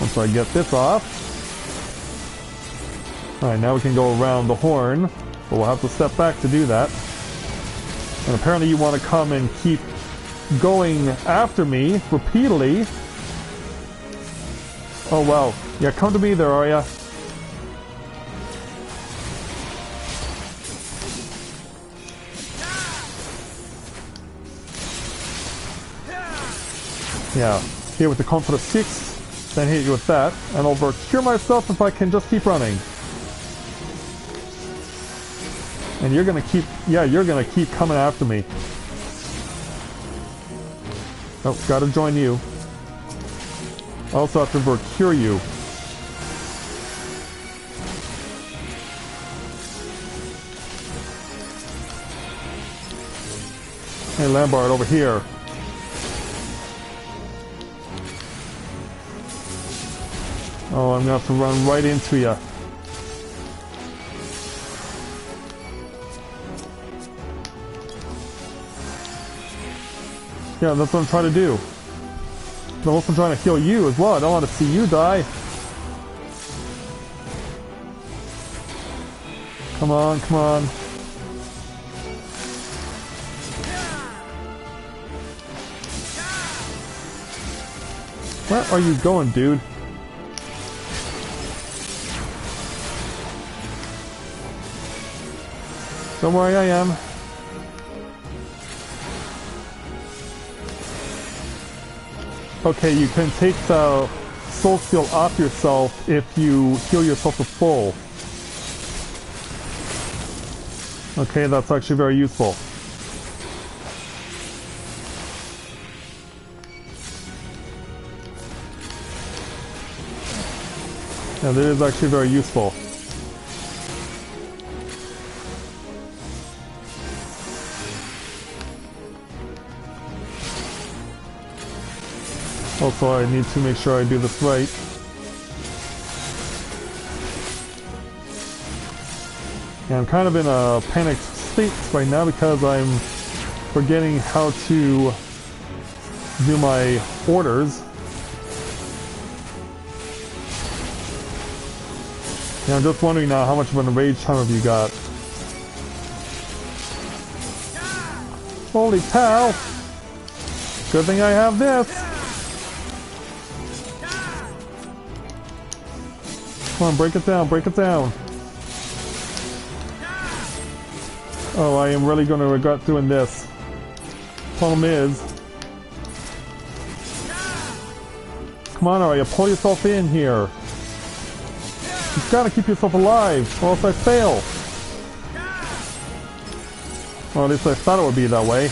Once I get this off. Alright, now we can go around the horn, but we'll have to step back to do that. And apparently you want to come and keep going after me repeatedly. Oh wow. Yeah, come to me there, Arya. Yeah, here with the Comfort of 6, then hit you with that, and I'll cure myself if I can just keep running. And you're gonna keep, yeah, you're gonna keep coming after me. Oh, gotta join you. I also have to cure you. Hey, Lambard, over here. Oh, I'm gonna have to run right into you. Yeah, that's what I'm trying to do. I'm also trying to heal you as well. I don't want to see you die. Come on, come on. Where are you going, dude? Don't worry, I am. Okay, you can take the soul seal off yourself if you heal yourself to full. Okay, that's actually very useful. Yeah, that is actually very useful. Also, I need to make sure I do this right. Yeah, I'm kind of in a panicked states right now because I'm forgetting how to do my orders. Yeah, I'm just wondering now how much of an rage time have you got? Holy cow! Good thing I have this! Come on, break it down, break it down! Oh, I am really going to regret doing this. Problem is... Come on, Arya, pull yourself in here! You've got to keep yourself alive, or else I fail! Or at least I thought it would be that way.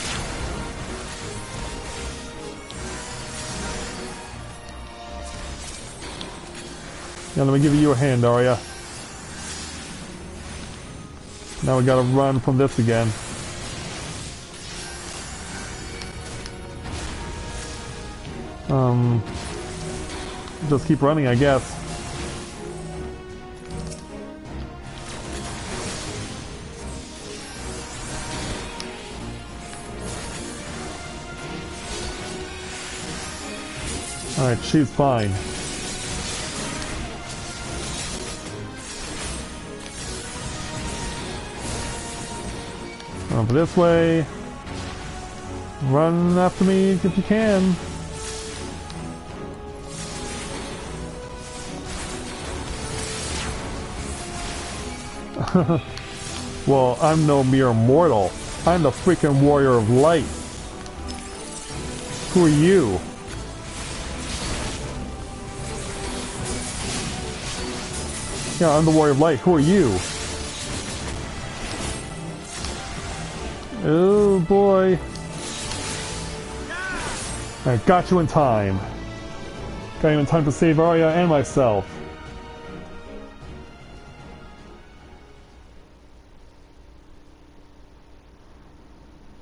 Yeah, let me give you a hand, Arya. Now we gotta run from this again. Just keep running, I guess. Alright, she's fine. Over this way. Run after me if you can. Well, I'm no mere mortal. I'm the freaking warrior of light. Who are you? Yeah, I'm the warrior of light. Who are you? Oh boy. I got you in time. Got you in time to save Arya and myself.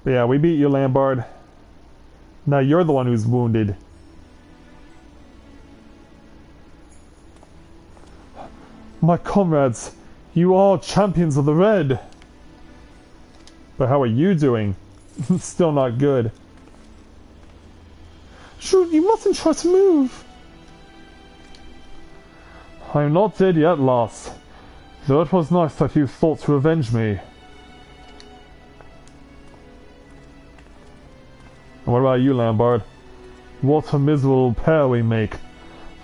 But yeah, we beat you, Lambard. Now you're the one who's wounded. My comrades, you are champions of the Red. But how are you doing? Still not good. Shoot, you mustn't try to move. I'm not dead yet, lass. Though it was nice that you thought to avenge me. And what about you, Lambard? What a miserable pair we make.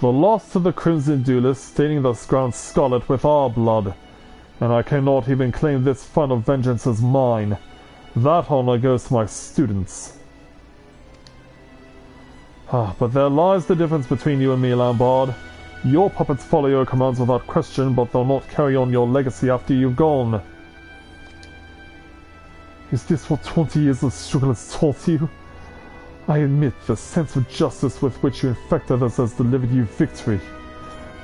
The loss of the Crimson Duelist staining the ground scarlet with our blood. And I cannot even claim this fund of vengeance as mine. That honor goes to my students. But there lies the difference between you and me, Lambard. Your puppets follow your commands without question, but they'll not carry on your legacy after you've gone. Is this what 20 years of struggle has taught you? I admit the sense of justice with which you infect others has delivered you victory.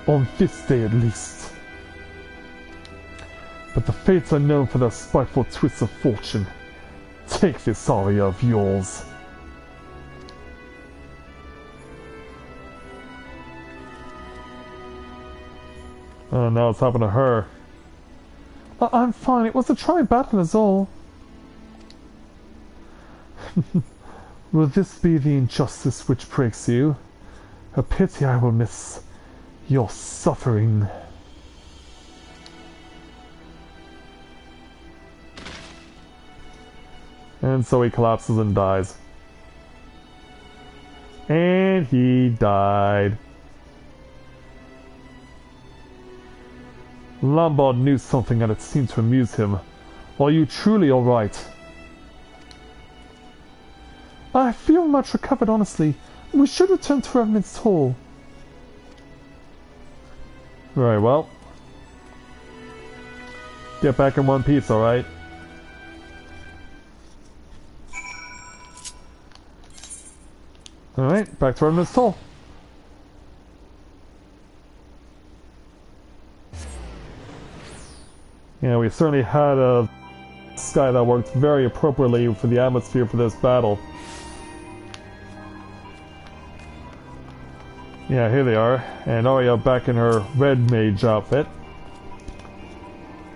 On this day at least. But the fates are known for their spiteful twists of fortune. Take this Arya of yours. Oh, now it's happened to her. I'm fine. It was a trying battle is all. Will this be the injustice which breaks you? A pity I will miss your suffering. And so he collapses and dies. And he died. Lambard knew something and it seemed to amuse him. Are you truly alright? I feel much recovered, honestly. We should return to Revenant's Hall. Very well. Get back in one piece, alright? Alright, back to Revenant's Hall. Yeah, we certainly had a sky that worked very appropriately for the atmosphere for this battle. Yeah, here they are. And Arya back in her red mage outfit.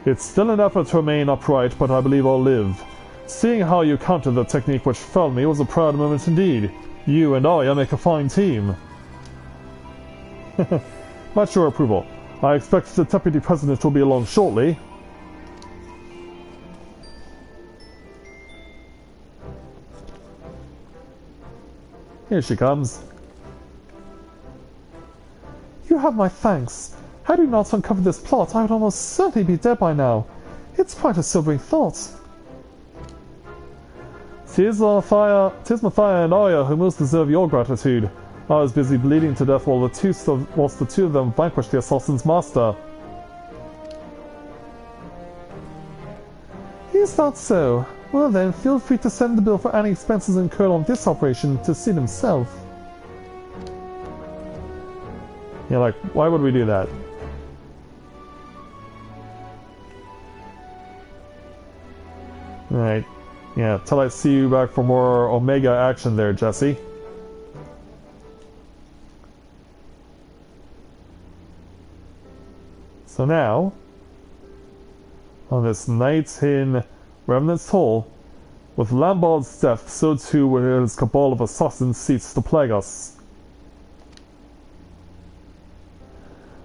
It's still an effort to remain upright, but I believe I'll live. Seeing how you countered the technique which felled me was a proud moment indeed. You and I make a fine team. Much your approval. I expect the Deputy President will be along shortly. Here she comes. You have my thanks. Had you not uncovered this plot, I would almost certainly be dead by now. It's quite a sobering thought. 'Tis Matthia and Arya who most deserve your gratitude. I was busy bleeding to death whilst the two of them vanquished the assassin's master. Is that so? Well then, feel free to send the bill for any expenses incurred on this operation to Sid himself. Yeah, like, why would we do that? Alright. Yeah, till I see you back for more Omega action there, Jesse. So now, on this night in Remnant's Hall, with Lambard's death, so too will his cabal of assassins cease to plague us.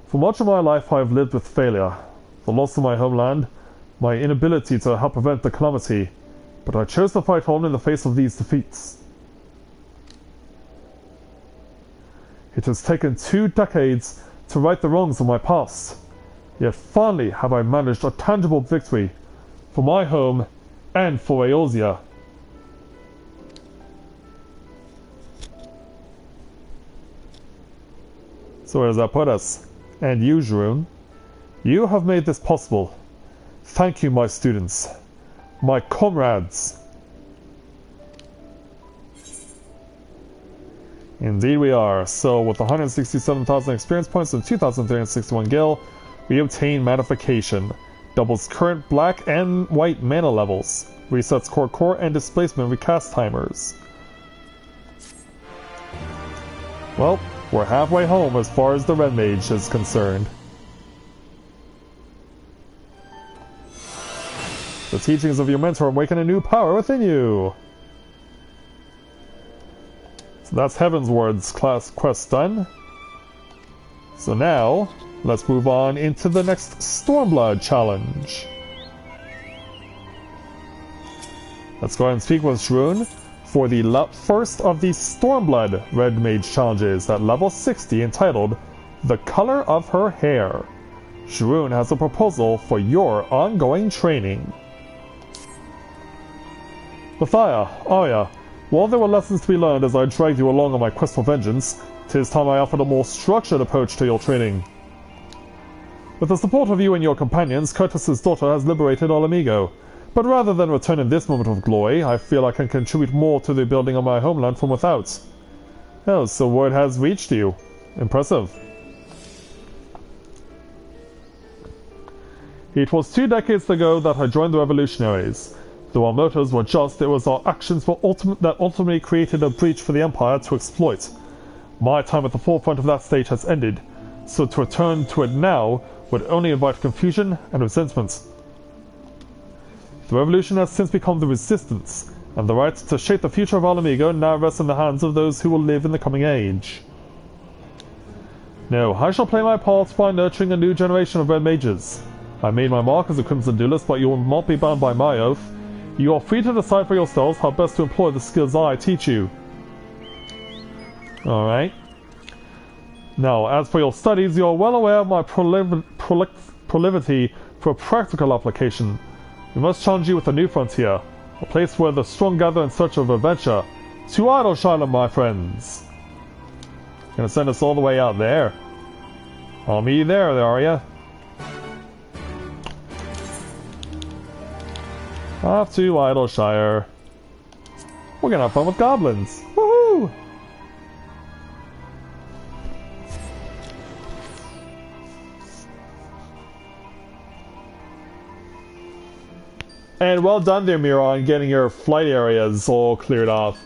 For much of my life I have lived with failure, the loss of my homeland, my inability to help prevent the calamity, but I chose to fight on in the face of these defeats. It has taken 2 decades to right the wrongs of my past, yet finally have I managed a tangible victory for my home and for Eorzea. So where does that put us? And you, Jeroen, you have made this possible. Thank you, my students, my comrades. Indeed we are. So with 167,000 experience points and 2,361 gil, we obtain Magnification. Doubles current black and white mana levels. Resets core and displacement recast timers. Well, we're halfway home as far as the Red Mage is concerned. The teachings of your mentor awaken a new power within you. So that's Heavensward's class quest done. So now, let's move on into the next Stormblood challenge. Let's go ahead and speak with Jeroen for the first of the Stormblood Red Mage challenges at level 60 entitled The Color of Her Hair. Jeroen has a proposal for your ongoing training. Matthia, Arya, while there were lessons to be learned as I dragged you along on my quest for vengeance, 'tis time I offered a more structured approach to your training. With the support of you and your companions, Curtis's daughter has liberated Olamigo. But rather than return in this moment of glory, I feel I can contribute more to the building of my homeland from without. Oh, so word has reached you. Impressive. It was 2 decades ago that I joined the revolutionaries. Though our motives were just, it was our actions that ultimately created a breach for the Empire to exploit. My time at the forefront of that state has ended, so to return to it now would only invite confusion and resentment. The revolution has since become the resistance, and the right to shape the future of Olamigo now rests in the hands of those who will live in the coming age. No, I shall play my part by nurturing a new generation of Red Mages. I made my mark as a Crimson Duelist, but you will not be bound by my oath. You are free to decide for yourselves how best to employ the skills I teach you. Alright. Now, as for your studies, you are well aware of my proclivity for practical application. We must challenge you with a new frontier, a place where the strong gather in search of adventure. To Eorzea, my friends! Gonna send us all the way out there. I'll meet you there, are ya? Off to Eorzea. We're gonna have fun with goblins. Woohoo! And well done there, Mira, on getting your flight areas all cleared off.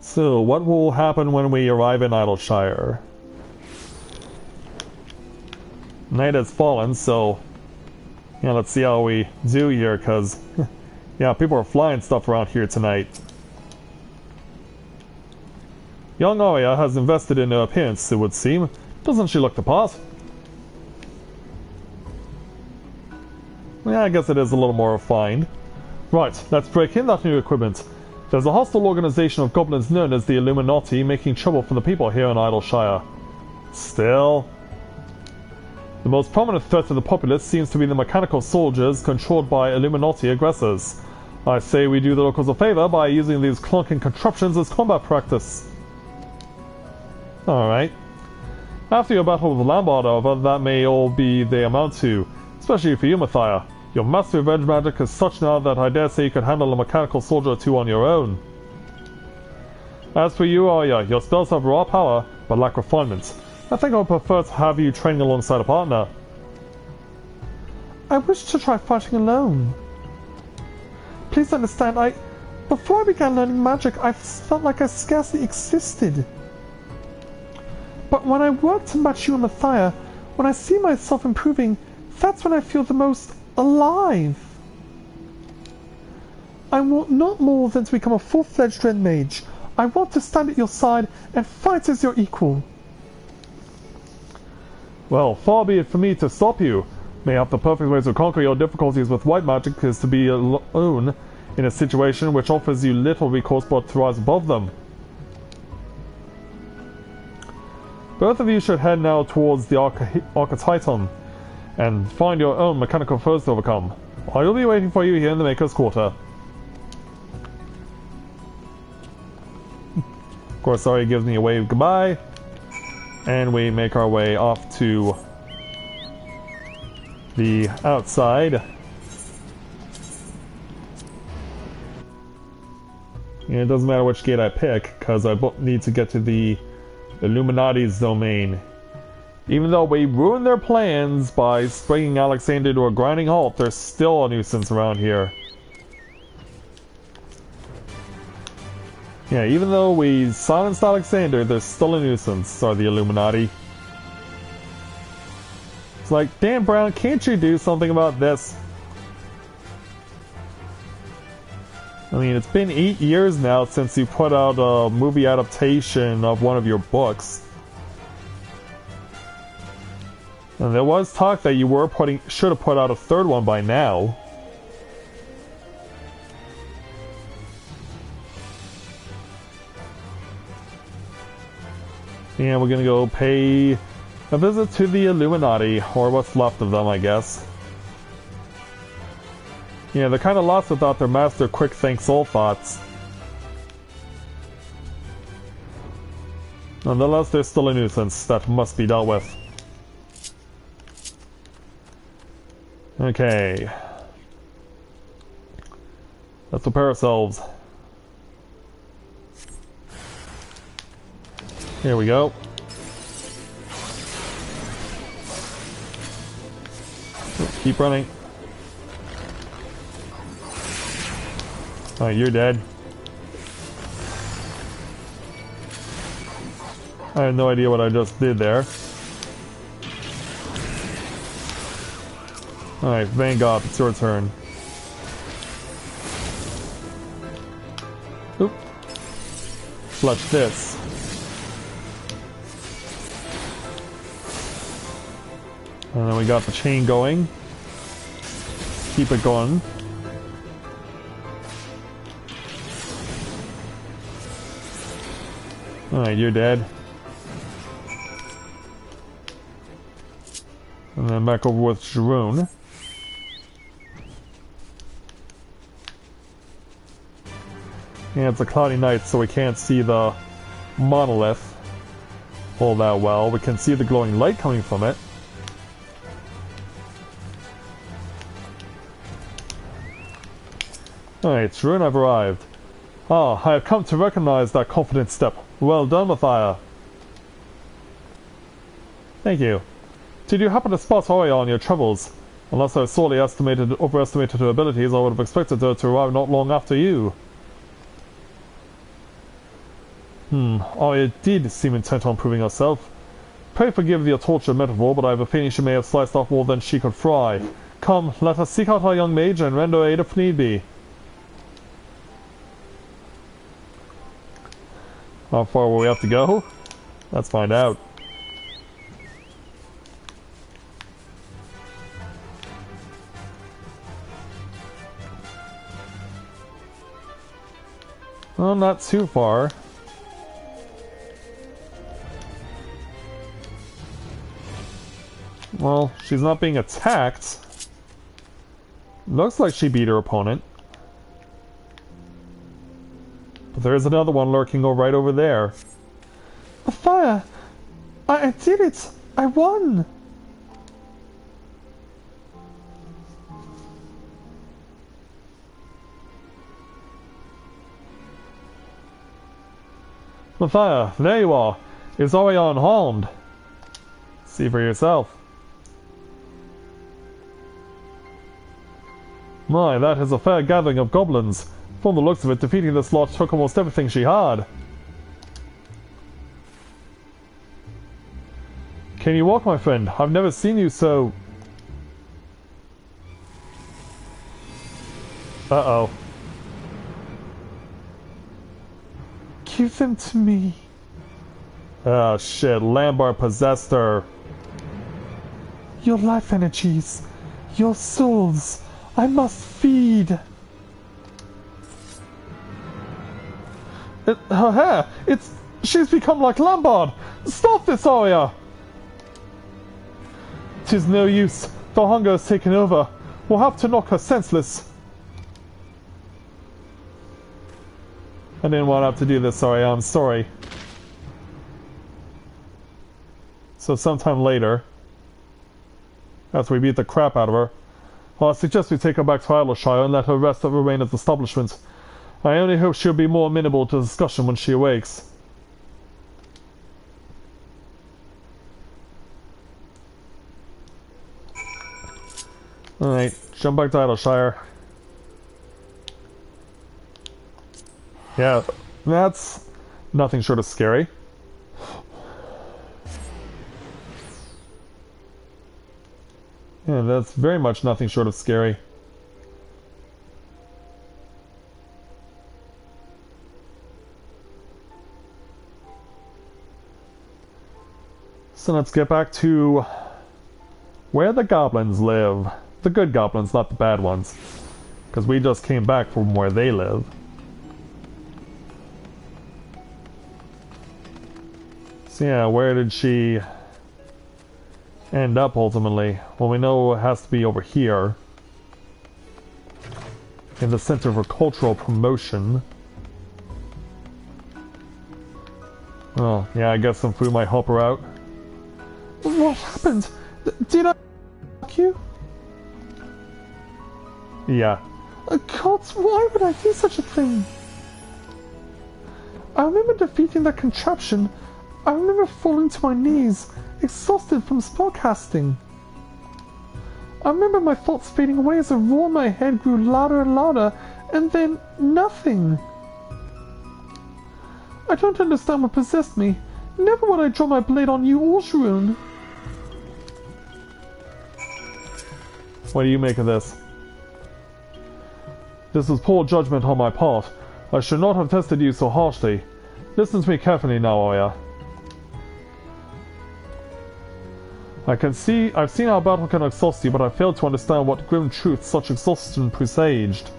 So, what will happen when we arrive in Idleshire? Night has fallen, so... yeah, let's see how we do here, because... yeah, people are flying stuff around here tonight. Young Eorzea has invested in her appearance, it would seem. Doesn't she look the part? Yeah, I guess it is a little more refined. Right, let's break in that new equipment. There's a hostile organization of goblins known as the Illuminati making trouble for the people here in Idleshire. Still... the most prominent threat to the populace seems to be the mechanical soldiers controlled by Illuminati aggressors. I say we do the locals a favor by using these clunking contraptions as combat practice. Alright. After your battle with Lambard, however, that may all be they amount to. Especially for you, Matthia. Your mastery of edge magic is such now that I dare say you could handle a mechanical soldier or two on your own. As for you, Eorzea, your spells have raw power, but lack refinement. I think I would prefer to have you training alongside a partner. I wish to try fighting alone. Please understand, before I began learning magic, I felt like I scarcely existed. But when I work to match you and Matthia, when I see myself improving, that's when I feel the most alive. I want not more than to become a full-fledged Red Mage. I want to stand at your side and fight as your equal. Well, far be it from me to stop you. Mayhap the perfect way to conquer your difficulties with white magic is to be alone in a situation which offers you little recourse but to rise above them. Both of you should head now towards the Archetiton and find your own mechanical foes to overcome. I will be waiting for you here in the Maker's Quarter. Of course, sorry, gives me a wave goodbye. And we make our way off to the outside. And it doesn't matter which gate I pick, because I need to get to the Illuminati's domain. Even though we ruined their plans by bringing Alexander to a grinding halt, there's still a nuisance around here. Yeah, even though we silenced Alexander, there's still a nuisance, are the Illuminati. It's like, damn Brown, can't you do something about this? I mean, it's been 8 years now since you put out a movie adaptation of one of your books. And there was talk that you were should have put out a third one by now. And we're gonna go pay a visit to the Illuminati, or what's left of them, I guess. Yeah, they're kind of lost without their master Quick Think Soul Thoughts. Nonetheless, there's still a nuisance that must be dealt with. Okay. Let's prepare ourselves. Here we go. Keep running. Alright, you're dead. I have no idea what I just did there. Alright, Vanguard, it's your turn. Oop. Clutch this. And then we got the chain going. Keep it going. Alright, you're dead. And then back over with Sharoon. Yeah, it's a cloudy night, so we can't see the monolith all that well. We can see the glowing light coming from it. Alright, Sharoon, I've arrived. Ah, I have come to recognize that confident step. Well done, Matthia. Thank you. Did you happen to spot Eorzea on your travels? Unless I sorely overestimated her abilities, I would have expected her to arrive not long after you. Arya did seem intent on proving herself. Pray forgive the torture metaphor, but I have a feeling she may have sliced off more than she could fry. Come, let us seek out our young mage and render aid if need be. How far will we have to go? Let's find out. Well, not too far. Well, she's not being attacked. Looks like she beat her opponent. But there's another one lurking right over there. A fire! I did it! I won! Matthia, there you are. It's already unharmed. See for yourself. My, that is a fair gathering of goblins. From the looks of it, defeating this lot took almost everything she had. Can you walk, my friend? I've never seen you so... Uh-oh. Give them to me. Oh shit, Lambert possessed her. Your life energies, your souls, I must feed. Her hair, she's become like Lambert. Stop this, Arya. 'Tis no use, the hunger has taken over. We'll have to knock her senseless. I didn't want to have to do this, sorry, I'm sorry. So sometime later, after we beat the crap out of her, well, I suggest we take her back to Eorzea and let her rest at Rowena's establishment. I only hope she'll be more amenable to discussion when she awakes. Alright, jump back to Eorzea. Yeah, that's nothing short of scary. Yeah, that's very much nothing short of scary. So let's get back to where the goblins live. The good goblins, not the bad ones. Because we just came back from where they live. So yeah, where did she end up ultimately? Well, we know it has to be over here. In the Center for Cultural Promotion. Oh, yeah, I guess some food might help her out. What happened? Did I fuck you? Yeah. God, why would I do such a thing? I remember defeating that contraption. I remember falling to my knees, exhausted from spellcasting. I remember my thoughts fading away as a roar in my head grew louder and louder, and then nothing. I don't understand what possessed me. Never would I draw my blade on you, Eorzea. What do you make of this? This was poor judgment on my part. I should not have tested you so harshly. Listen to me carefully now, Arya. I've seen how battle can exhaust you, but I failed to understand what grim truth such exhaustion presaged.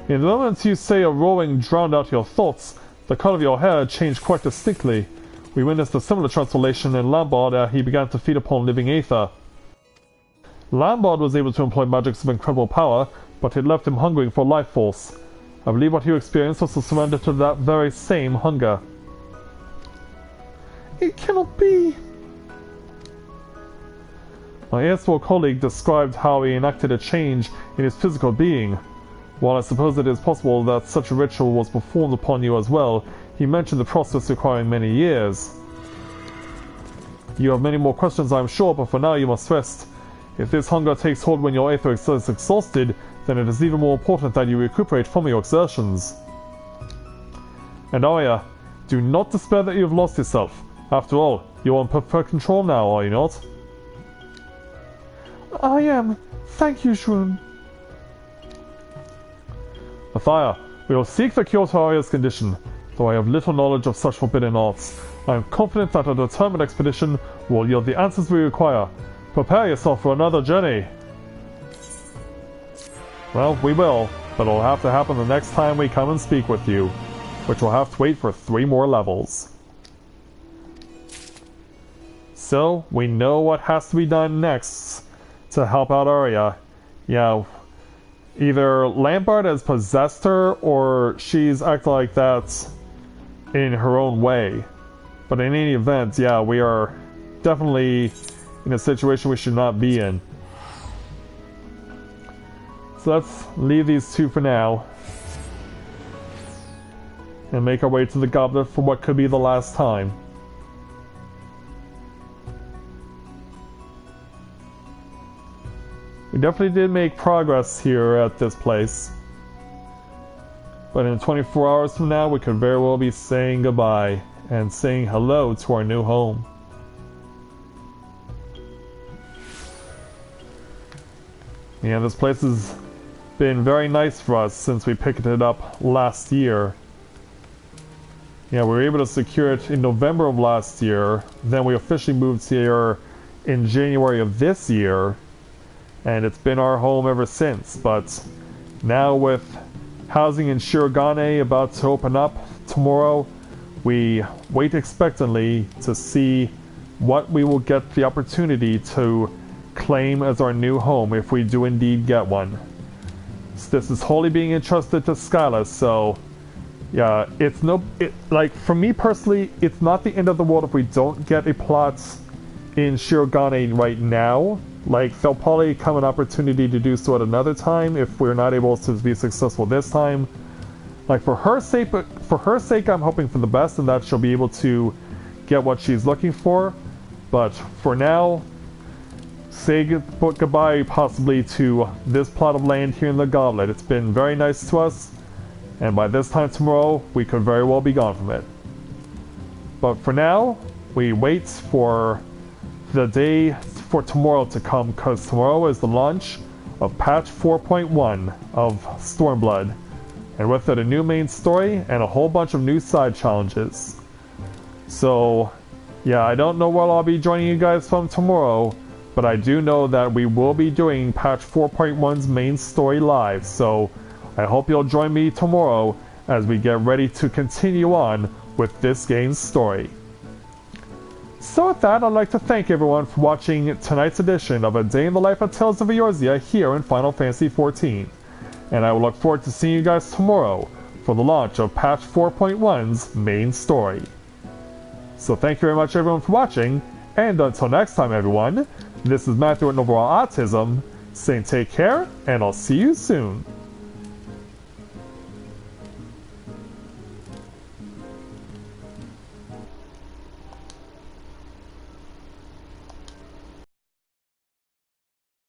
In the moment you say a roaring drowned out your thoughts, the color of your hair changed quite distinctly. We witnessed a similar transformation in Lambert as he began to feed upon living aether. Lambert was able to employ magics of incredible power, but it left him hungering for life force. I believe what you experienced was to surrender to that very same hunger. It cannot be! My erstwhile colleague described how he enacted a change in his physical being. While I suppose it is possible that such a ritual was performed upon you as well, he mentioned the process requiring many years. You have many more questions, I am sure, but for now you must rest. If this hunger takes hold when your aether is exhausted, then it is even more important that you recuperate from your exertions. And Arya, Do not despair that you have lost yourself. After all, you are in perfect control now, are you not? I am. Thank you, Shroom. Matthia, we will seek the cure to Aurea's condition. Though I have little knowledge of such forbidden arts, I am confident that a determined expedition will yield the answers we require. Prepare yourself for another journey. Well, we will, but it'll have to happen the next time we come and speak with you, which will have to wait for 3 more levels. So, we know what has to be done next to help out Aurea. Yeah, either Lampard has possessed her, or she's acting like that in her own way. But in any event, yeah, we are definitely in a situation we should not be in. So let's leave these 2 for now. And make our way to the goblet for what could be the last time. We definitely did make progress here at this place. But in 24 hours from now, we could very well be saying goodbye and saying hello to our new home. Yeah, this place has been very nice for us since we picked it up last year. Yeah, we were able to secure it in November of last year. Then we officially moved here in January of this year. And it's been our home ever since. But now with housing in Shirogane about to open up tomorrow, we wait expectantly to see what we will get the opportunity to claim as our new home if we do indeed get one. So this is wholly being entrusted to Skyla, so yeah, like for me personally, it's not the end of the world if we don't get a plot in Shirogane right now. Like, there'll probably come an opportunity to do so at another time if we're not able to be successful this time. Like, for her sake, I'm hoping for the best and that she'll be able to get what she's looking for. But for now, say goodbye possibly to this plot of land here in the Goblet. It's been very nice to us, and by this time tomorrow, we could very well be gone from it. But for now, we wait for the day for tomorrow to come, because tomorrow is the launch of patch 4.1 of Stormblood, and with it a new main story and a whole bunch of new side challenges. So yeah, I don't know where I'll be joining you guys from tomorrow, but I do know that we will be doing patch 4.1's main story live, so I hope you'll join me tomorrow as we get ready to continue on with this game's story. So with that, I'd like to thank everyone for watching tonight's edition of A Day in the Life of Tales of Eorzea here in Final Fantasy XIV. And I will look forward to seeing you guys tomorrow for the launch of patch 4.1's main story. So thank you very much everyone for watching, and until next time everyone, this is Matthia with Novaura Autism, saying take care, and I'll see you soon.